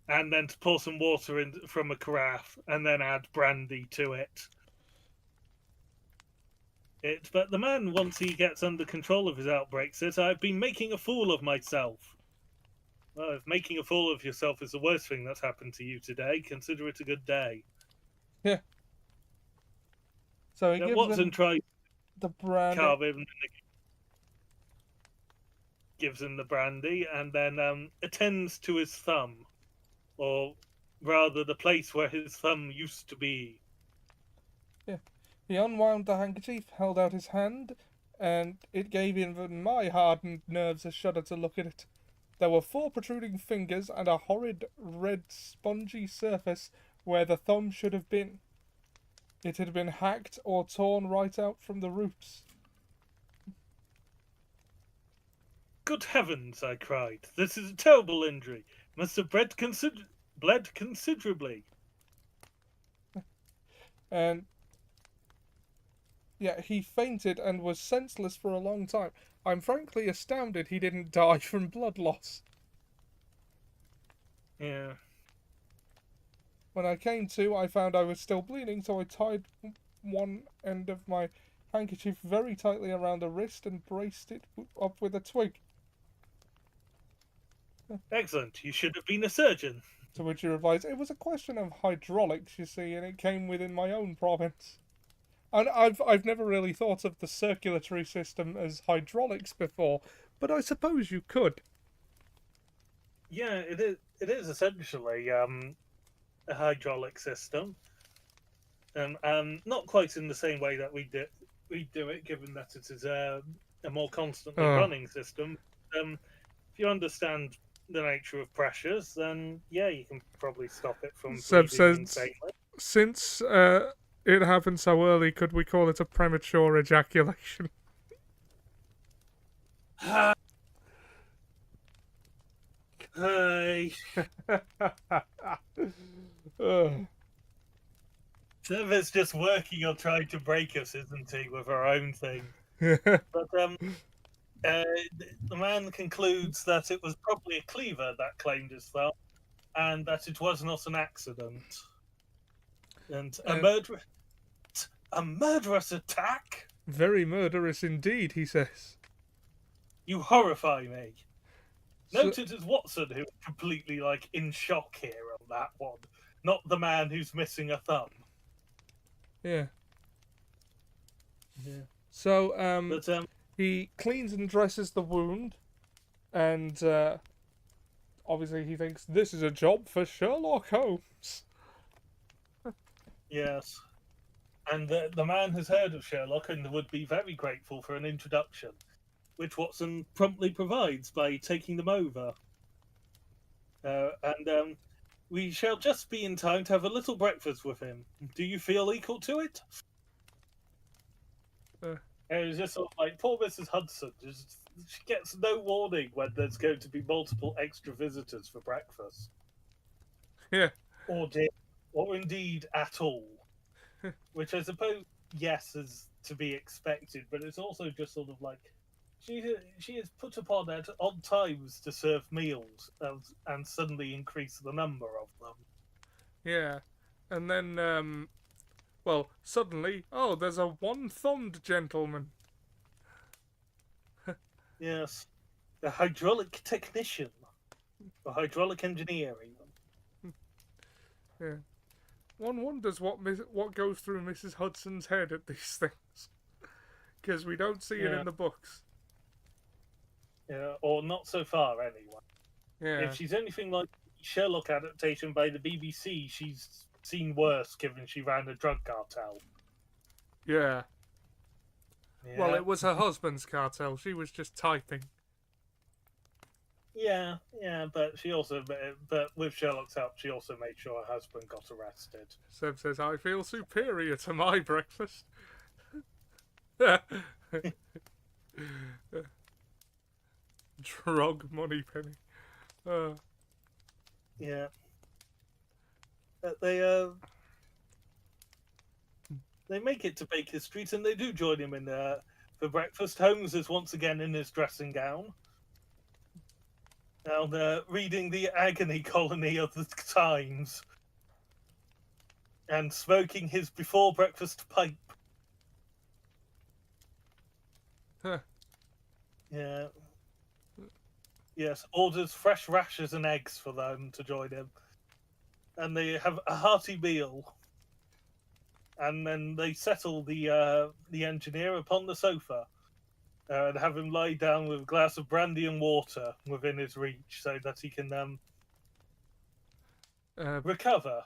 And then to pour some water in from a carafe, and then add brandy to it. But the man, once he gets under control of his outbreak, says, "I've been making a fool of myself." Well, if making a fool of yourself is the worst thing that's happened to you today, consider it a good day. Yeah. So he Now, gives Watson him tries the to brandy. carve him, and gives him the brandy, and then attends to his thumb, or rather, the place where his thumb used to be. Yeah. He unwound the handkerchief, held out his hand, and it gave even my hardened nerves a shudder to look at it. There were 4 protruding fingers and a horrid red spongy surface where the thumb should have been. It had been hacked or torn right out from the roots. "Good heavens!" I cried. "This is a terrible injury. Must have bled considerably." And yeah, he fainted and was senseless for a long time. I'm frankly astounded he didn't die from blood loss. Yeah. When I came to, I found I was still bleeding, so I tied one end of my handkerchief very tightly around the wrist and braced it up with a twig. Excellent. You should have been a surgeon. To which he replies, "It was a question of hydraulics, you see, and it came within my own province." And I've never really thought of the circulatory system as hydraulics before, but I suppose you could. Yeah, it is. It is essentially a hydraulic system, and not quite in the same way that we do it, given that it is a more constantly running system. If you understand the nature of pressures, then yeah, you can probably stop it from Seb bleeding says, insanely. since it happened so early, could we call it a premature ejaculation? Hey, Seb is just working on trying to break us, isn't he, with our own thing? But the man concludes that it was probably a cleaver that claimed his thumb, and that it was not an accident. And a murderous attack? Very murderous indeed, he says. You horrify me. So- Note it is Watson who is completely in shock here on that one, not the man who's missing a thumb. Yeah. Yeah. So, But he cleans and dresses the wound, and obviously he thinks this is a job for Sherlock Holmes. yes. And the man has heard of Sherlock and would be very grateful for an introduction, which Watson promptly provides by taking them over. And we shall just be in time to have a little breakfast with him. Do you feel equal to it? And it's just sort of poor Mrs. Hudson. She gets no warning when there's going to be multiple extra visitors for breakfast. Yeah. Or indeed at all. Which I suppose, yes, is to be expected, but it's also just sort of she is put upon at odd times to serve meals and suddenly increase the number of them. Yeah. And then, well, suddenly, oh, there's a one-thumbed gentleman. Yes. A hydraulic technician. Or hydraulic engineer, even. Yeah. One wonders what goes through Mrs. Hudson's head at these things. Because we don't see it in the books. Yeah, or not so far, anyway. Yeah. If she's anything like Sherlock adaptation by the BBC, she's seen worse, given she ran a drug cartel. Yeah. Well, Yeah, it was her husband's cartel. She was just typing. yeah, but she also, but with Sherlock's help, she also made sure her husband got arrested. Seb says, I feel superior to my breakfast. Drug money penny. Uh, Yeah, but they make it to Baker Street and they do join him in for breakfast. Holmes is once again in his dressing gown and reading the agony colony of the Times and smoking his before breakfast pipe. huh. Yeah. Yes, orders fresh rashers and eggs for them to join him. And they have a hearty meal. And then they settle the engineer upon the sofa and have him lie down with a glass of brandy and water within his reach so that he can recover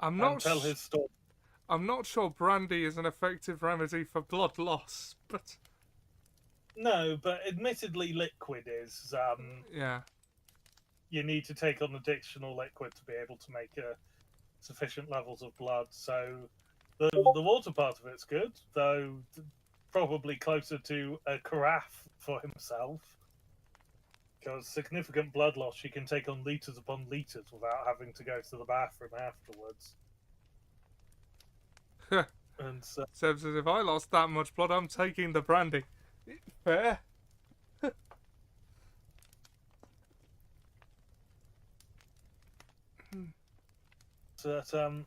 I'm and not. tell his story. I'm not sure brandy is an effective remedy for blood loss, but No, but admittedly, liquid is. yeah. You need to take on additional liquid to be able to make sufficient levels of blood. So the water part of it's good, though probably closer to a carafe for himself. Because significant blood loss, you can take on litres upon litres without having to go to the bathroom afterwards. And so, Seb says, if I lost that much blood, I'm taking the brandy. Fair. that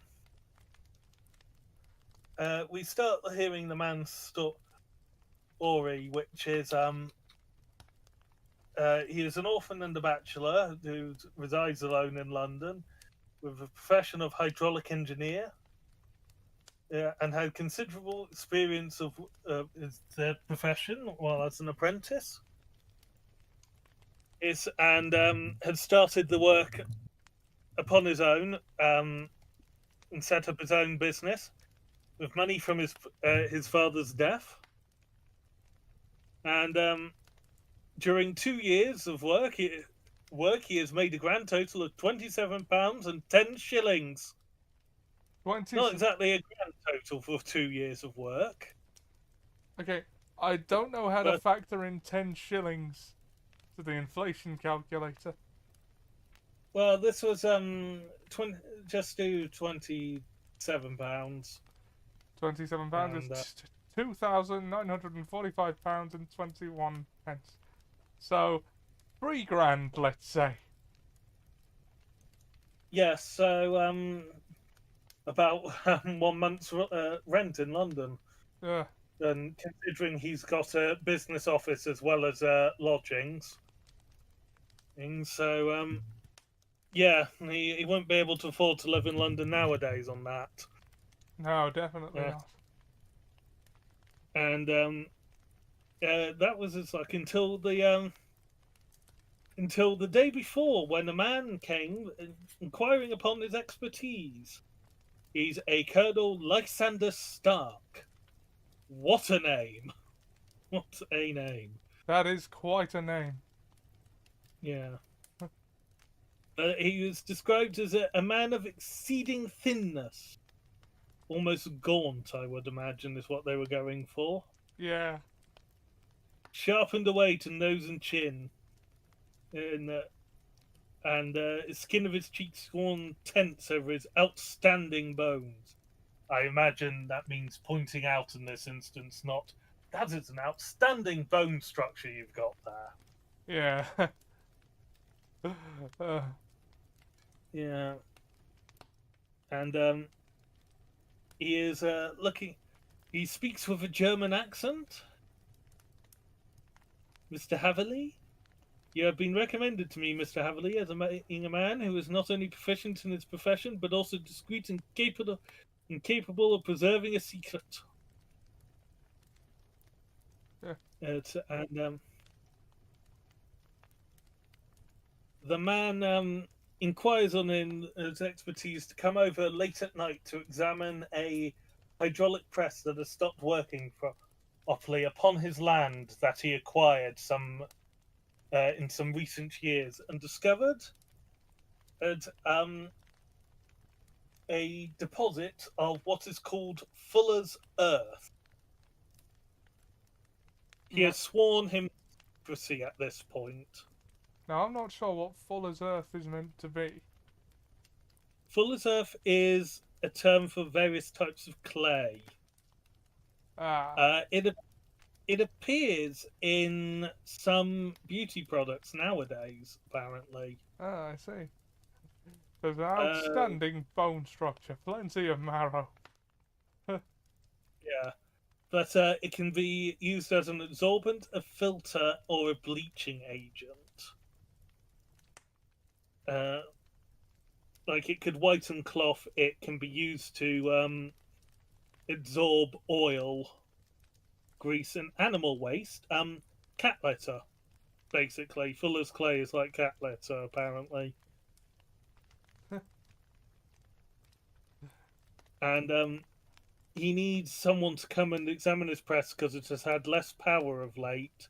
we start hearing the man's story, which is he is an orphan and a bachelor who resides alone in London with a profession of hydraulic engineer. And had considerable experience of their profession while as an apprentice. Had started the work upon his own and set up his own business with money from his father's death. And during 2 years of work, he has made a grand total of £27 and 10 shillings. 20. Not exactly a grand total for 2 years of work. Okay, I don't know how to But factor in 10 shillings to the inflation calculator. well, this was just do £27. £27 And, is £2,945 and 21 pence. So, 3 grand, let's say. yes, so about 1 month's rent in London. Yeah. And considering he's got a business office as well as lodgings, and so yeah, he won't be able to afford to live in London nowadays on that. No, definitely not. And that was just like until the day before, when a man came inquiring upon his expertise. He's a Colonel Lysander Stark. What a name! What a name! That is quite a name. Yeah. He was described as a man of exceeding thinness. Almost gaunt, I would imagine, is what they were going for. Yeah. Sharpened away to nose and chin. And the skin of his cheeks worn tense over his outstanding bones. I imagine that means pointing out in this instance, not that is an outstanding bone structure you've got there. Yeah. Yeah. And he is looking. He speaks with a German accent. Mr. Haverley? You have been recommended to me, Mr. Haverley, as a man who is not only proficient in his profession, but also discreet and capable of preserving a secret. Yeah. The man inquires on his expertise to come over late at night to examine a hydraulic press that has stopped working upon his land that he acquired in some recent years, and discovered that a deposit of what is called Fuller's Earth. He No, has sworn him secrecy at this point. now I'm not sure what Fuller's Earth is meant to be. Fuller's Earth is a term for various types of clay. Ah, It appears in some beauty products nowadays, apparently. I see. There's an Uh, outstanding bone structure, plenty of marrow. yeah, but it can be used as an absorbent, a filter, or a bleaching agent. Uh, like it could whiten cloth. It can be used to absorb oil, grease, and animal waste. Cat litter, basically. Fuller's clay is like cat litter, apparently. And he needs someone to come and examine his press because it has had less power of late,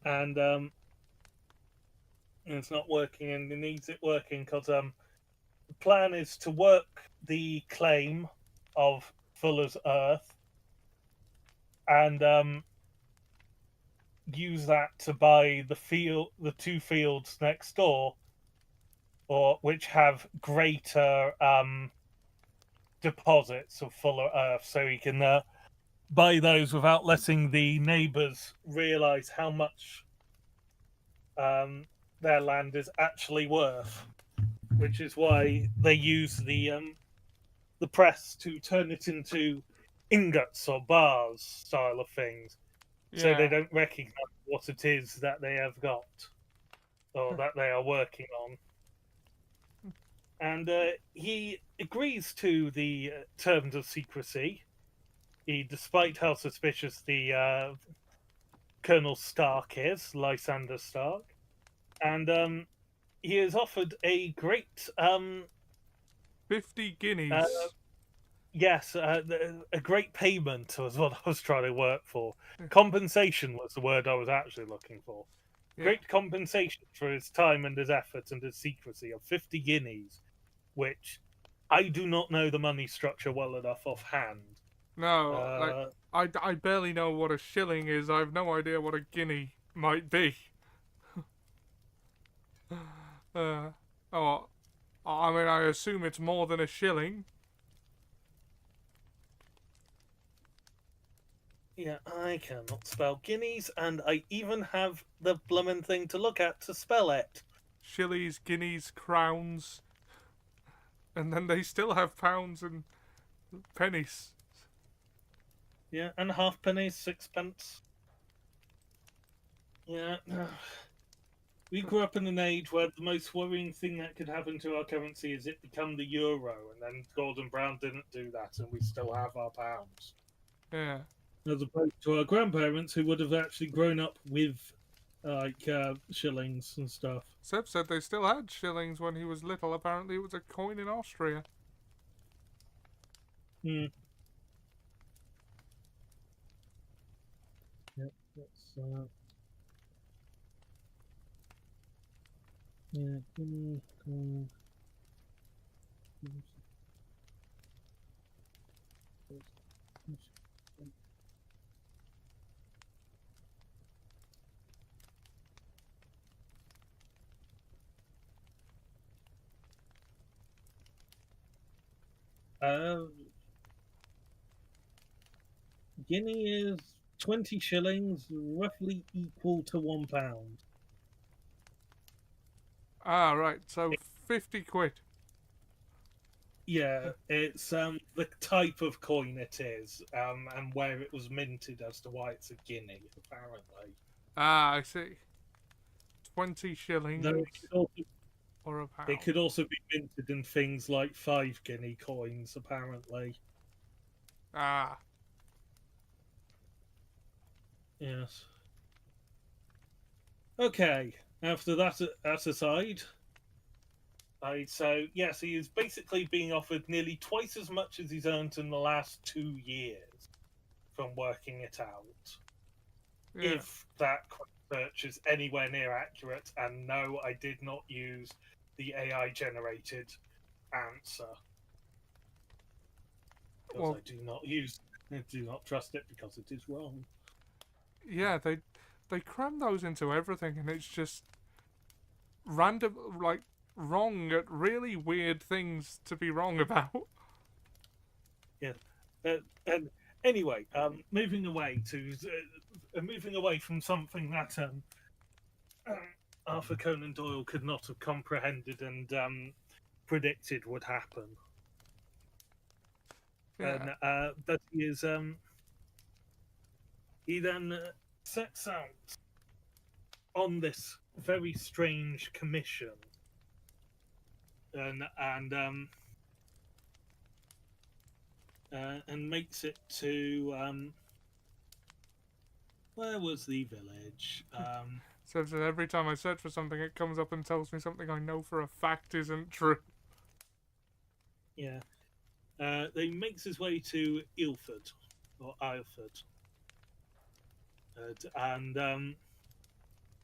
and it's not working, and he needs it working because the plan is to work the claim of Fuller's Earth and use that to buy the two fields next door, or which have greater deposits of Fuller Earth, so he can buy those without letting the neighbours realise how much their land is actually worth. Which is why they use the press to turn it into ingots or bars style of things, so they Yeah. don't recognise what it is that they have got or that they are working on. And he agrees to the terms of secrecy. Despite how suspicious the Colonel Stark is, Lysander Stark, and he is offered a great 50 uh, guineas. yes, a great payment was what I was trying to work for. Compensation was the word I was actually looking for. Yeah. Great compensation for his time and his effort and his secrecy of 50 guineas, which I do not know the money structure well enough offhand. No, like, Uh, I barely know what a shilling is. I have no idea what a guinea might be. Uh, oh, I mean, I assume it's more than a shilling. yeah, I cannot spell guineas, and I even have the bloomin' thing to look at to spell it. Shillies, guineas, crowns, and then they still have pounds and pennies. Yeah, and halfpennies, sixpence. Yeah. We grew up in an age where the most worrying thing that could happen to our currency is it become the euro, and then Gordon Brown didn't do that, and we still have our pounds. Yeah. As opposed to our grandparents who would have actually grown up with like shillings and stuff. Seb said they still had shillings when he was little. Apparently, it was a coin in Austria. Hmm. Yep, that's yeah. Uh, Guinea is 20 shillings, roughly equal to £1. Ah, right. So 50 quid. Yeah, it's the type of coin it is, and where it was minted as to why it's a guinea, apparently. Ah, I see. 20 Though shillings or a it pound. could also be minted in things like 5 guinea coins, apparently. Ah, Yes. Okay. After that aside, so yes, he is basically being offered nearly twice as much as he's earned in the last 2 years from working it out. Yeah. If that search is anywhere near accurate, and no, I did not use the AI generated answer because Well, I do not trust it because it is wrong. yeah, they cram those into everything, and it's just random, like wrong at really weird things to be wrong about. Yeah, and anyway, moving away from something that Arthur Conan Doyle could not have comprehended and predicted would happen. Yeah. And but he then sets out on this very strange commission, and makes it to where was the village? So that every time I search for something, it comes up and tells me something I know for a fact isn't true. Yeah, he makes his way to Ilford or Ilford, and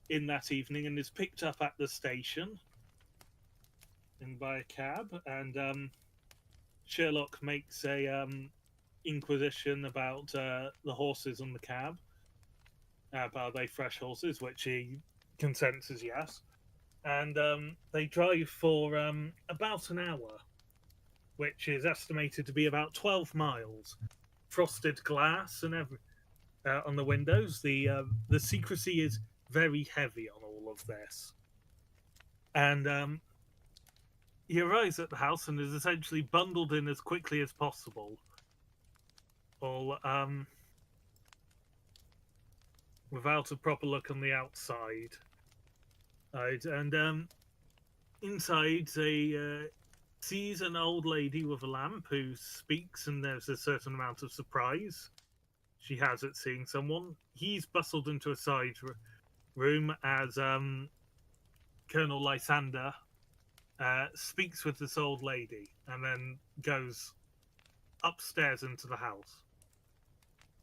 in that evening, and is picked up at the station and by a cab, and Sherlock makes a inquisition about the horses on the cab. Are they fresh horses? Which he consents is yes. And they drive for about an hour, which is estimated to be about 12 miles. Frosted glass and on the windows. The secrecy is very heavy on all of this. And he arrives at the house and is essentially bundled in as quickly as possible. All without a proper look on the outside. Right, and inside they sees an old lady with a lamp who speaks, and there's a certain amount of surprise she has at seeing someone. He's bustled into a side room as Colonel Lysander speaks with this old lady and then goes upstairs into the house,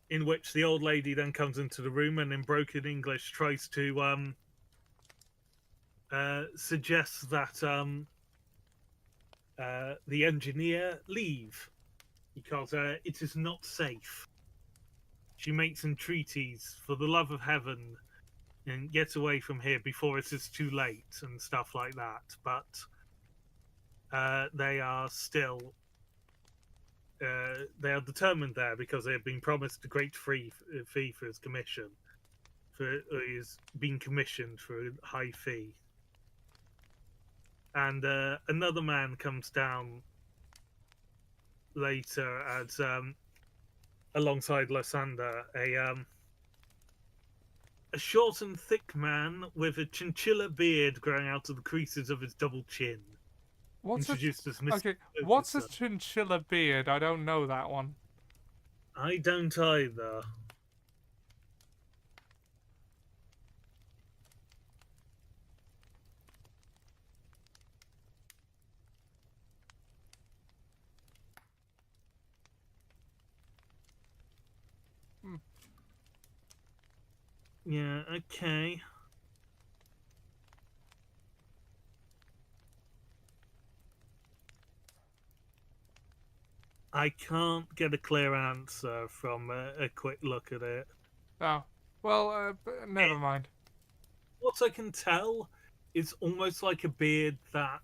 in which the old lady then comes into the room and in broken English tries to suggest that the engineer leave because it is not safe. She makes entreaties for the love of heaven and get away from here before it is too late and stuff like that. But they are still they are determined there because they have been promised a great fee for his commission. He's been commissioned for a high fee. And another man comes down later as alongside Lysander, a short and thick man with a chinchilla beard growing out of the creases of his double chin. What's Introduced as Mr. okay? What's a chinchilla beard? I don't know that one. I don't either. Hmm. Yeah, okay. I can't get a clear answer from a quick look at it. Oh, well, never mind. What I can tell is almost like a beard that,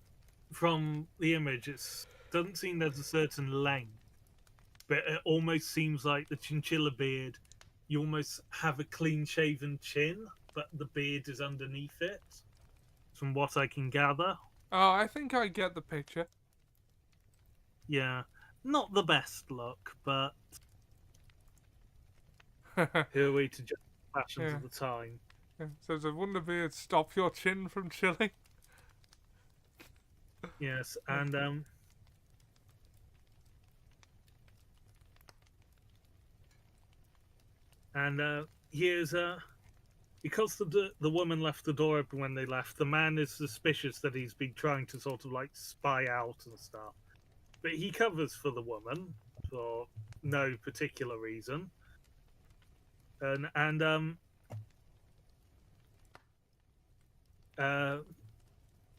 from the image, it doesn't seem there's a certain length, but it almost seems like the chinchilla beard. You almost have a clean-shaven chin, but the beard is underneath it. From what I can gather. Oh, I think I get the picture. Yeah, not the best look, but who are we to judge the fashions Yeah. of the time? Yeah. So does a wonder beard stop your chin from chilling? Yes, and here's because the woman left the door open when they left. The man is suspicious that he's been trying to sort of like spy out and stuff, but he covers for the woman for no particular reason. And uh,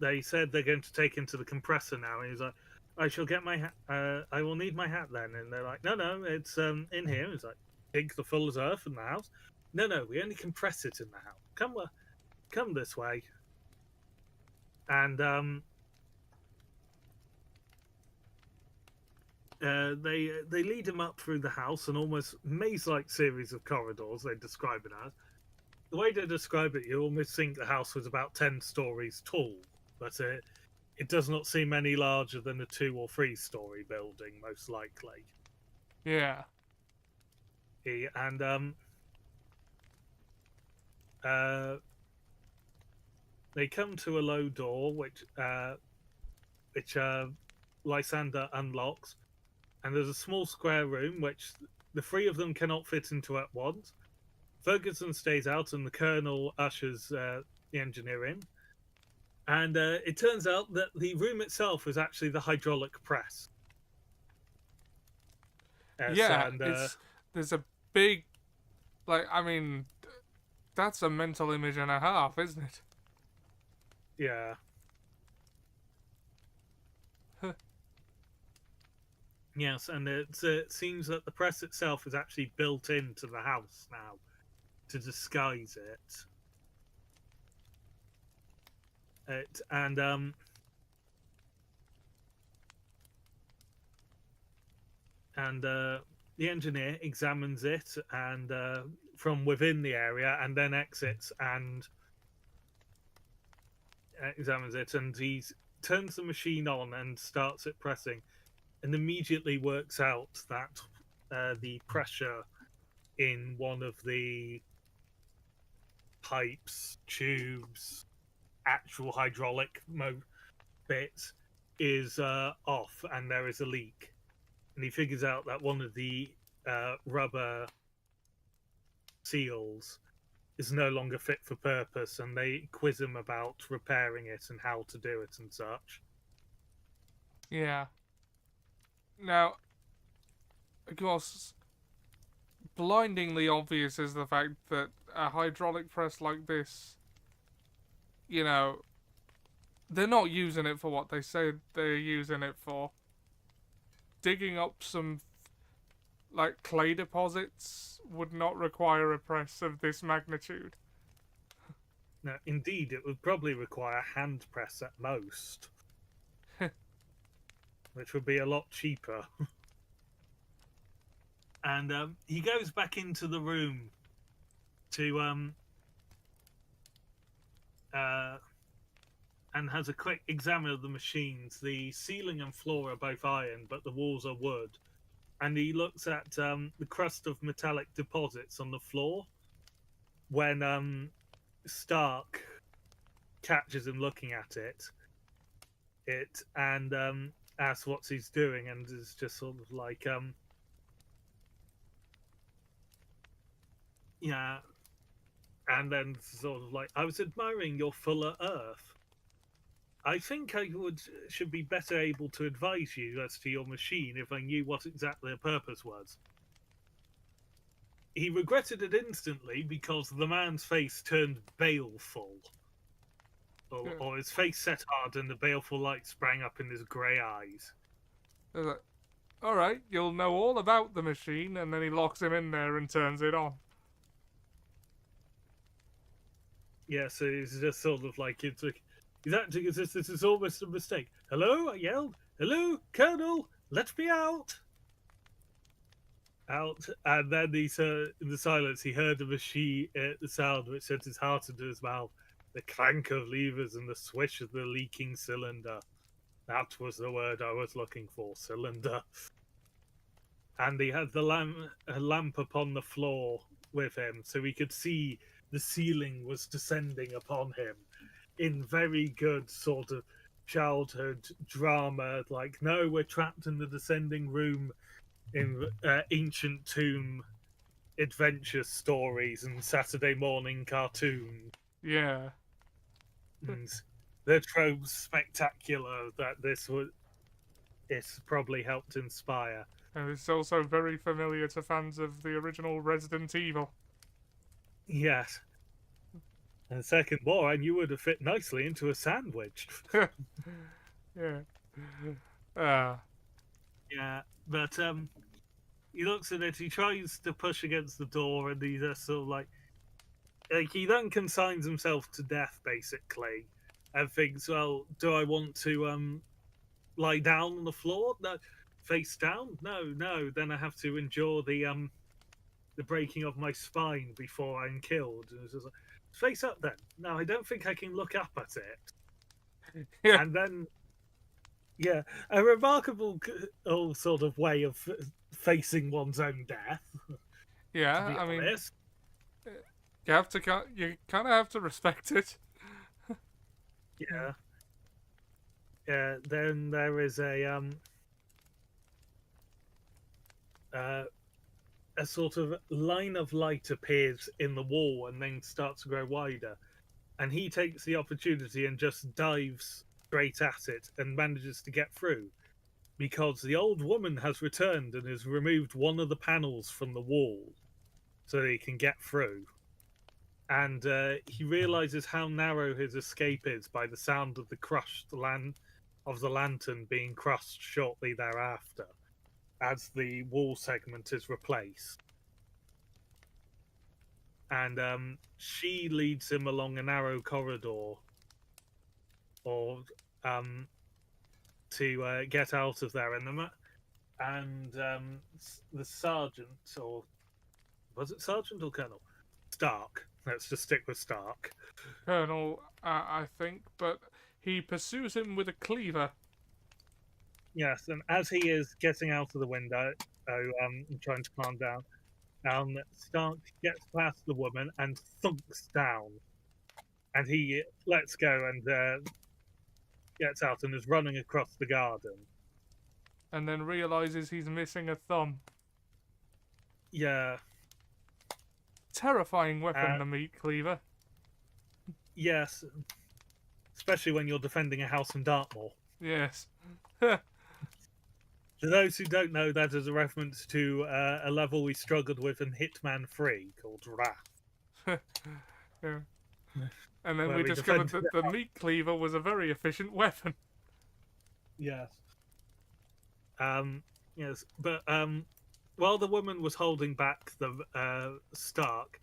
they said they're going to take him to the compressor now. And he's like, I shall get my hat. I will need my hat then. And they're like, no, it's in here. He's like, dig the full as earth in the house. No, we only compress it in the house. Come this way. And they lead him up through the house, an almost maze-like series of corridors. They describe it as. The way they describe it, you almost think the house was about 10 stories tall, but it does not seem any larger than a 2 or 3-story building, most likely. Yeah. And they come to a low door, which Lysander unlocks, and there's a small square room which the 3 of them cannot fit into at once. Ferguson stays out, and the Colonel ushers the engineer in. And it turns out that the room itself is actually the hydraulic press. There's a big, that's a mental image and a half, isn't it? Yeah. Yes, and it seems that the press itself is actually built into the house now to disguise it. The engineer examines it and from within the area, and then exits and examines it, and he turns the machine on and starts it pressing, and immediately works out that the pressure in one of the pipes, tubes, actual hydraulic bits is off, and there is a leak. And he figures out that one of the rubber seals is no longer fit for purpose, and they quiz him about repairing it and how to do it and such. Yeah. Now, of course, blindingly obvious is the fact that a hydraulic press like this, you know, they're not using it for what they say they're using it for. Digging up some, clay deposits would not require a press of this magnitude. Now, indeed, it would probably require a hand press at most. Which would be a lot cheaper. And he goes back into the room to and has a quick examine of the machines. The ceiling and floor are both iron, but the walls are wood. And he looks at the crust of metallic deposits on the floor when Stark catches him looking at it. And asks what he's doing, and is just sort of like, yeah. And then sort of like, I was admiring your fuller earth. I think I should be better able to advise you as to your machine if I knew what exactly the purpose was. He regretted it instantly because the man's face turned baleful. Or his face set hard and the baleful light sprang up in his grey eyes. Like, alright, you'll know all about the machine, and then he locks him in there and turns it on. Yeah, so it's just sort of like, this is almost a mistake. Hello, I yelled. Hello, Colonel, let me out. And then in the silence, he heard the machine, the sound which sent his heart into his mouth. The clank of levers and the swish of the leaking cylinder. That was the word I was looking for, cylinder. And he had the lamp upon the floor with him, so he could see the ceiling was descending upon him in very good sort of childhood drama. Like, no, we're trapped in the descending room in ancient tomb adventure stories and Saturday morning cartoons. Yeah. And the tropes spectacular that it's probably helped inspire. And it's also very familiar to fans of the original Resident Evil. Yes. And second more, and you would have fit nicely into a sandwich. Yeah. Ah. Yeah, but he looks at it. He tries to push against the door, and he just sort of like he then consigns himself to death basically, and thinks, well, do I want to lie down on the floor? No, face down? No, no. Then I have to endure the breaking of my spine before I'm killed. And it's just like, face up then. No, I don't think I can look up at it. Yeah. And then, yeah, a remarkable sort of way of facing one's own death, to Yeah. be I mean, honest. you kind of have to respect it. Yeah. Yeah. Yeah. Then there is uh, a sort of line of light appears in the wall and then starts to grow wider. And he takes the opportunity and just dives straight at it and manages to get through because the old woman has returned and has removed one of the panels from the wall so that he can get through. And he realizes how narrow his escape is by the sound of the of the lantern being crushed shortly thereafter as the wall segment is replaced. And she leads him along a narrow corridor or to get out of there. And the sergeant, or was it sergeant or colonel? Stark. Let's just stick with Stark. Colonel, I think, but he pursues him with a cleaver. Yes, and as he is getting out of the window, trying to calm down, Stark gets past the woman and thunks down. And he lets go and gets out and is running across the garden. And then realizes he's missing a thumb. Yeah. Terrifying weapon, the meat cleaver. Yes. Especially when you're defending a house in Dartmoor. Yes. For those who don't know, that is a reference to a level we struggled with in Hitman 3 called Wrath. Yeah. And then Where we we discovered defended that the meat cleaver was a very efficient weapon. Yes. Yes, but while the woman was holding back the Stark,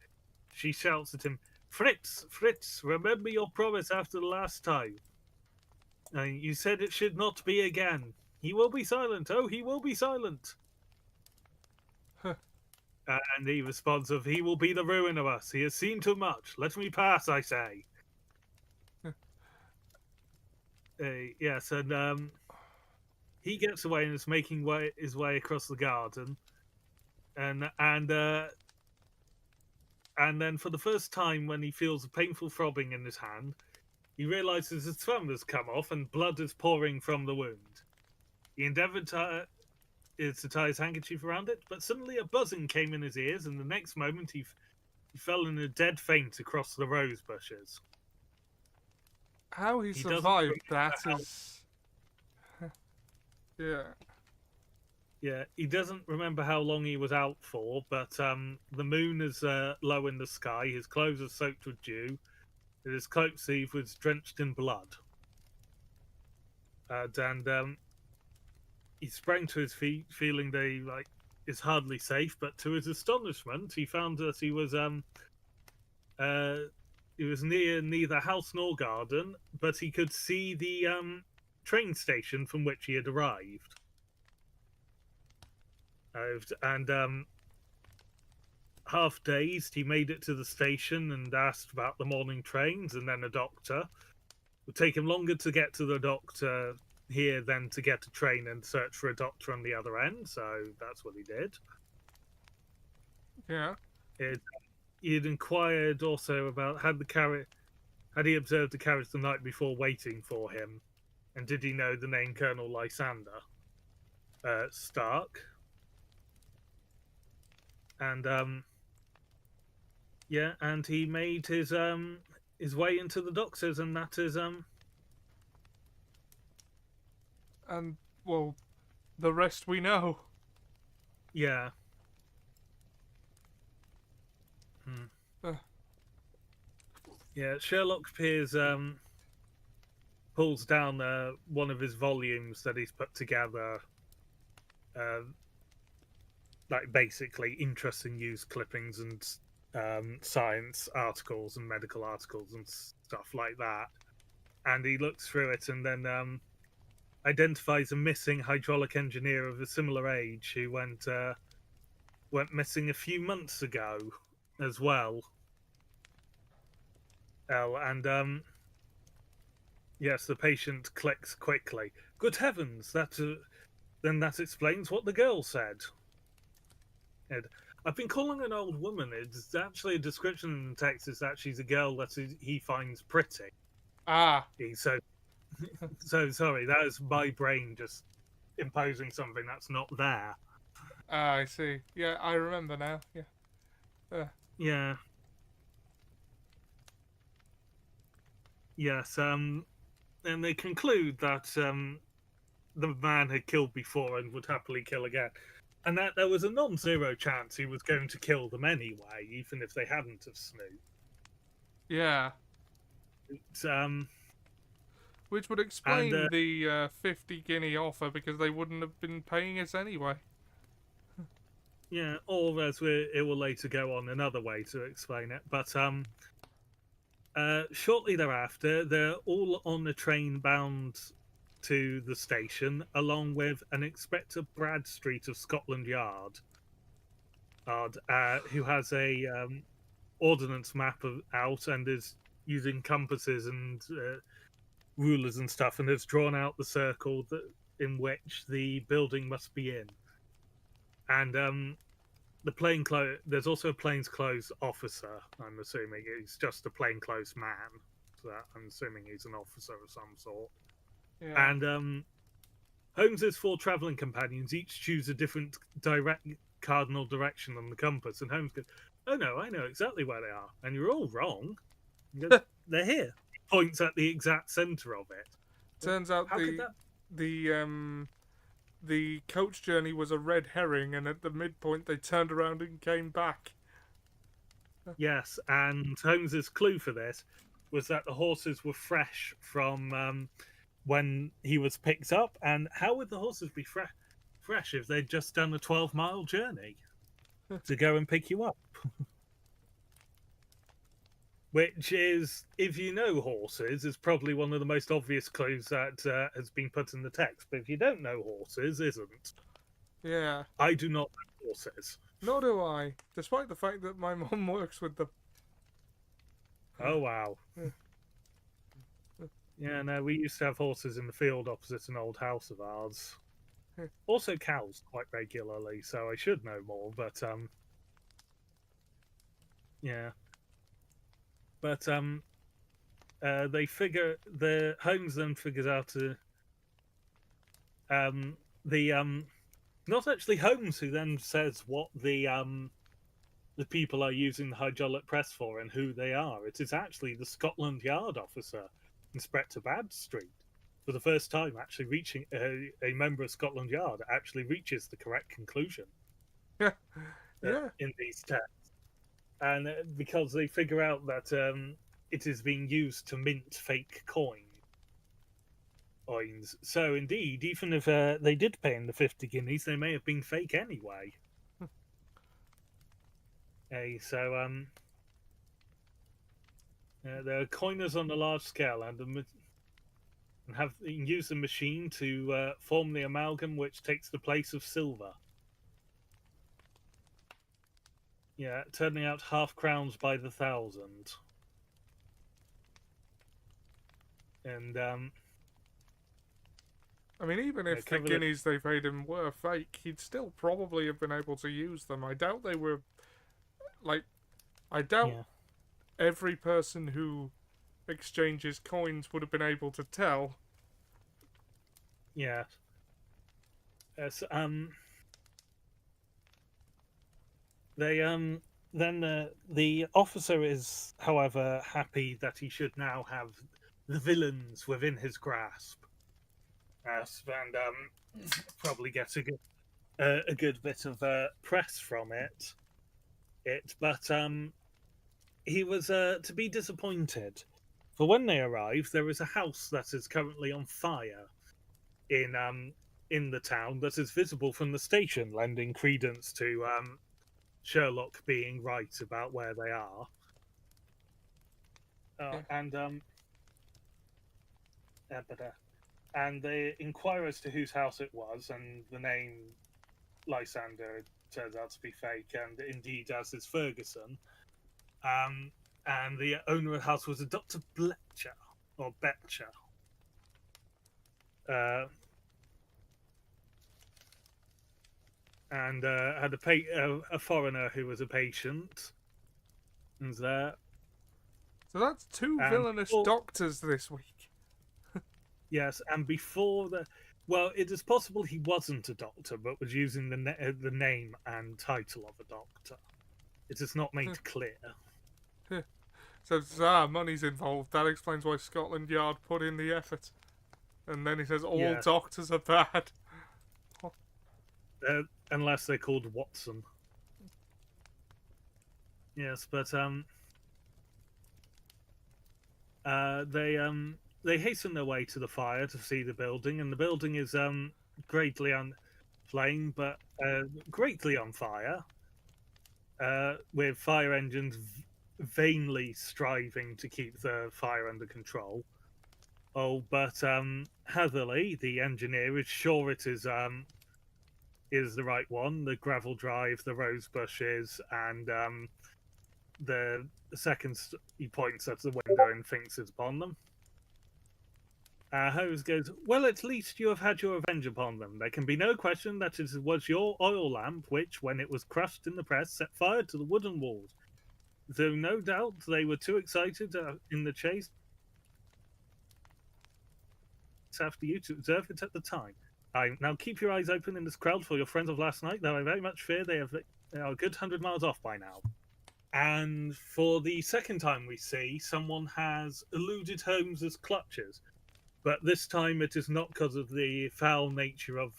she shouts at him, "Fritz, Fritz, remember your promise after the last time. You said it should not be again. He will be silent. Oh, he will be silent." And he responds of, "He will be the ruin of us. He has seen too much. Let me pass, I say." Yes, and he gets away and is making his way across the garden, and then for the first time, when he feels a painful throbbing in his hand, he realizes his thumb has come off and blood is pouring from the wound. He endeavored to tie his handkerchief around it, but suddenly a buzzing came in his ears, and the next moment he fell in a dead faint across the rose bushes. How he survived that is... Yeah. Yeah, he doesn't remember how long he was out for, but the moon is low in the sky, his clothes are soaked with dew, and his coat sleeve was drenched in blood. And he sprang to his feet, feeling that he is hardly safe, but to his astonishment, he found that he was near neither house nor garden, but he could see the train station from which he had arrived. And half dazed, he made it to the station and asked about the morning trains and then a doctor. It would take him longer to get to the doctor here than to get a train and search for a doctor on the other end, so that's what he did. Yeah. He had inquired also about had he observed the carriage the night before waiting for him, and did he know the name Colonel Lysander Stark? And yeah, and he made his way into the doctors, and that is And, well, the rest we know. yeah. Yeah, Sherlock appears, pulls down one of his volumes that he's put together, uh, like basically interesting news clippings and science articles and medical articles and stuff like that. And he looks through it and then identifies a missing hydraulic engineer of a similar age who went missing a few months ago as well. And yes, the patient clicks quickly. Good heavens! Then that explains what the girl said. And I've been calling her an old woman. It's actually a description in the text is that she's a girl that he finds pretty. Ah, So, so sorry. That is my brain just imposing something that's not there. I see. Yeah, I remember now. Yeah. Yeah. Yes. And they conclude that the man had killed before and would happily kill again, and that there was a non-zero chance he was going to kill them anyway, even if they hadn't have snooped. Yeah. It's, Which would and explain the 50 guinea offer because they wouldn't have been paying us anyway. yeah, or as it will later go on another way to explain it. But shortly thereafter, they're all on a train bound to the station, along with an Inspector Bradstreet of Scotland Yard, who has a ordnance map out and is using compasses and rulers and stuff, and has drawn out the circle in which the building must be in. And there's also a plainclothes officer. I'm assuming he's just a plainclothes man. So I'm assuming he's an officer of some sort. Yeah. And Holmes's 4 traveling companions each choose a different cardinal direction on the compass, and Holmes goes, "Oh no, I know exactly where they are, and you're all wrong." He goes, "They're here." He points at the exact center of it. Turns out How could that? the coach journey was a red herring, and at the midpoint they turned around and came back. Yes, and Holmes's clue for this was that the horses were fresh from when he was picked up. And how would the horses be fresh if they'd just done a 12-mile journey to go and pick you up? Which is, if you know horses, is probably one of the most obvious clues that has been put in the text. But if you don't know horses, isn't. Yeah. I do not know horses. Nor do I, despite the fact that my mum works with them. Oh, wow. Yeah, no, we used to have horses in the field opposite an old house of ours. Also cows quite regularly, so I should know more, but yeah. But they figure Holmes then figures out not actually Holmes who then says what the people are using the hydraulic press for and who they are. It is actually the Scotland Yard officer, Inspector Bradstreet, for the first time actually reaching a member of Scotland Yard actually reaches the correct conclusion. Yeah. Yeah. In these texts. And because they figure out that it is being used to mint fake coins. So indeed, even if they did pay him the 50 guineas, they may have been fake anyway. So there are coiners on a large scale and have used the machine to form the amalgam which takes the place of silver. Yeah, turning out half crowns by the 1,000. And I mean, even if the guineas they paid him were fake, he'd still probably have been able to use them. I doubt they were, I doubt every person who exchanges coins would have been able to tell. Yeah. Yes, they then the officer is, however, happy that he should now have the villains within his grasp. And probably get a good bit of press from it. But he was to be disappointed. For when they arrived, there is a house that is currently on fire in the town that is visible from the station, lending credence to Sherlock being right about where they are. Yeah. And they inquire as to whose house it was, and the name Lysander turns out to be fake, and indeed, as is Ferguson. And the owner of the house was a Dr. Betcher, and had a foreigner who was a patient. And there. So that's two villainous doctors this week. Yes, and before the. Well, it is possible he wasn't a doctor, but was using the name and title of a doctor. It is not made clear. So money's involved. That explains why Scotland Yard put in the effort. And then he says all doctors are bad. Unless they're called Watson. Yes, but they hasten their way to the fire to see the building, and the building is greatly on flame, but greatly on fire, with fire engines vainly striving to keep the fire under control. Oh, but Hatherley, the engineer, is sure it is the right one. The gravel drive, the rose bushes, and the second he points at the window and thinks it's upon them. Holmes goes, well, at least you have had your revenge upon them. There can be no question that it was your oil lamp which, when it was crushed in the press, set fire to the wooden walls. Though no doubt they were too excited in the chase after you to observe it at the time. Now keep your eyes open in this crowd for your friends of last night, though I very much fear they are a good 100 miles off by now. And for the second time we see, someone has eluded Holmes's clutches. But this time it is not because of the foul nature of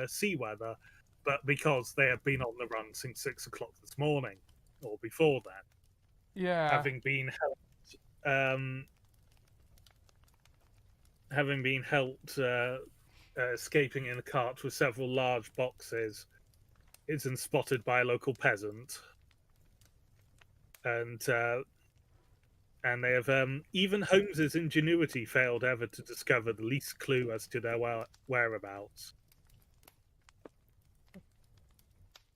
sea weather, but because they have been on the run since 6 o'clock this morning, or before that. Yeah. Having been helped escaping in a cart with several large boxes, isn't spotted by a local peasant. And they have even Holmes's ingenuity failed ever to discover the least clue as to their whereabouts.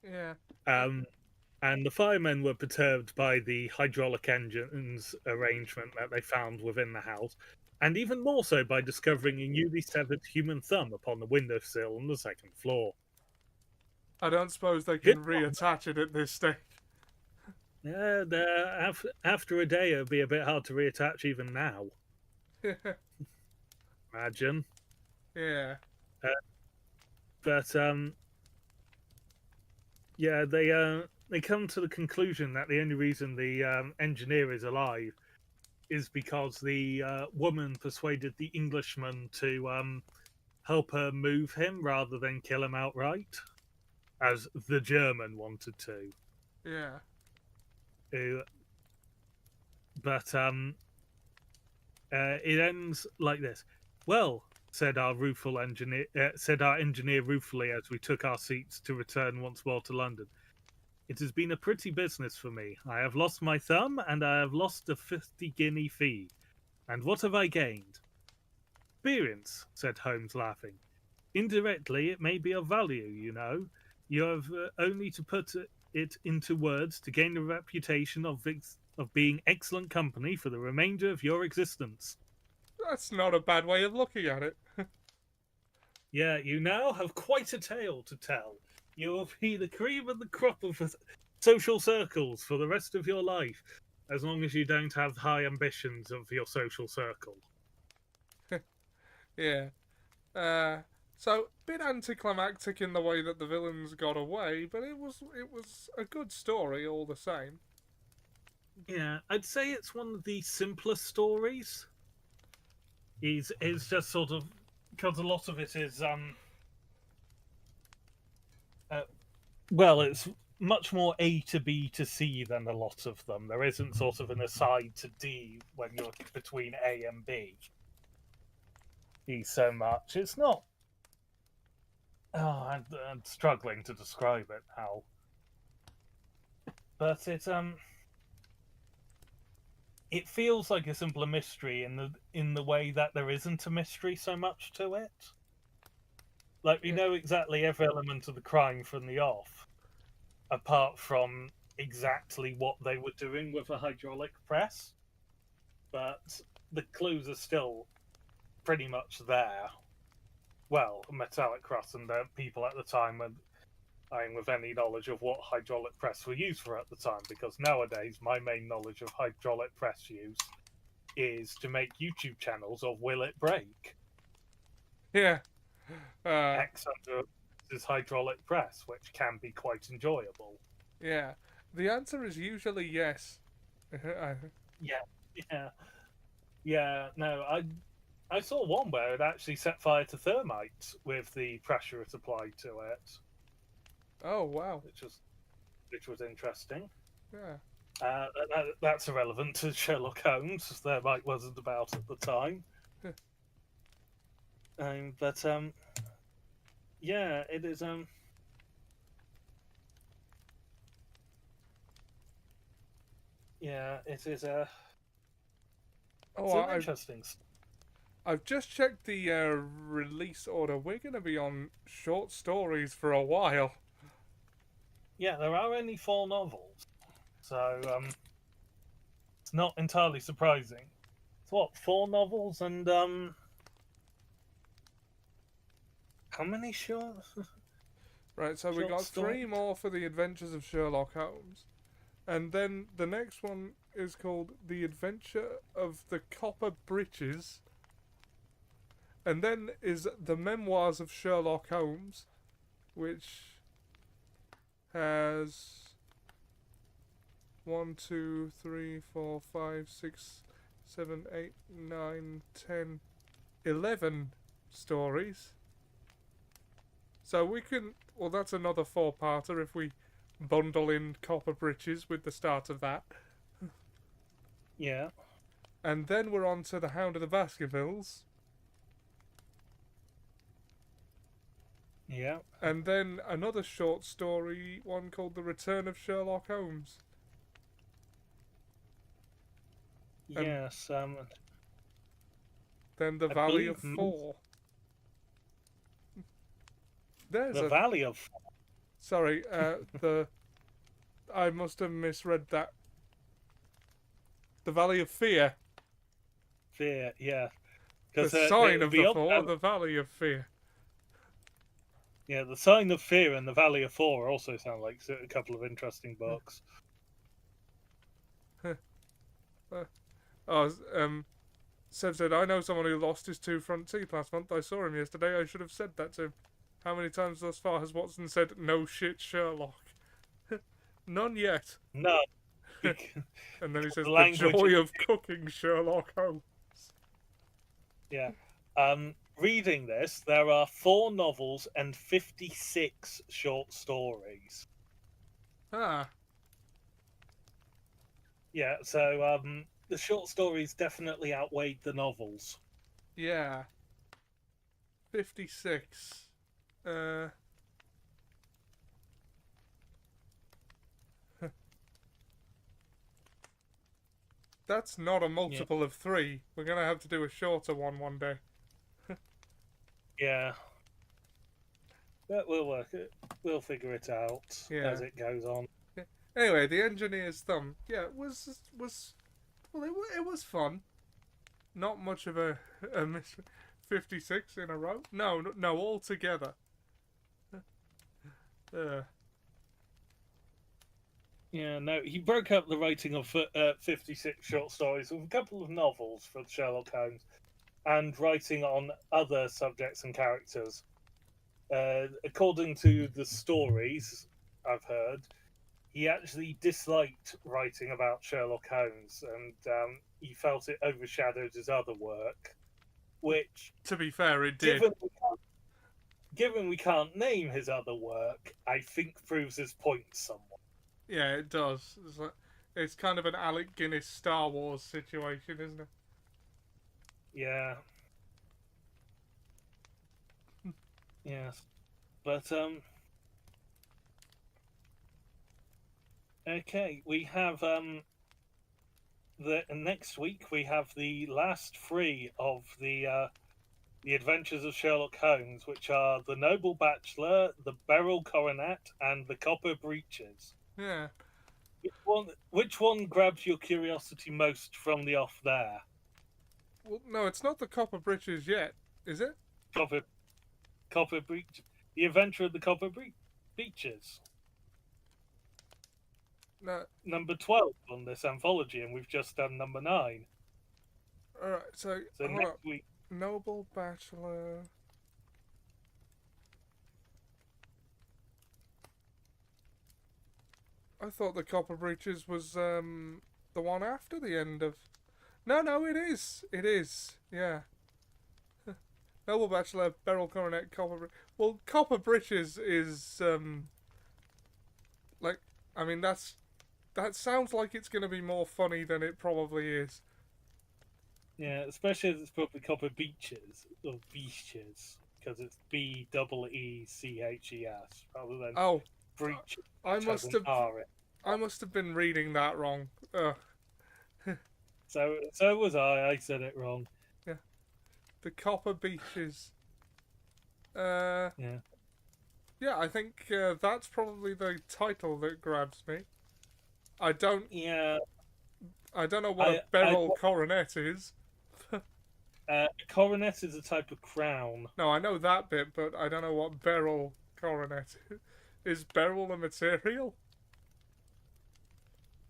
Yeah. And the firemen were perturbed by the hydraulic engines arrangement that they found within the house, and even more so by discovering a newly severed human thumb upon the windowsill on the second floor. I don't suppose they can reattach it at this stage. Yeah, after a day, it'd be a bit hard to reattach even now. Imagine. Yeah. But yeah, they come to the conclusion that the only reason the engineer is alive is because the woman persuaded the Englishman to help her move him rather than kill him outright, as the German wanted to. Yeah. But it ends like this. Well, said our engineer ruefully as we took our seats to return once more to London. It has been a pretty business for me. I have lost my thumb, and I have lost a 50-guinea fee. And what have I gained? Experience, said Holmes, laughing. Indirectly, it may be of value, you know. You have only to put it into words to gain a reputation of being excellent company for the remainder of your existence. That's not a bad way of looking at it. Yeah, you now have quite a tale to tell. You will be the cream of the crop of social circles for the rest of your life, as long as you don't have high ambitions of your social circle. Yeah. So, a bit anticlimactic in the way that the villains got away, but it was a good story all the same. Yeah, I'd say it's one of the simplest stories. It's just sort of because a lot of it is well, it's much more A to B to C than a lot of them. There isn't sort of an aside to D when you're between A and B. So much. It's not. Oh, I'm struggling to describe it now. But it feels like a simpler mystery in the way that there isn't a mystery so much to it. Like we know exactly every element of the crime from the off, apart from exactly what they were doing with a hydraulic press. But the clues are still pretty much there. Well, metallic cross and the people at the time were with any knowledge of what hydraulic press were used for at the time, because nowadays my main knowledge of hydraulic press use is to make YouTube channels of Will It Break? Yeah. X under is hydraulic press, which can be quite enjoyable. Yeah. The answer is usually yes. Yeah. No, I saw one where it actually set fire to thermite with the pressure it applied to it. Oh wow. Which was interesting. Yeah. That's irrelevant to Sherlock Holmes. Thermite wasn't about at the time. But yeah, it is yeah, it is it's an interesting. I've just checked the release order. We're going to be on short stories for a while. Yeah, there are only 4 novels, so it's not entirely surprising. It's what, 4 novels and how many shorts? Right, so we got 3 more for the Adventures of Sherlock Holmes, and then the next one is called The Adventure of the Copper Breeches, and then is The Memoirs of Sherlock Holmes, which has 1, 2, 3, 4, 5, 6, 7, 8, 9, 10, 11 stories. So we can, well, that's another 4-parter if we bundle in Copper Breeches with the start of that. Yeah. And then we're on to The Hound of the Baskervilles. Yeah. And then another short story, one called The Return of Sherlock Holmes. Yes. Then The Valley of Four. There's the Valley of Four. Sorry, I must have misread that. The Valley of Fear. Fear, yeah. The Sign of the Four, The Valley of Fear. Yeah, The Sign of Fear and The Valley of Four also sound like a couple of interesting books. Seb said, I know someone who lost his 2 front teeth last month. I saw him yesterday. I should have said that to him. How many times thus far has Watson said, no shit, Sherlock? None yet. No. And then he says, the joy of cooking Sherlock Holmes. Yeah. Reading this, there are 4 novels and 56 short stories. Ah. Yeah, so the short stories definitely outweighed the novels. Yeah. 56. That's not a multiple of 3. We're going to have to do a shorter one day. Yeah. But we'll work it. We'll figure it out as it goes on. Yeah. Anyway, The Engineer's Thumb. Yeah, it was well, it was fun. Not much of a 56 in a row. No, all together. Yeah, no, he broke up the writing of 56 short stories with a couple of novels for Sherlock Holmes and writing on other subjects and characters. According to the stories I've heard, he actually disliked writing about Sherlock Holmes and he felt it overshadowed his other work, which... To be fair, it did. given we can't name his other work, I think proves his point somewhat. Yeah, it does. It's kind of an Alec Guinness Star Wars situation, isn't it? Yeah. Yes. But okay, we have the next week we have the last three of the Adventures of Sherlock Holmes, which are the Noble Bachelor, the Beryl Coronet, and the Copper Breeches. Yeah. Which one grabs your curiosity most from the off there? Well, no, it's not the Copper Britches yet, is it? Copper Copper Breach, the Adventure of the Copper Breeches. No. Number 12 on this anthology, and we've just done number 9. Alright, so hold next on. week. Noble Bachelor. I thought the Copper Breeches was the one after the end of. No, it is. It is. Yeah. Noble Bachelor, Beryl Coronet, Copper. Well, Copper Breeches is like, I mean, that sounds like it's going to be more funny than it probably is. Yeah, especially as it's probably Copper Beaches or Beaches, because it's BEECHES rather than Breaches. I must have been reading that wrong. Ugh. So was I. I said it wrong. Yeah, the Copper Beaches. Yeah. Yeah, I think that's probably the title that grabs me. I don't. Yeah. I don't know what a beryl coronet is. A coronet is a type of crown. No, I know that bit, but I don't know what beryl coronet is. Is beryl a material?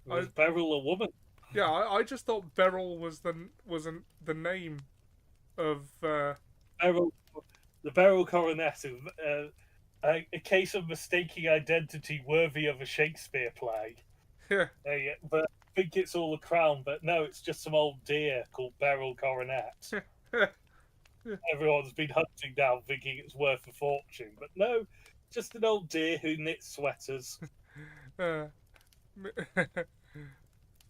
Was Beryl a woman? Yeah, I just thought beryl was the name of Beryl. The Beryl coronet is a case of mistaking identity worthy of a Shakespeare play. Yeah. But I think it's all a crown, but no, it's just some old deer called Beryl Coronet. Everyone's been hunting down thinking it's worth a fortune, but no, just an old deer who knits sweaters. Me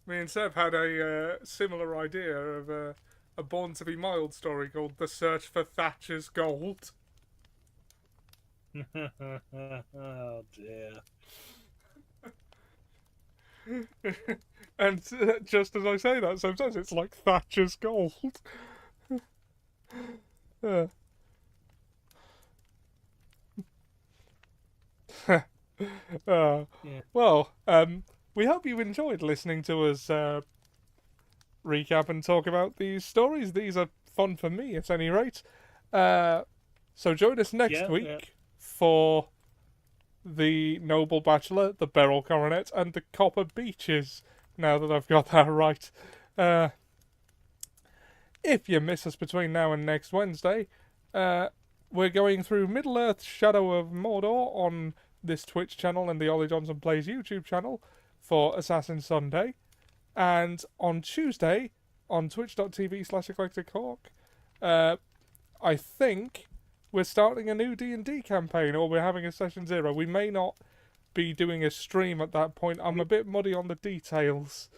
and Seb had a similar idea of a Born to Be Mild story called The Search for Thatcher's Gold. Oh dear. And just as I say that, sometimes it's like Thatcher's Gold. Yeah. Well, we hope you enjoyed listening to us recap and talk about these stories. These are fun for me, at any rate. So join us next week for the Noble Bachelor, the Beryl Coronet, and the Copper Beaches, now that I've got that right. If you miss us between now and next Wednesday, we're going through Middle-earth Shadow of Mordor on this Twitch channel and the Ollie Johnson Plays YouTube channel for Assassin Sunday. And on Tuesday, on twitch.tv/eclectichawk, I think we're starting a new D&D campaign, or we're having a session 0. We may not be doing a stream at that point. I'm a bit muddy on the details.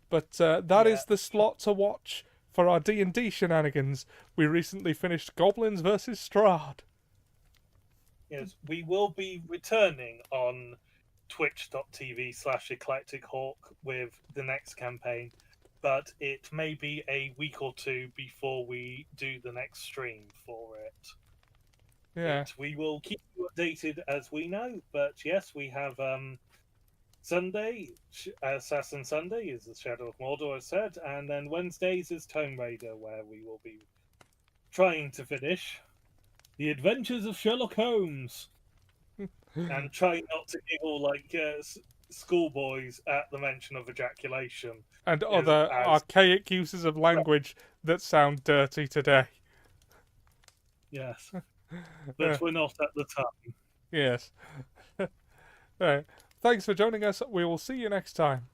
But that is the slot to watch for our D&D shenanigans. We recently finished Goblins vs. Strahd. Yes, we will be returning on twitch.tv/eclectichawk with the next campaign, but it may be a week or two before we do the next stream for it. Yeah. We will keep you updated as we know, but yes, we have Sunday, Assassin Sunday is the Shadow of Mordor, as said, and then Wednesdays is Tome Raider, where we will be trying to finish The Adventures of Sherlock Holmes. And trying not to giggle like schoolboys at the mention of ejaculation. And other archaic uses of language that sound dirty today. Yes. But we're not at the time. Yes. Right. Thanks for joining us. We will see you next time.